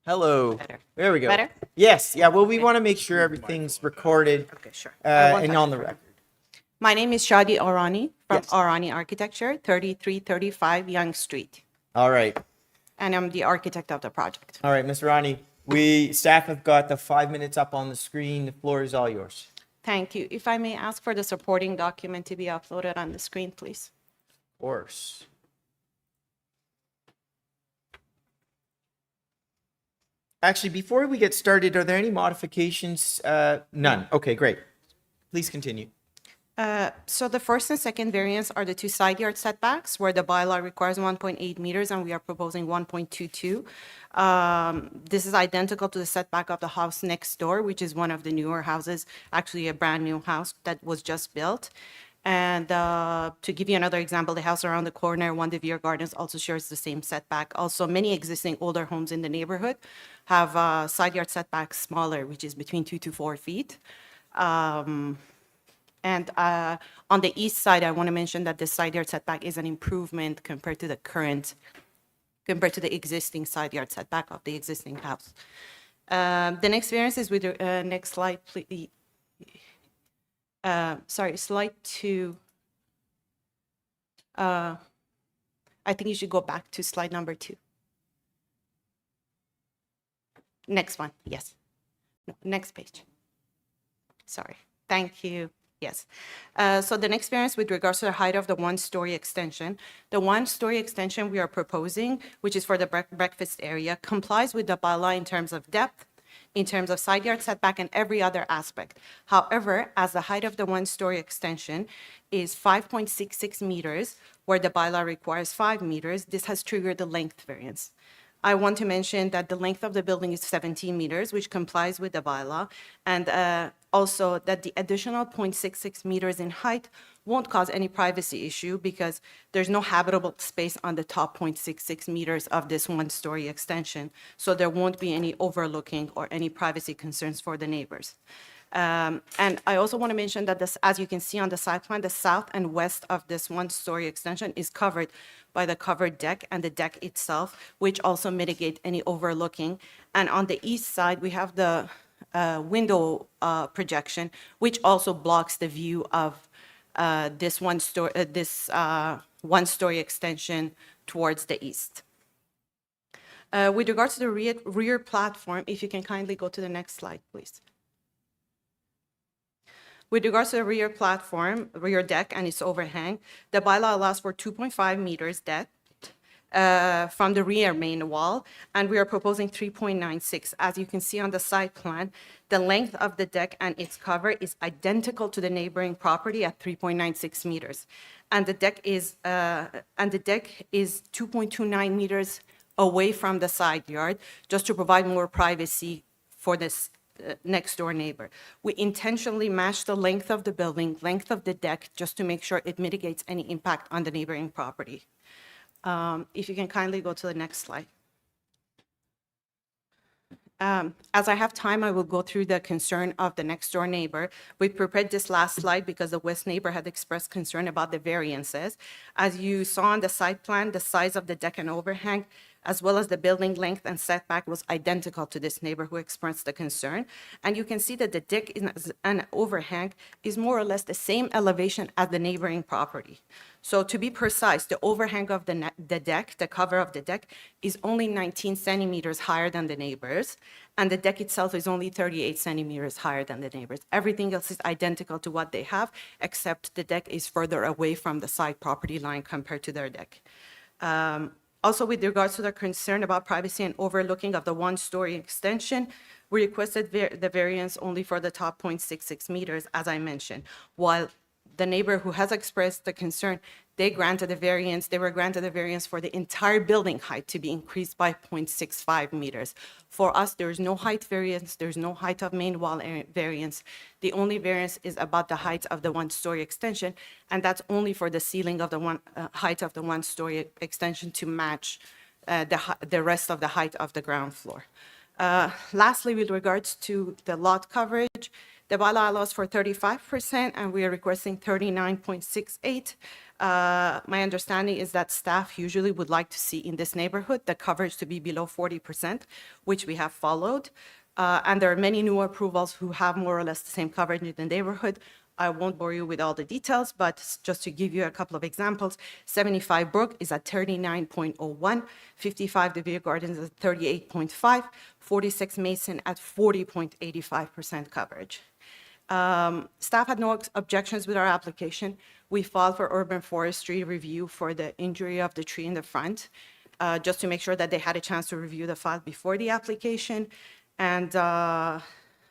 Hello. Better. There we go. Better? Yes. Yeah. Well, we want to make sure everything's recorded. Okay, sure. And on the record. My name is Shadi Orani from Yes. Orani Architecture, 3335 Young Street, All right. and I'm the architect of the project. All right, Ms. Rani. Staff have got the 5 minutes up on the screen. The floor is all yours. Thank you. If I may ask for the supporting document to be uploaded on the screen, please. Of course. Actually, before we get started, are there any modifications? None. Okay, great. Please continue. So the first and second variants are the two side yard setbacks, where the bylaw requires 1.8 meters and we are proposing 1.22. This is identical to the setback of the house next door, which is one of the newer houses, actually a brand new house that was just built. And to give you another example, the house around the corner, One de Vere Gardens, also shares the same setback. Also, many existing older homes in the neighborhood have side yard setbacks smaller, which is between 2 to 4 feet. And on the east side, I want to mention that the side yard setback is an improvement compared to the existing side yard setback of the existing house. The next variance is with the next slide, please. Sorry, slide 2. I think you should go back to slide number 2. Next one, yes. No, next page. Sorry, thank you. Yes. So the next variance with regards to the height of the one-story extension. The one-story extension we are proposing, which is for the breakfast area, complies with the bylaw in terms of depth, in terms of side yard setback, and every other aspect. However, as the height of the one-story extension is 5.66 meters, where the bylaw requires 5 meters, this has triggered the length variance. I want to mention that the length of the building is 17 meters, which complies with the bylaw, and also that the additional 0.66 meters in height won't cause any privacy issue because there's no habitable space on the top 0.66 meters of this one-story extension, so there won't be any overlooking or any privacy concerns for the neighbors. And I also want to mention that this, as you can see on the site plan, the south and west of this one-story extension is covered by the covered deck and the deck itself, which also mitigate any overlooking. And on the east side, we have the window projection, which also blocks the view of this one-story extension towards the east. With regards to the rear platform, if you can kindly go to the next slide, please. With regards to the rear platform, rear deck and its overhang, the bylaw allows for 2.5 meters depth from the rear main wall, and we are proposing 3.96. As you can see on the site plan, the length of the deck and its cover is identical to the neighboring property at 3.96 meters. And the deck is 2.29 meters away from the side yard, just to provide more privacy for this next door neighbor. We intentionally match the length of the building, length of the deck, just to make sure it mitigates any impact on the neighboring property. If you can kindly go to the next slide. As I have time, I will go through the concern of the next door neighbor. We prepared this last slide because the west neighbor had expressed concern about the variances. As you saw on the site plan, the size of the deck and overhang, as well as the building length and setback, was identical to this neighbor who expressed the concern. And you can see that the deck and overhang is more or less the same elevation as the neighboring property. So to be precise, the overhang of the deck, the cover of the deck, is only 19 centimeters higher than the neighbors, and the deck itself is only 38 centimeters higher than the neighbors. Everything else is identical to what they have, except the deck is further away from the side property line compared to their deck. Also, with regards to the concern about privacy and overlooking of the one-story extension, we requested the variance only for the top 0.66 meters, as I mentioned, while the neighbor who has expressed the concern, they were granted a variance for the entire building height to be increased by 0.65 meters. For us, there is no height variance, there's no height of main wall variance. The only variance is about the height of the one-story extension, and that's only for the ceiling of the height of the one-story extension to match the rest of the height of the ground floor. Lastly, with regards to the lot coverage, the bylaw allows for 35%, and we are requesting 39.68. My understanding is that staff usually would like to see in this neighborhood the coverage to be below 40%, which we have followed. And there are many new approvals who have more or less the same coverage in the neighborhood. I won't bore you with all the details, but just to give you a couple of examples, 75 Brook is at 39.01, 55 De Vere Gardens is at 38.5, 46 Mason at 40.85% coverage. Staff had no objections with our application. We filed for urban forestry review for the injury of the tree in the front. just to make sure that they had a chance to review the file before the application. And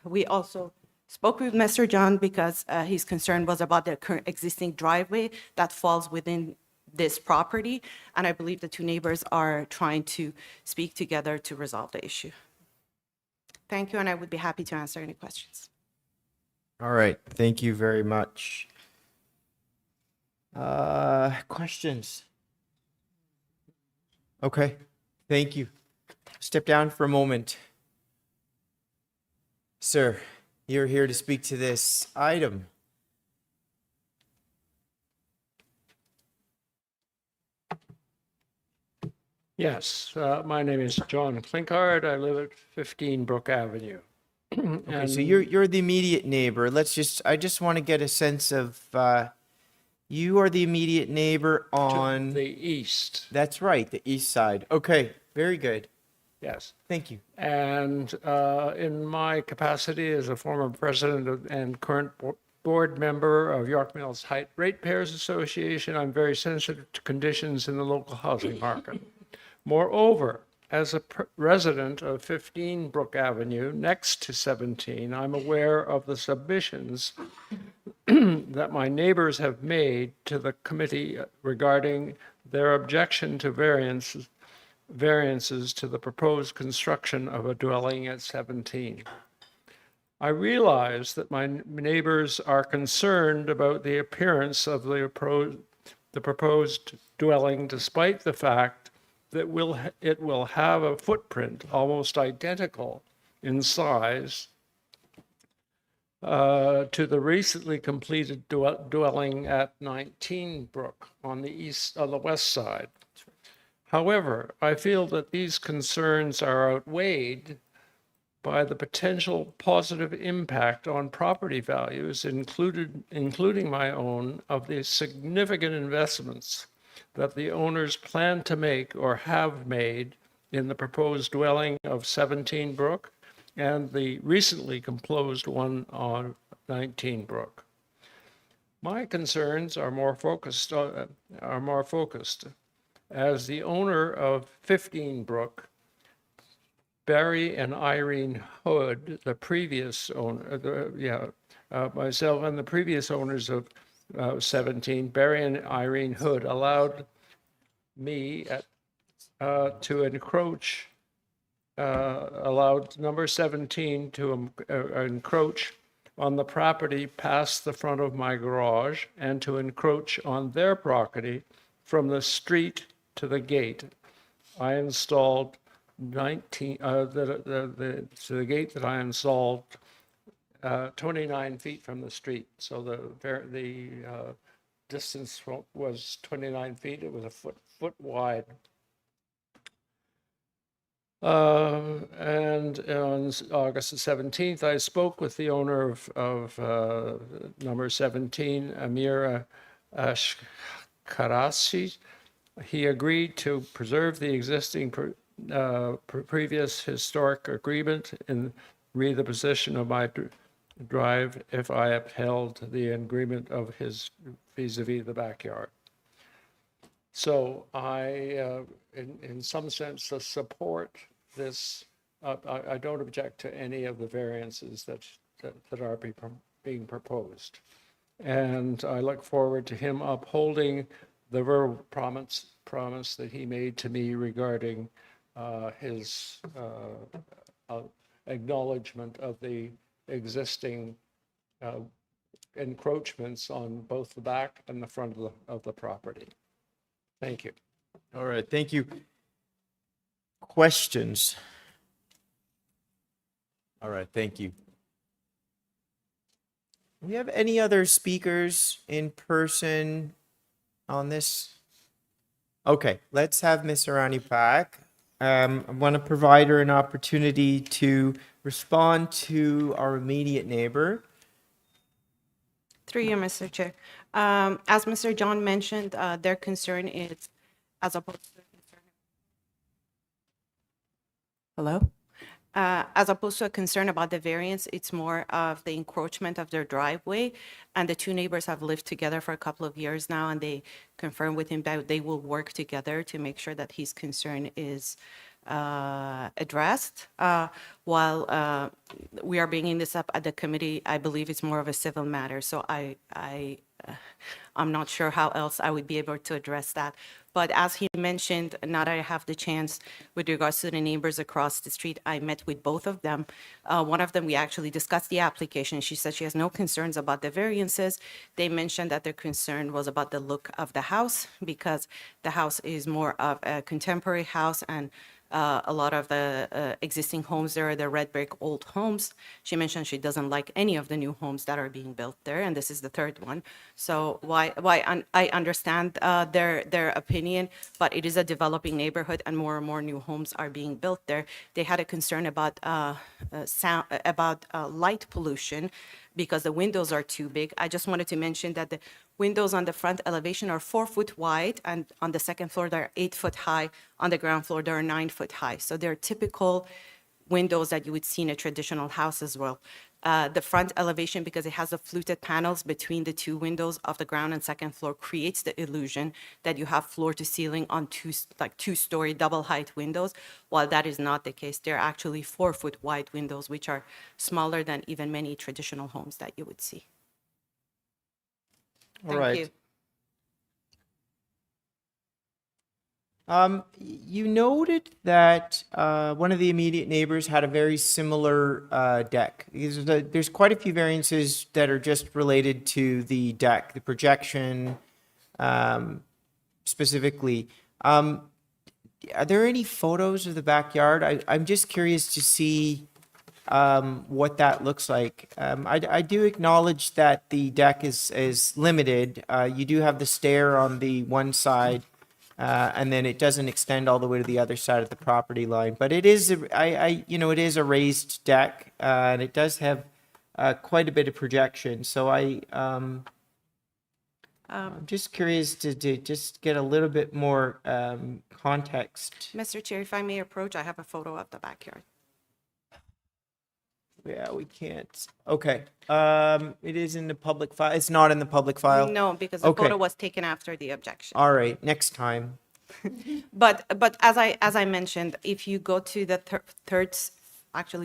we also spoke with Mr. John because his concern was about the current existing driveway that falls within this property. And I believe the two neighbors are trying to speak together to resolve the issue. Thank you, and I would be happy to answer any questions. All right, thank you very much. Questions? Okay, thank you. Step down for a moment. Sir, you're here to speak to this item. Yes, my name is John Klinkard. I live at 15 Brook Avenue. Okay, so you're the immediate neighbor. I just want to get a sense of, you are the immediate neighbor on. The east. That's right, the east side. Okay, very good. Yes. Thank you. And in my capacity as a former president and current board member of York Mills Height Ratepayers Association, I'm very sensitive to conditions in the local housing market. Moreover, as a resident of 15 Brook Avenue, next to 17, I'm aware of the submissions that my neighbors have made to the committee regarding their objection to variances to the proposed construction of a dwelling at 17. I realize that my neighbors are concerned about the appearance of the proposed dwelling, despite the fact that it will have a footprint almost identical in size to the recently completed dwelling at 19 Brook on the west side. However, I feel that these concerns are outweighed by the potential positive impact on property values, including my own, of the significant investments that the owners plan to make or have made in the proposed dwelling of 17 Brook and the recently closed one on 19 Brook. My concerns are more focused. As the owner of 15 Brook, Barry and Irene Hood, the previous owner, myself and the previous owners of 17, Barry and Irene Hood allowed me to encroach, allowed number 17 to encroach on the property past the front of my garage and to encroach on their property from the street to the gate. I installed the gate that I installed 29 feet from the street. So the distance was 29 feet. It was a foot wide. And on August the 17th, I spoke with the owner of number 17, Amira Ashkarasi. He agreed to preserve the existing previous historic agreement in the position of my drive if I upheld the agreement of his vis-a-vis the backyard. So I, in some sense, support this. I don't object to any of the variances that are being proposed. And I look forward to him upholding the verbal promise that he made to me regarding his acknowledgement of the existing encroachments on both the back and the front of the property. Thank you. All right, thank you. Questions? All right, thank you. Do we have any other speakers in person on this? Okay, let's have Ms. Arani back. I want to provide her an opportunity to respond to our immediate neighbor. Through you, Mr. Chair. As Mr. John mentioned, their concern is as opposed to concern. Hello? As opposed to a concern about the variance, it's more of the encroachment of their driveway. And the two neighbors have lived together for a couple of years now, and they confirm with him that they will work together to make sure that his concern is addressed. While we are bringing this up at the committee, I believe it's more of a civil matter. So I'm not sure how else I would be able to address that. But as he mentioned, now that I have the chance with regards to the neighbors across the street, I met with both of them. One of them, we actually discussed the application. She said she has no concerns about the variances. They mentioned that their concern was about the look of the house because the house is more of a contemporary house and a lot of the existing homes there are the red brick old homes. She mentioned she doesn't like any of the new homes that are being built there, and this is the third one. So I understand their opinion, but it is a developing neighborhood, and more new homes are being built there. They had a concern about light pollution because the windows are too big. I just wanted to mention that the windows on the front elevation are 4 foot wide, and on the second floor, they're 8 foot high. On the ground floor, they're 9 foot high. So they're typical windows that you would see in a traditional house as well. The front elevation, because it has the fluted panels between the two windows of the ground and second floor, creates the illusion that you have floor to ceiling on two-story double height windows, while that is not the case. They're actually 4 foot wide windows, which are smaller than even many traditional homes that you would see. All Thank right. you. You noted that one of the immediate neighbors had a very similar deck. There's quite a few variances that are just related to the deck, the projection specifically. Are there any photos of the backyard? I'm just curious to see what that looks like. I do acknowledge that the deck is limited. You do have the stair on the one side. And then it doesn't extend all the way to the other side of the property line, but it is, it is a raised deck, and it does have quite a bit of projection. So I'm just curious to just get a little bit more context. Mr. Chair, if I may approach, I have a photo of the backyard. Yeah, we can't. Okay. It is in the public file. It's not in the public file. No, because the Okay. photo was taken after the objection. All right. Next time. But as I mentioned, if you go to the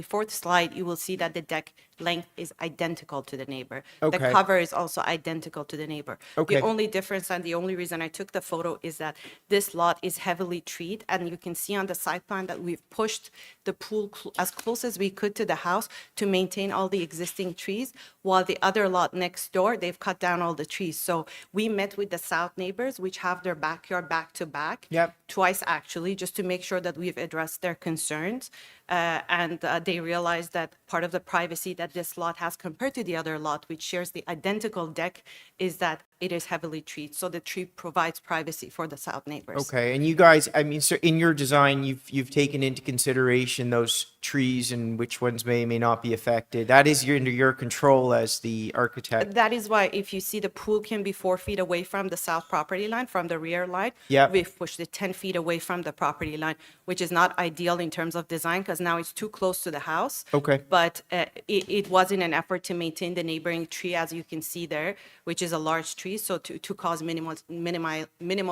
fourth slide, you will see that the deck length is identical to the neighbor. The Okay. cover is also identical to the neighbor. Okay. The only difference and the only reason I took the photo is that this lot is heavily treed, and you can see on the site plan that we've pushed the pool as close as we could to the house to maintain all the existing trees, while the other lot next door, they've cut down all the trees. So we met with the south neighbors, which have their backyard back to back. Yep. Twice actually, just to make sure that we've addressed their concerns. And they realized that part of the privacy that this lot has compared to the other lot, which shares the identical deck, is that it is heavily treed. So the tree provides privacy for the south neighbors. Okay, and you guys, I mean, so in your design, you've taken into consideration those trees and which ones may not be affected. That is under your control as the architect. That is why if you see the pool can be 4 feet away from the south property line, from the rear line, Yep. we've pushed it 10 feet away from the property line, which is not ideal in terms of design because now it's too close to the house. Okay. But it was in an effort to maintain the neighboring tree, as you can see there, which is a large tree, so to cause minimal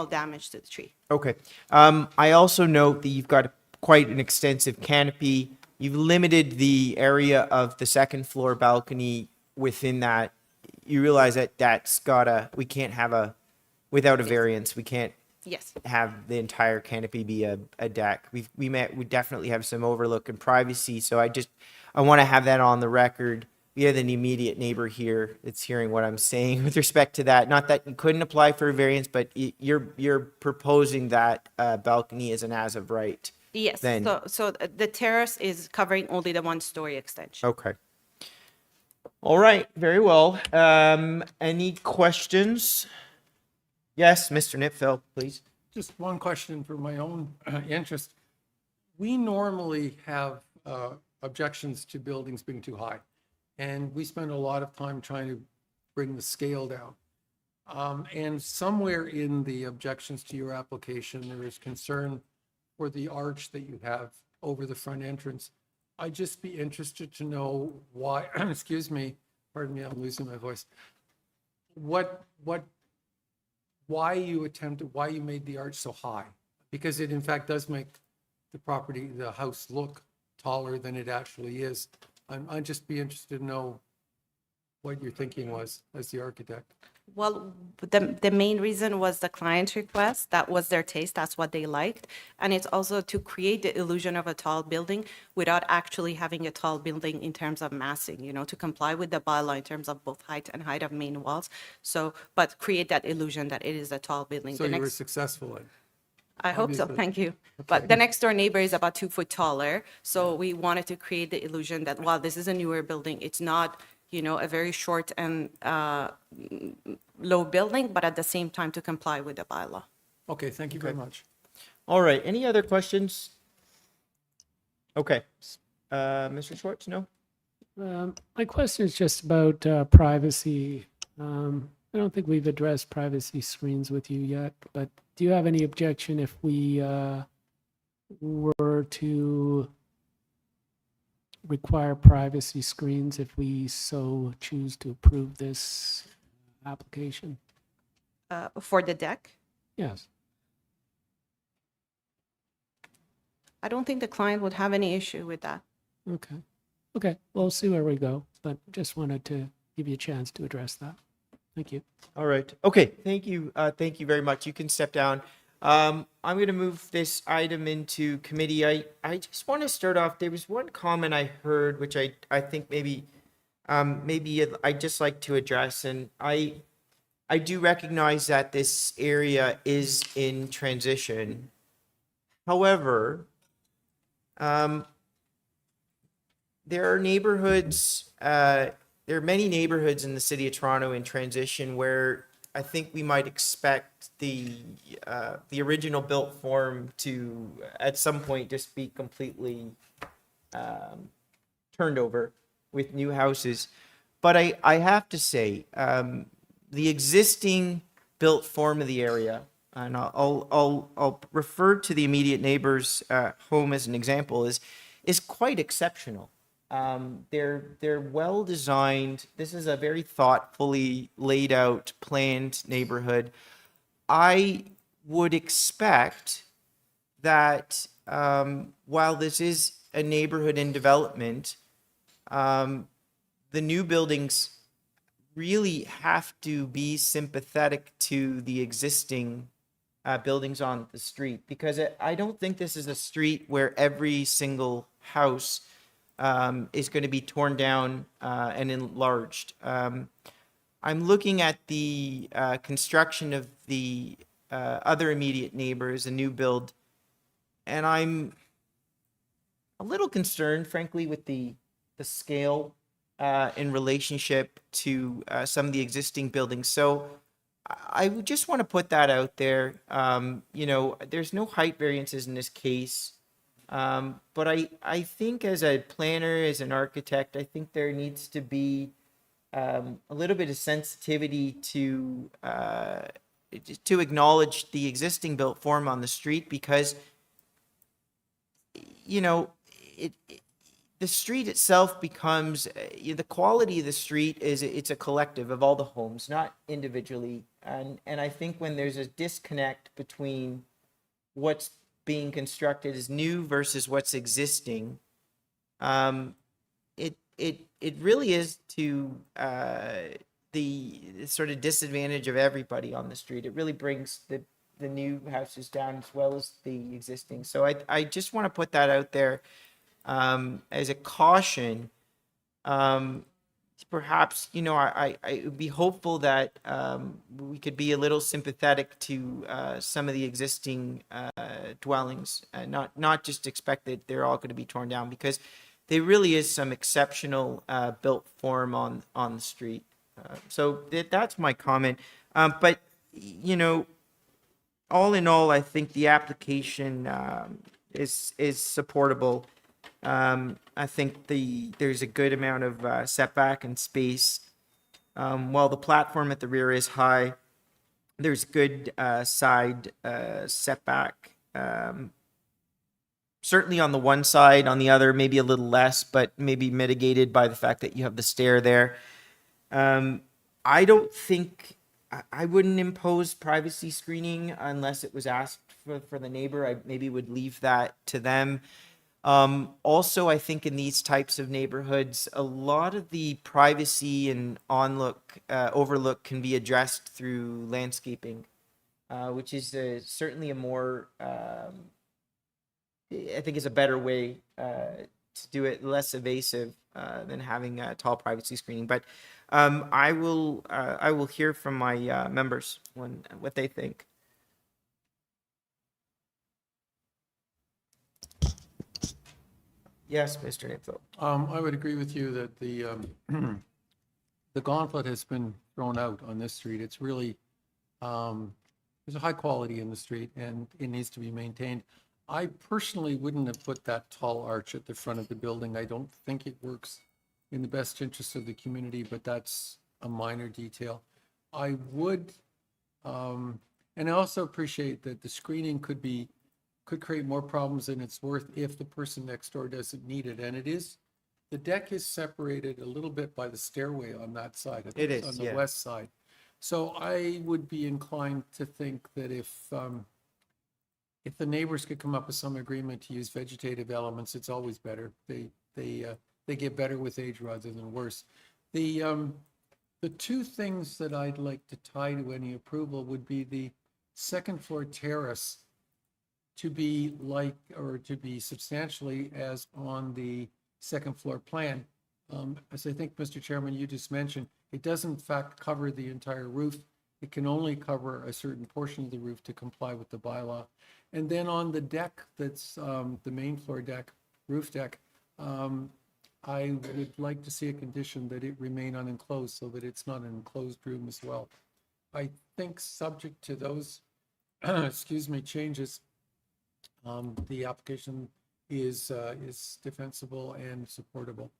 damage to the tree. Okay. I also note that you've got quite an extensive canopy. You've limited the area of the second floor balcony within that. You realize that we can't have without a variance, we can't Yes. have the entire canopy be a deck. We definitely have some overlook and privacy. So I want to have that on the record. We have an immediate neighbor here that's hearing what I'm saying with respect to that. Not that you couldn't apply for a variance, but you're proposing that balcony as an as of right. Yes. Then. So the terrace is covering only the 1-story extension. Okay. All right. Very well. Any questions? Yes, Mr. Nipfeld, please. Just one question for my own interest. We normally have objections to buildings being too high, and we spend a lot of time trying to bring the scale down. And somewhere in the objections to your application, there is concern for the arch that you have over the front entrance. I'd just be interested to know why, excuse me, pardon me, I'm losing my voice. Why you made the arch so high? Because it in fact does make the house look taller than it actually is. I'd just be interested to know what your thinking was as the architect. Well, the main reason was the client's request. That was their taste. That's what they liked. And it's also to create the illusion of a tall building without actually having a tall building in terms of massing, to comply with the bylaw in terms of both height and height of main walls. So, but create that illusion that it is a tall building. So you were successful in. I hope so. obviously. Thank you. But the next door neighbor is about 2 foot taller. So we wanted to create the illusion that while this is a newer building, it's not, a very short and low building, but at the same time to comply with the bylaw. Okay, thank you very much. All right, any other questions? Okay, Mr. Schwartz, no? My question is just about privacy. I don't think we've addressed privacy screens with you yet, but do you have any objection if we were to require privacy screens if we so choose to approve this application? For the deck, Yes. I don't think the client would have any issue with that. Okay. Okay, we'll see where we go, but just wanted to give you a chance to address that. Thank you. All right. Okay. Thank you. Thank you very much. You can step down. I'm going to move this item into committee. I just want to start off. There was one comment I heard, which I think maybe I'd just like to address. And I do recognize that this area is in transition. However, there are neighborhoods, there are many neighborhoods in the city of Toronto in transition where I think we might expect the original built form to at some point just be completely turned over with new houses. But I have to say, the existing built form of the area, and I'll refer to the immediate neighbor's home as an example, is quite exceptional. They're well designed. This is a very thoughtfully laid out, planned neighborhood. I would expect that while this is a neighborhood in development, the new buildings really have to be sympathetic to the existing buildings on the street, because I don't think this is a street where every single house is going to be torn down and enlarged. I'm looking at the construction of the other immediate neighbors, a new build, and I'm a little concerned, frankly, with the scale in relationship to some of the existing buildings. So I would just want to put that out there. There's no height variances in this case. But I think as a planner, as an architect, I think there needs to be a little bit of sensitivity to acknowledge the existing built form on the street, because the street itself becomes the quality of the street it's a collective of all the homes, not individually. And I think when there's a disconnect between what's being constructed as new versus what's existing, it really is to the sort of disadvantage of everybody on the street. It really brings the new houses down as well as the existing. So I just want to put that out there as a caution. Perhaps, I would be hopeful that we could be a little sympathetic to some of the existing dwellings, and not just expect that they're all going to be torn down, because there really is some exceptional built form on the street. So that's my comment. But, all in all, I think the application is supportable. I think there's a good amount of setback and space. While the platform at the rear is high, there's good side setback certainly on the one side, on the other, maybe a little less, but maybe mitigated by the fact that you have the stair there. I don't think I wouldn't impose privacy screening unless it was asked for the neighbor. I maybe would leave that to them. Also, I think in these types of neighborhoods, a lot of the privacy and overlook can be addressed through landscaping, which is certainly a more, I think is a better way to do it, less evasive than having tall privacy screening. But I will hear from my members what they think. Yes, Mr. Nipfel. I would agree with you that the the gauntlet has been thrown out on this street. It's really, there's a high quality in the street and it needs to be maintained. I personally wouldn't have put that tall arch at the front of the building. I don't think it works in the best interest of the community, but that's a minor detail. I would, and I also appreciate that the screening could create more problems than it's worth if the person next door doesn't need it. And it is, the deck is separated a little bit by the stairway on that side. I think It it's is, on the yeah. west side. So I would be inclined to think that if the neighbors could come up with some agreement to use vegetative elements, it's always better. They get better with age rather than worse. The two things that I'd like to tie to any approval would be the second floor terrace to be like, or to be substantially as on the second floor plan. As I think, Mr. Chairman, you just mentioned, it does in fact cover the entire roof. It can only cover a certain portion of the roof to comply with the bylaw. And then on the deck, that's the main floor deck, roof deck, I would like to see a condition that it remain unenclosed so that it's not an enclosed room as well. I think subject to those, excuse me, changes, the application is defensible and supportable.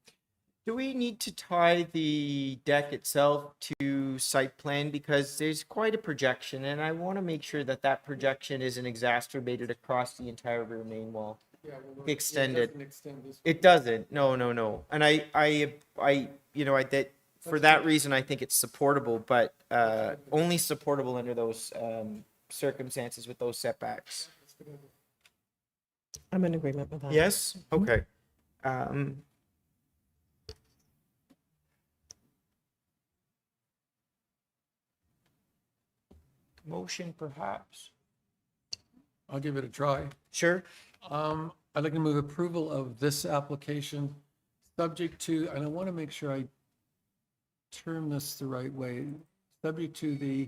Do we need to tie the deck itself to site plan? Because there's quite a projection, and I want to make sure that that projection isn't exacerbated across the entire rear main wall. Yeah, Extended. It doesn't extend this. It doesn't. No. And for that reason, I think it's supportable, but only supportable under those circumstances with those setbacks. I'm in agreement with that. Yes? Okay. Motion, perhaps? I'll give it a try. Sure. I'd like to move approval of this application, subject to, and I want to make sure I term this the right way, subject to the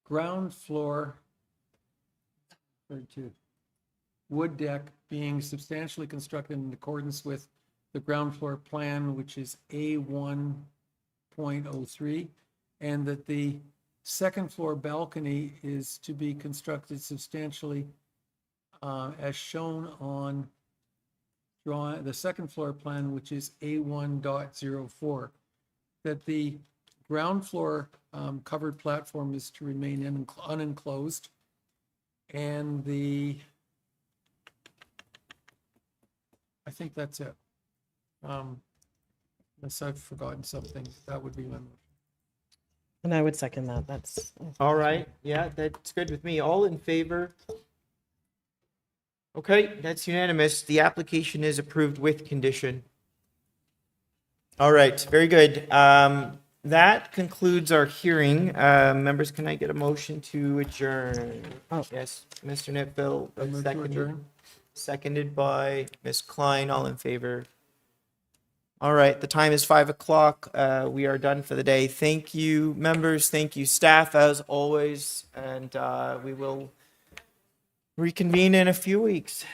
ground floor, wood deck being substantially constructed in accordance with the ground floor plan, which is A1.03, and that the second floor balcony is to be constructed substantially as shown on the second floor plan, which is A1.04, that the ground floor covered platform is to remain unenclosed, and I think that's it. Unless I've forgotten something, that would be my motion. And I would second that. That's All right. Yeah, that's good with me. All in favor? Okay, that's unanimous. The application is approved with condition. All right, very good. That concludes our hearing. Members, can I get a motion to adjourn? Oh. Yes, Mr. Nipville, I move to seconded, adjourn. seconded by Ms. Klein. All in favor? All right, the time is 5 o'clock. We are done for the day. Thank you, members. Thank you, staff, as always. And we will reconvene in a few weeks.